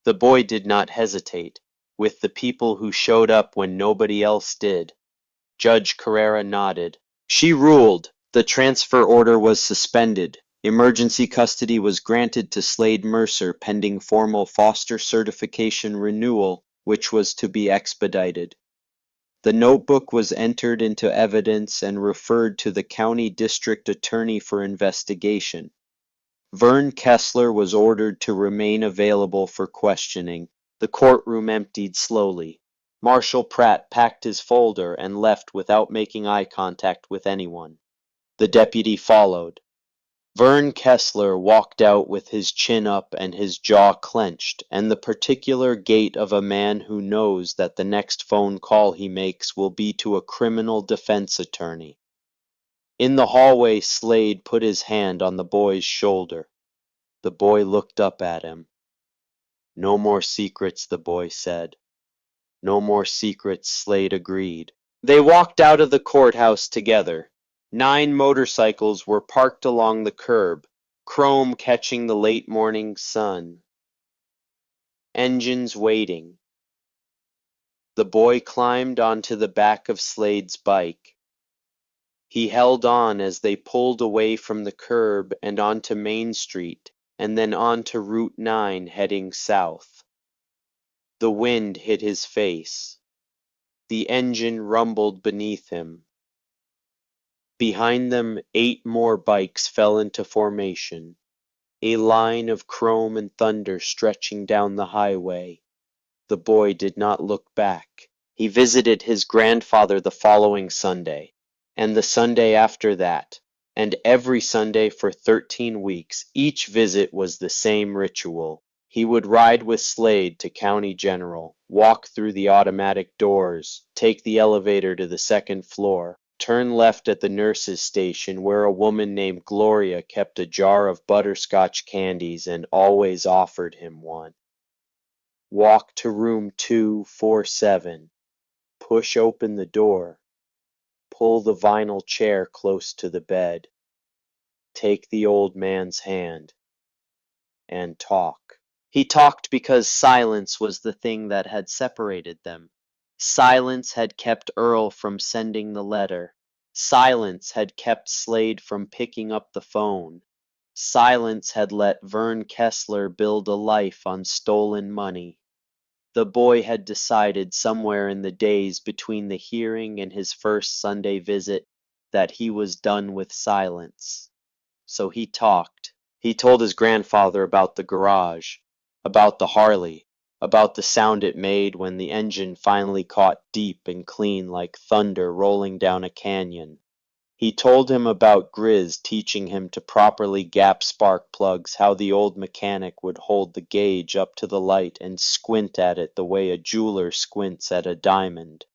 The boy did not hesitate. With the people who showed up when nobody else did. Judge Carrera nodded. She ruled. The transfer order was suspended. Emergency custody was granted to Slade Mercer pending formal foster certification renewal, which was to be expedited. The notebook was entered into evidence and referred to the county district attorney for investigation. Vern Kessler was ordered to remain available for questioning. The courtroom emptied slowly. Marshall Pratt packed his folder and left without making eye contact with anyone. The deputy followed. Vern Kessler walked out with his chin up and his jaw clenched, and the particular gait of a man who knows that the next phone call he makes will be to a criminal defense attorney. In the hallway, Slade put his hand on the boy's shoulder. The boy looked up at him. No more secrets, the boy said. No more secrets, Slade agreed. They walked out of the courthouse together. 9 motorcycles were parked along the curb, chrome catching the late morning sun. Engines waiting. The boy climbed onto the back of Slade's bike. He held on as they pulled away from the curb and onto Main Street, and then onto Route 9 heading south. The wind hit his face. The engine rumbled beneath him. Behind them, 8 more bikes fell into formation, a line of chrome and thunder stretching down the highway. The boy did not look back. He visited his grandfather the following Sunday, and the Sunday after that, and every Sunday for 13 weeks. Each visit was the same ritual. He would ride with Slade to County General, walk through the automatic doors, take the elevator to the 2nd floor, turn left at the nurse's station where a woman named Gloria kept a jar of butterscotch candies and always offered him one. Walk to room 247, push open the door, pull the vinyl chair close to the bed, take the old man's hand, and talk. He talked because silence was the thing that had separated them. Silence had kept Earl from sending the letter. Silence had kept Slade from picking up the phone. Silence had let Vern Kessler build a life on stolen money. The boy had decided somewhere in the days between the hearing and his first Sunday visit that he was done with silence. So he talked. He told his grandfather about the garage, about the Harley, about the sound it made when the engine finally caught deep and clean like thunder rolling down a canyon. He told him about Grizz teaching him to properly gap spark plugs, how the old mechanic would hold the gauge up to the light and squint at it the way a jeweler squints at a diamond.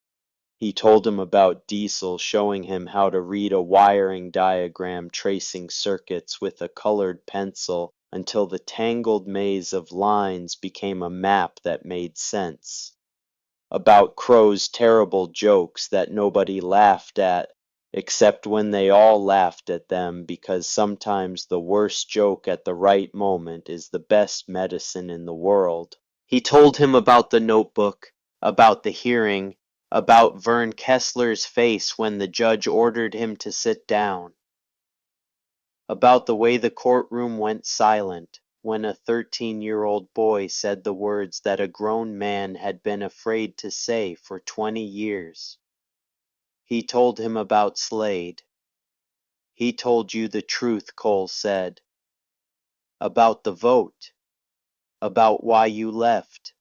He told him about Diesel showing him how to read a wiring diagram tracing circuits with a colored pencil until the tangled maze of lines became a map that made sense. About Crow's terrible jokes that nobody laughed at, except when they all laughed at them, because sometimes the worst joke at the right moment is the best medicine in the world. He told him about the notebook, about the hearing, about Vern Kessler's face when the judge ordered him to sit down, about the way the courtroom went silent when a 13-year-old boy said the words that a grown man had been afraid to say for 20 years. He told him about Slade. He told you the truth, Cole said. About the vote. About why you left.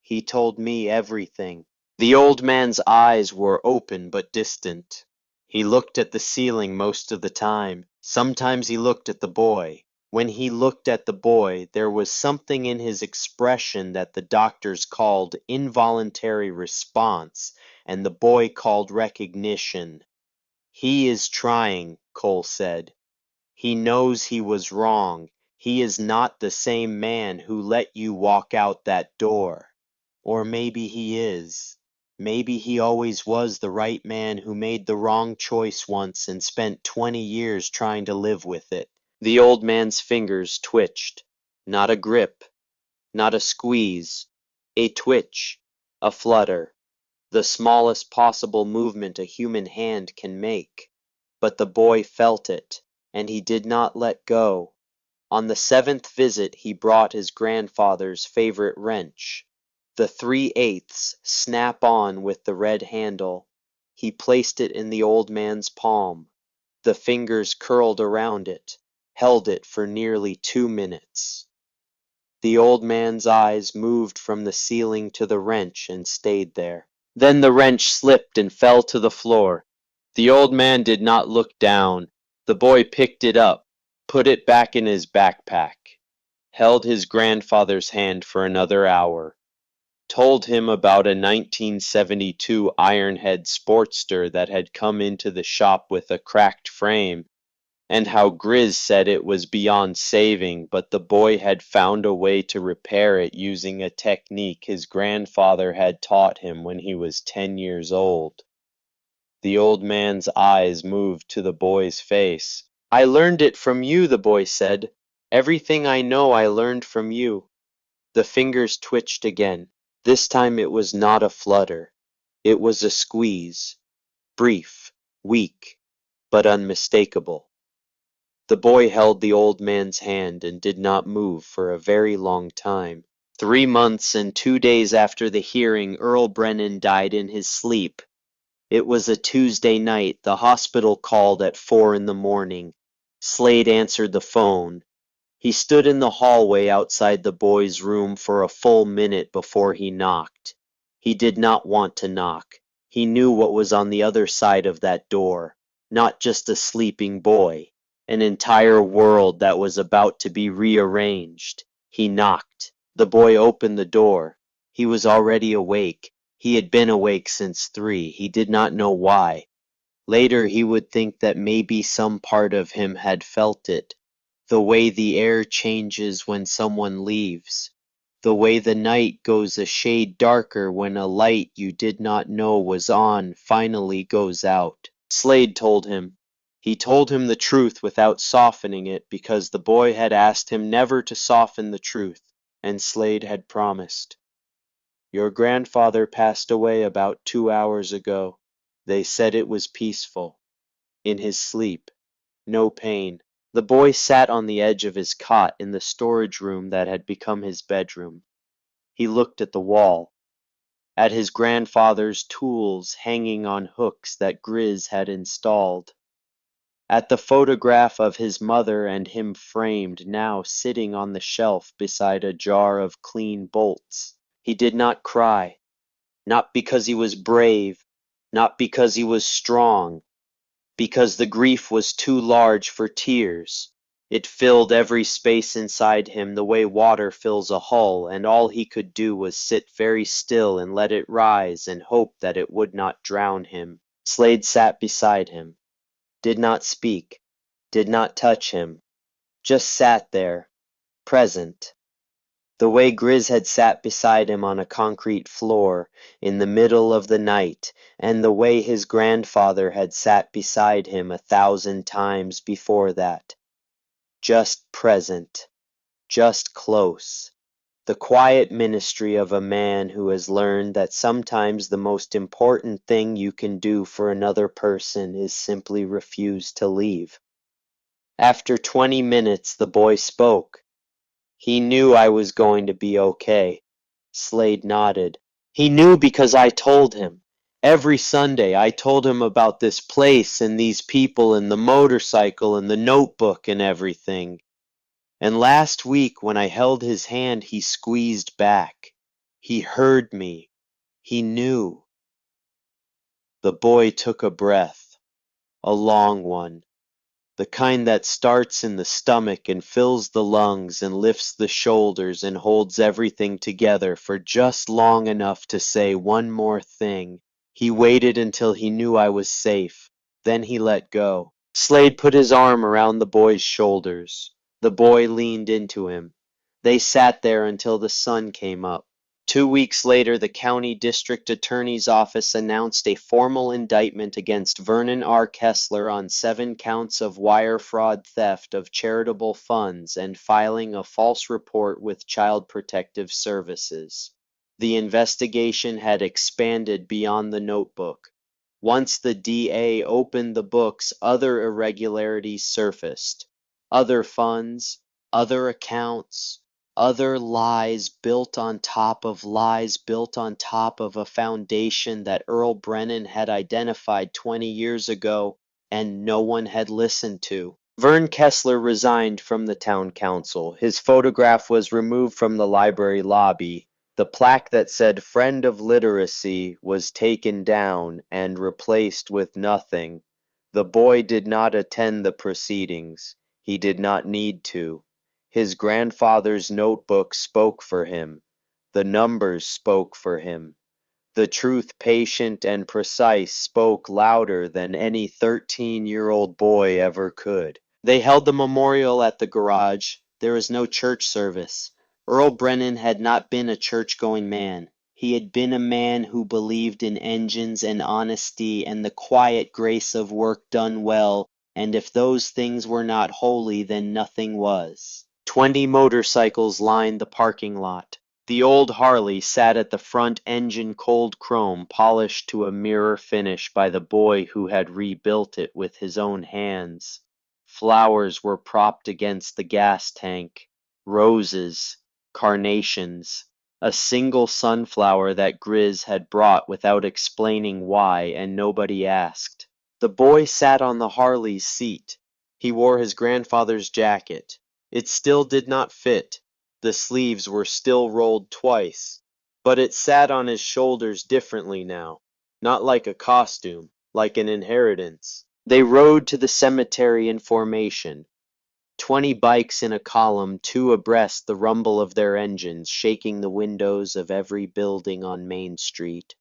He told me everything. The old man's eyes were open but distant. He looked at the ceiling most of the time. Sometimes he looked at the boy. When he looked at the boy, there was something in his expression that the doctors called involuntary response, and the boy called recognition. He is trying, Cole said. He knows he was wrong. He is not the same man who let you walk out that door. Or maybe he is. Maybe he always was the right man who made the wrong choice once and spent 20 years trying to live with it. The old man's fingers twitched. Not a grip, not a squeeze, a twitch, a flutter, the smallest possible movement a human hand can make. But the boy felt it, and he did not let go. On the 7th visit he brought his grandfather's favorite wrench, the 3/8 snap-on with the red handle. He placed it in the old man's palm. The fingers curled around it, held it for nearly 2 minutes. The old man's eyes moved from the ceiling to the wrench and stayed there. Then the wrench slipped and fell to the floor. The old man did not look down. The boy picked it up, put it back in his backpack, held his grandfather's hand for another hour, told him about a 1972 Ironhead Sportster that had come into the shop with a cracked frame, and how Grizz said it was beyond saving, but the boy had found a way to repair it using a technique his grandfather had taught him when he was 10 years old. The old man's eyes moved to the boy's face. I learned it from you, the boy said. Everything I know I learned from you. The fingers twitched again. This time it was not a flutter. It was a squeeze. Brief, weak, but unmistakable. The boy held the old man's hand and did not move for a very long time. 3 months and 2 days after the hearing, Earl Brennan died in his sleep. It was a Tuesday night. The hospital called at 4 in the morning. Slade answered the phone. He stood in the hallway outside the boy's room for a full minute before he knocked. He did not want to knock. He knew what was on the other side of that door. Not just a sleeping boy. An entire world that was about to be rearranged. He knocked. The boy opened the door. He was already awake. He had been awake since 3. He did not know why. Later he would think that maybe some part of him had felt it. The way the air changes when someone leaves. The way the night goes a shade darker when a light you did not know was on finally goes out. Slade told him. He told him the truth without softening it because the boy had asked him never to soften the truth, and Slade had promised. Your grandfather passed away about 2 hours ago. They said it was peaceful. In his sleep. No pain. The boy sat on the edge of his cot in the storage room that had become his bedroom. He looked at the wall, at his grandfather's tools hanging on hooks that Grizz had installed, at the photograph of his mother and him framed now sitting on the shelf beside a jar of clean bolts. He did not cry, not because he was brave, not because he was strong, because the grief was too large for tears. It filled every space inside him the way water fills a hull, and all he could do was sit very still and let it rise and hope that it would not drown him. Slade sat beside him, did not speak, did not touch him, just sat there, present. The way Grizz had sat beside him on a concrete floor in the middle of the night, and the way his grandfather had sat beside him 1,000 times before that. Just present, just close. The quiet ministry of a man who has learned that sometimes the most important thing you can do for another person is simply refuse to leave. After 20 minutes, the boy spoke. He knew I was going to be okay. Slade nodded. He knew because I told him. Every Sunday I told him about this place and these people and the motorcycle and the notebook and everything. And last week when I held his hand, he squeezed back. He heard me. He knew. The boy took a breath, a long one. The kind that starts in the stomach and fills the lungs and lifts the shoulders and holds everything together for just long enough to say one more thing. He waited until he knew I was safe. Then he let go. Slade put his arm around the boy's shoulders. The boy leaned into him. They sat there until the sun came up. 2 weeks later, the county district attorney's office announced a formal indictment against Vernon R. Kessler on 7 counts of wire fraud, theft of charitable funds, and filing a false report with Child Protective Services. The investigation had expanded beyond the notebook. Once the DA opened the books, other irregularities surfaced. Other funds, other accounts, other lies built on top of lies built on top of a foundation that Earl Brennan had identified 20 years ago and no one had listened to. Vern Kessler resigned from the town council. His photograph was removed from the library lobby. The plaque that said "Friend of Literacy" was taken down and replaced with nothing. The boy did not attend the proceedings. He did not need to. His grandfather's notebook spoke for him. The numbers spoke for him. The truth, patient and precise, spoke louder than any 13-year-old boy ever could. They held the memorial at the garage. There was no church service. Earl Brennan had not been a church-going man. He had been a man who believed in engines and honesty and the quiet grace of work done well, and if those things were not holy, then nothing was. 20 motorcycles lined the parking lot. The old Harley sat at the front, engine cold chrome, polished to a mirror finish by the boy who had rebuilt it with his own hands. Flowers were propped against the gas tank. Roses, carnations, a single sunflower that Grizz had brought without explaining why, and nobody asked. The boy sat on the Harley's seat. He wore his grandfather's jacket. It still did not fit. The sleeves were still rolled twice. But it sat on his shoulders differently now. Not like a costume, like an inheritance. They rode to the cemetery in formation. 20 bikes in a column, 2 abreast, the rumble of their engines shaking the windows of every building on Main Street.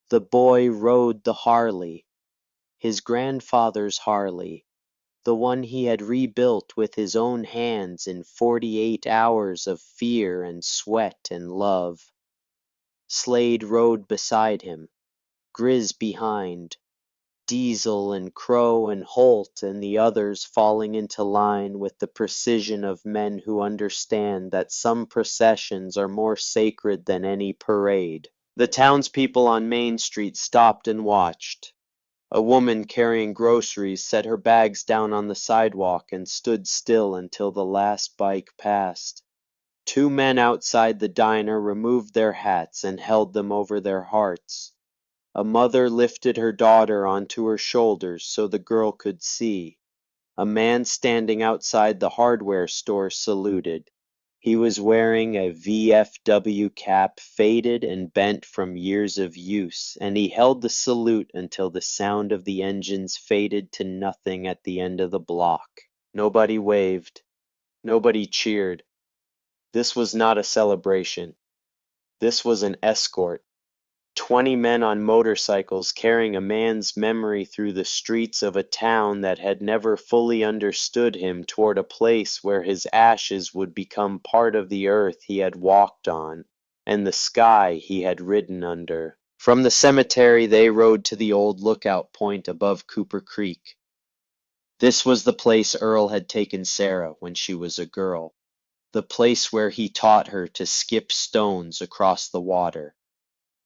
The boy rode the Harley, his grandfather's Harley, the one he had rebuilt with his own hands in 48 hours of fear and sweat and love. Slade rode beside him, Grizz behind. Diesel and Crow and Holt and the others falling into line with the precision of men who understand that some processions are more sacred than any parade. The townspeople on Main Street stopped and watched. A woman carrying groceries set her bags down on the sidewalk and stood still until the last bike passed. Two men outside the diner removed their hats and held them over their hearts. A mother lifted her daughter onto her shoulders so the girl could see. A man standing outside the hardware store saluted. He was wearing a VFW cap, faded and bent from years of use, and he held the salute until the sound of the engines faded to nothing at the end of the block. Nobody waved. Nobody cheered. This was not a celebration. This was an escort. 20 men on motorcycles carrying a man's memory through the streets of a town that had never fully understood him toward a place where his ashes would become part of the earth he had walked on and the sky he had ridden under. From the cemetery they rode to the old lookout point above Cooper Creek. This was the place Earl had taken Sarah when she was a girl, the place where he taught her to skip stones across the water.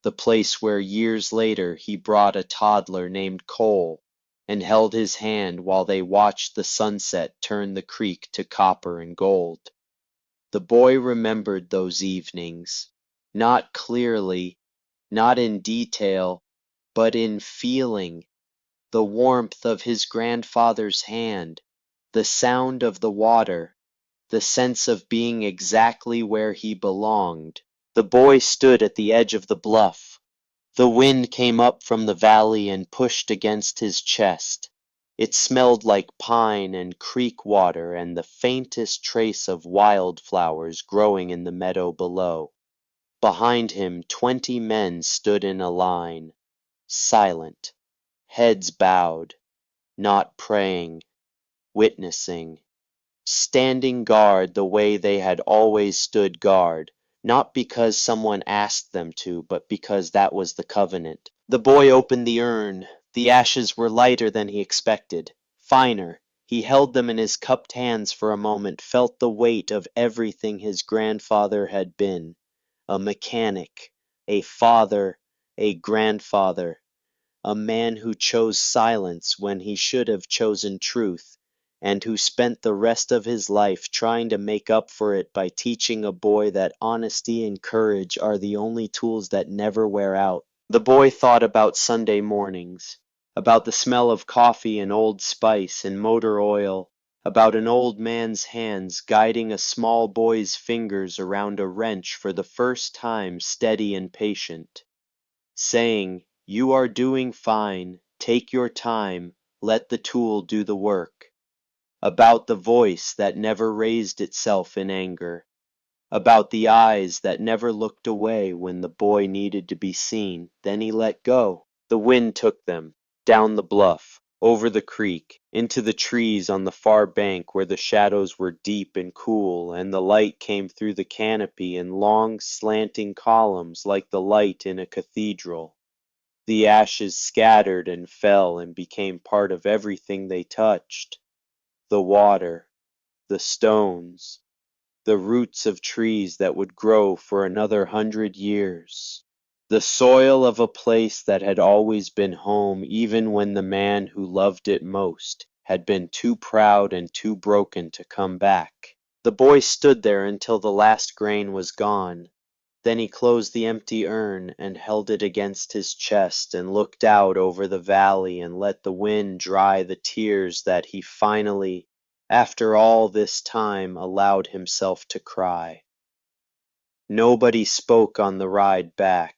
The place where years later he brought a toddler named Cole and held his hand while they watched the sunset turn the creek to copper and gold. The boy remembered those evenings, not clearly, not in detail, but in feeling, the warmth of his grandfather's hand, the sound of the water, the sense of being exactly where he belonged. The boy stood at the edge of the bluff. The wind came up from the valley and pushed against his chest. It smelled like pine and creek water and the faintest trace of wildflowers growing in the meadow below. Behind him 20 men stood in a line, silent, heads bowed, not praying, witnessing, standing guard the way they had always stood guard, not because someone asked them to, but because that was the covenant. The boy opened the urn. The ashes were lighter than he expected, finer. He held them in his cupped hands for a moment, felt the weight of everything his grandfather had been. A mechanic, a father, a grandfather, a man who chose silence when he should have chosen truth, and who spent the rest of his life trying to make up for it by teaching a boy that honesty and courage are the only tools that never wear out. The boy thought about Sunday mornings, about the smell of coffee and Old Spice and motor oil, about an old man's hands guiding a small boy's fingers around a wrench for the first time, steady and patient, saying, "You are doing fine, take your time, let the tool do the work." About the voice that never raised itself in anger, about the eyes that never looked away when the boy needed to be seen. Then he let go. The wind took them, down the bluff, over the creek, into the trees on the far bank where the shadows were deep and cool, and the light came through the canopy in long slanting columns like the light in a cathedral. The ashes scattered and fell and became part of everything they touched. The water, the stones, the roots of trees that would grow for another 100 years. The soil of a place that had always been home even when the man who loved it most had been too proud and too broken to come back. The boy stood there until the last grain was gone. Then he closed the empty urn and held it against his chest and looked out over the valley and let the wind dry the tears that he finally, after all this time, allowed himself to cry. Nobody spoke on the ride back.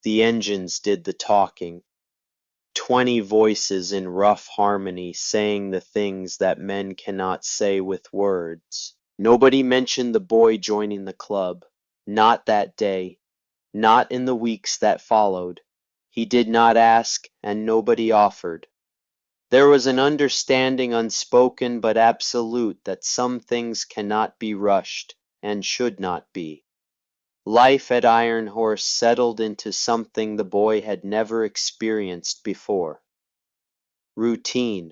The engines did the talking. 20 voices in rough harmony saying the things that men cannot say with words. Nobody mentioned the boy joining the club. Not that day. Not in the weeks that followed. He did not ask, and nobody offered. There was an understanding unspoken but absolute that some things cannot be rushed, and should not be. Life at Iron Horse settled into something the boy had never experienced before. Routine.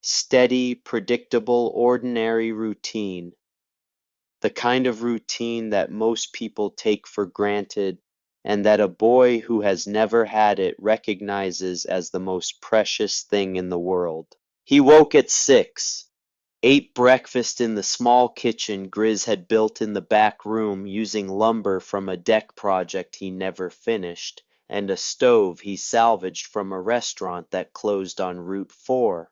Steady, predictable, ordinary routine. The kind of routine that most people take for granted and that a boy who has never had it recognizes as the most precious thing in the world. He woke at 6, ate breakfast in the small kitchen Grizz had built in the back room using lumber from a deck project he never finished, and a stove he salvaged from a restaurant that closed on Route 4.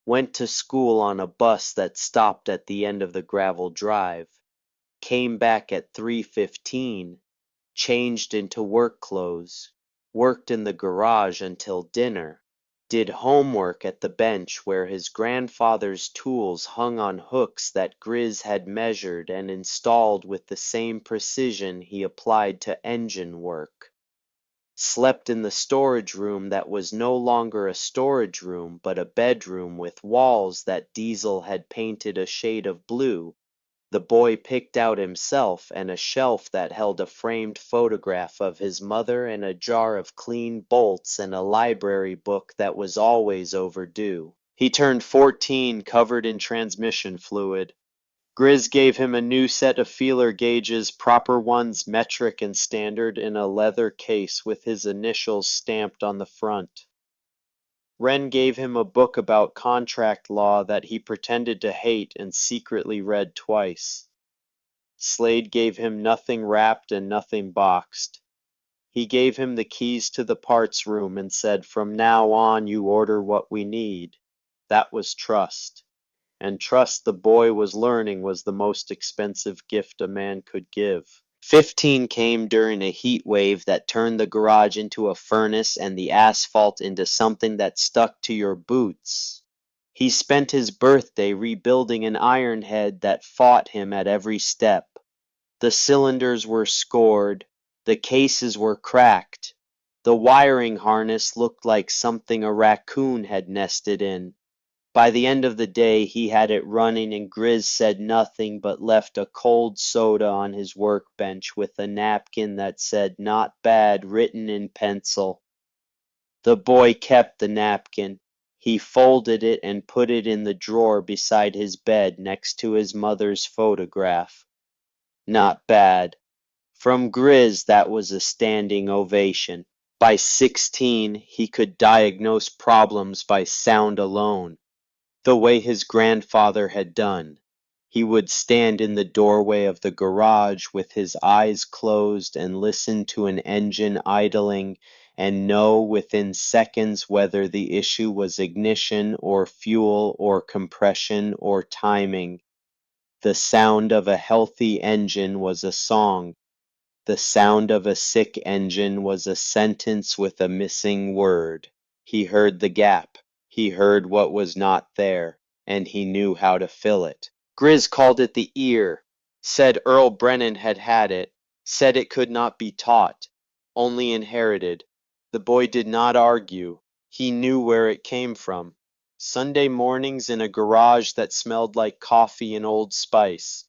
Went to school on a bus that stopped at the end of the gravel drive. Came back at 3:15, changed into work clothes, worked in the garage until dinner, did homework at the bench where his grandfather's tools hung on hooks that Grizz had measured and installed with the same precision he applied to engine work. Slept in the storage room that was no longer a storage room but a bedroom with walls that Diesel had painted a shade of blue. The boy picked out himself and a shelf that held a framed photograph of his mother and a jar of clean bolts and a library book that was always overdue. He turned 14 covered in transmission fluid. Grizz gave him a new set of feeler gauges, proper ones, metric and standard, in a leather case with his initials stamped on the front. Wren gave him a book about contract law that he pretended to hate and secretly read twice. Slade gave him nothing wrapped and nothing boxed. He gave him the keys to the parts room and said, "From now on you order what we need." That was trust. And trust the boy was learning was the most expensive gift a man could give. 15 came during a heat wave that turned the garage into a furnace and the asphalt into something that stuck to your boots. He spent his birthday rebuilding an iron head that fought him at every step. The cylinders were scored, the cases were cracked, the wiring harness looked like something a raccoon had nested in. By the end of the day he had it running and Grizz said nothing but left a cold soda on his workbench with a napkin that said "Not bad" written in pencil. The boy kept the napkin. He folded it and put it in the drawer beside his bed next to his mother's photograph. Not bad. From Grizz that was a standing ovation. By 16 he could diagnose problems by sound alone, the way his grandfather had done. He would stand in the doorway of the garage with his eyes closed and listen to an engine idling and know within seconds whether the issue was ignition or fuel or compression or timing. The sound of a healthy engine was a song. The sound of a sick engine was a sentence with a missing word. He heard the gap. He heard what was not there, and he knew how to fill it. Grizz called it the ear, said Earl Brennan had it, said it could not be taught, only inherited. The boy did not argue. He knew where it came from. Sunday mornings in a garage that smelled like coffee and Old Spice.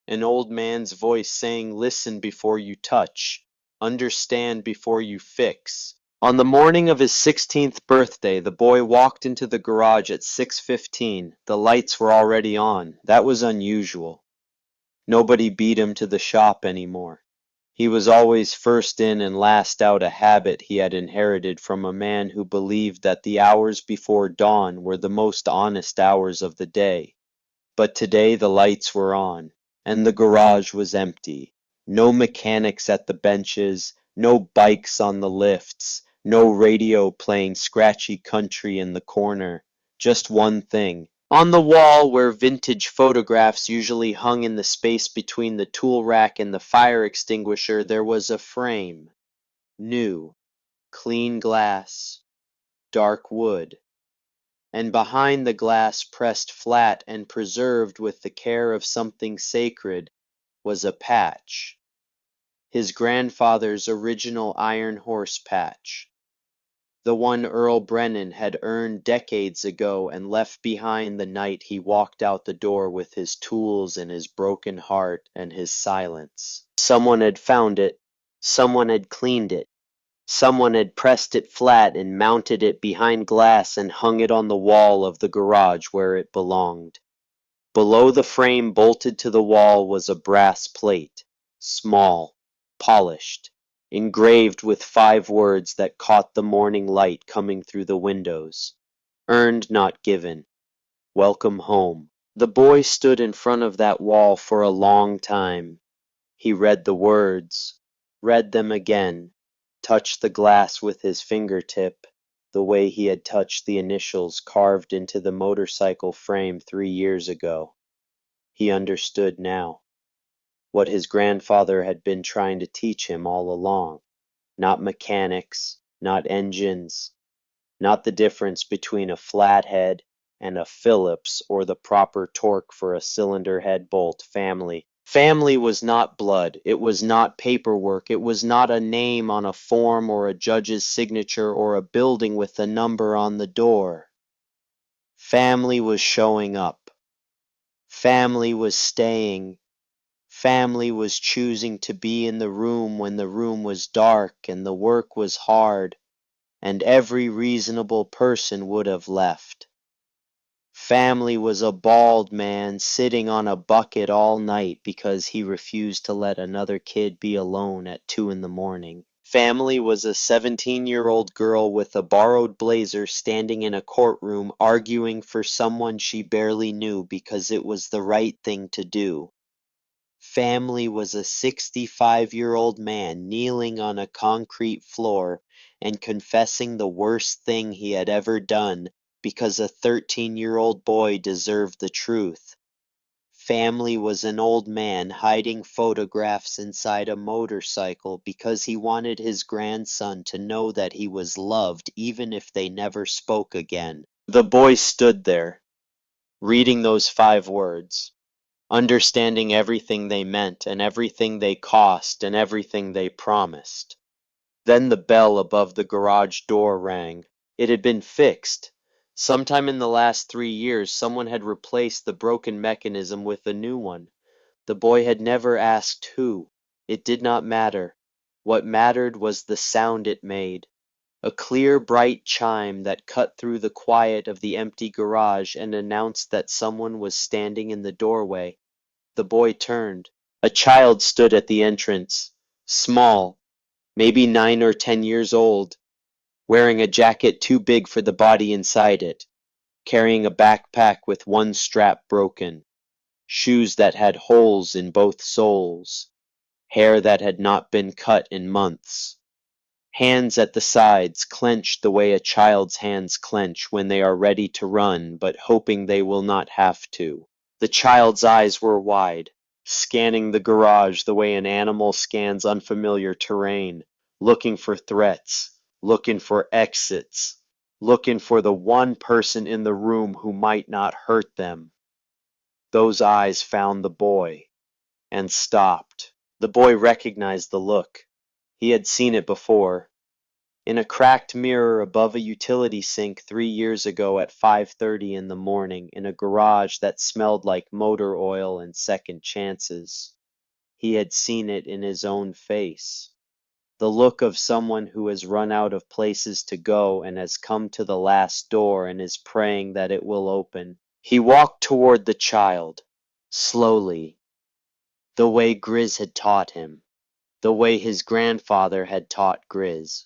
An old man's voice saying, "Listen before you touch. Understand before you fix." On the morning of his 16th birthday, the boy walked into the garage at 6:15. The lights were already on. That was unusual. Nobody beat him to the shop anymore. He was always first in and last out, a habit he had inherited from a man who believed that the hours before dawn were the most honest hours of the day. But today the lights were on, and the garage was empty. No mechanics at the benches, no bikes on the lifts, no radio playing scratchy country in the corner. Just one thing. On the wall where vintage photographs usually hung in the space between the tool rack and the fire extinguisher, there was a frame. New, clean glass, dark wood. And behind the glass, pressed flat and preserved with the care of something sacred, was a patch. His grandfather's original iron horse patch. The one Earl Brennan had earned decades ago and left behind the night he walked out the door with his tools and his broken heart and his silence. Someone had found it. Someone had cleaned it. Someone had pressed it flat and mounted it behind glass and hung it on the wall of the garage where it belonged. Below the frame bolted to the wall was a brass plate, small, polished, engraved with 5 words that caught the morning light coming through the windows. Earned, not given. Welcome home. The boy stood in front of that wall for a long time. He read the words, read them again, touched the glass with his fingertip, the way he had touched the initials carved into the motorcycle frame 3 years ago. He understood now what his grandfather had been trying to teach him all along. Not mechanics, not engines, not the difference between a flathead and a Phillips or the proper torque for a cylinder head bolt. Family. Family was not blood. It was not paperwork. It was not a name on a form or a judge's signature or a building with a number on the door. Family was showing up. Family was staying. Family was choosing to be in the room when the room was dark and the work was hard, and every reasonable person would have left. Family was a bald man sitting on a bucket all night because he refused to let another kid be alone at 2 in the morning. Family was a 17-year-old girl with a borrowed blazer standing in a courtroom arguing for someone she barely knew because it was the right thing to do. Family was a 65-year-old man kneeling on a concrete floor and confessing the worst thing he had ever done because a 13-year-old boy deserved the truth. Family was an old man hiding photographs inside a motorcycle because he wanted his grandson to know that he was loved even if they never spoke again. The boy stood there, reading those 5 words, understanding everything they meant and everything they cost and everything they promised. Then the bell above the garage door rang. It had been fixed. Sometime in the last 3 years, someone had replaced the broken mechanism with a new one. The boy had never asked who. It did not matter. What mattered was the sound it made. A clear, bright chime that cut through the quiet of the empty garage and announced that someone was standing in the doorway. The boy turned. A child stood at the entrance, small, maybe 9 or 10 years old, wearing a jacket too big for the body inside it, carrying a backpack with one strap broken, shoes that had holes in both soles, hair that had not been cut in months. Hands at the sides clenched the way a child's hands clench when they are ready to run but hoping they will not have to. The child's eyes were wide, scanning the garage the way an animal scans unfamiliar terrain, looking for threats, looking for exits, looking for the one person in the room who might not hurt them. Those eyes found the boy and stopped. The boy recognized the look. He had seen it before. In a cracked mirror above a utility sink 3 years ago at 5:30 in the morning in a garage that smelled like motor oil and second chances. He had seen it in his own face. The look of someone who has run out of places to go and has come to the last door and is praying that it will open. He walked toward the child, slowly, the way Grizz had taught him, the way his grandfather had taught Grizz.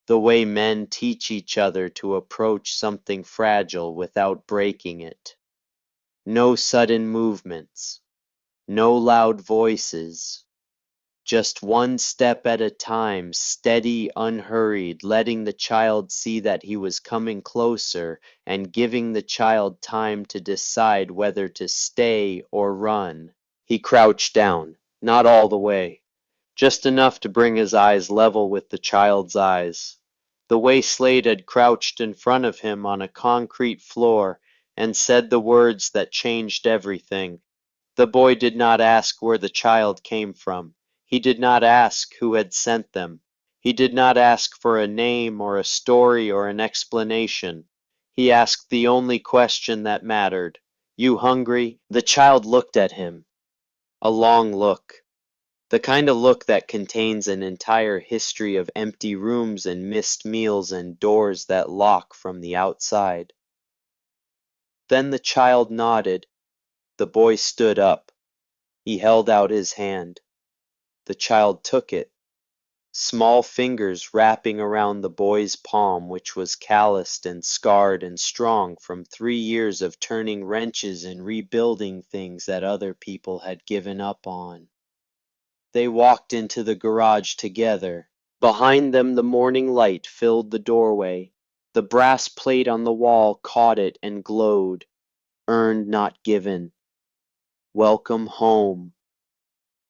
The way men teach each other to approach something fragile without breaking it. No sudden movements, no loud voices, just one step at a time, steady, unhurried, letting the child see that he was coming closer and giving the child time to decide whether to stay or run. He crouched down, not all the way, just enough to bring his eyes level with the child's eyes. The way Slade had crouched in front of him on a concrete floor and said the words that changed everything. The boy did not ask where the child came from. He did not ask who had sent them. He did not ask for a name or a story or an explanation. He asked the only question that mattered. You hungry? The child looked at him. A long look. The kind of look that contains an entire history of empty rooms and missed meals and doors that lock from the outside. Then the child nodded. The boy stood up. He held out his hand. The child took it, small fingers wrapping around the boy's palm, which was calloused and scarred and strong from 3 years of turning wrenches and rebuilding things that other people had given up on. They walked into the garage together. Behind them the morning light filled the doorway. The brass plate on the wall caught it and glowed. Earned not given. Welcome home.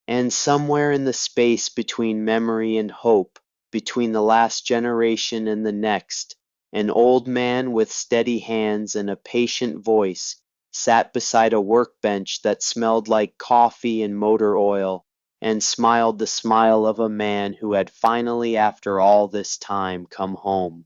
And somewhere in the space between memory and hope, between the last generation and the next, an old man with steady hands and a patient voice sat beside a workbench that smelled like coffee and motor oil, and smiled the smile of a man who had finally, after all this time, come home.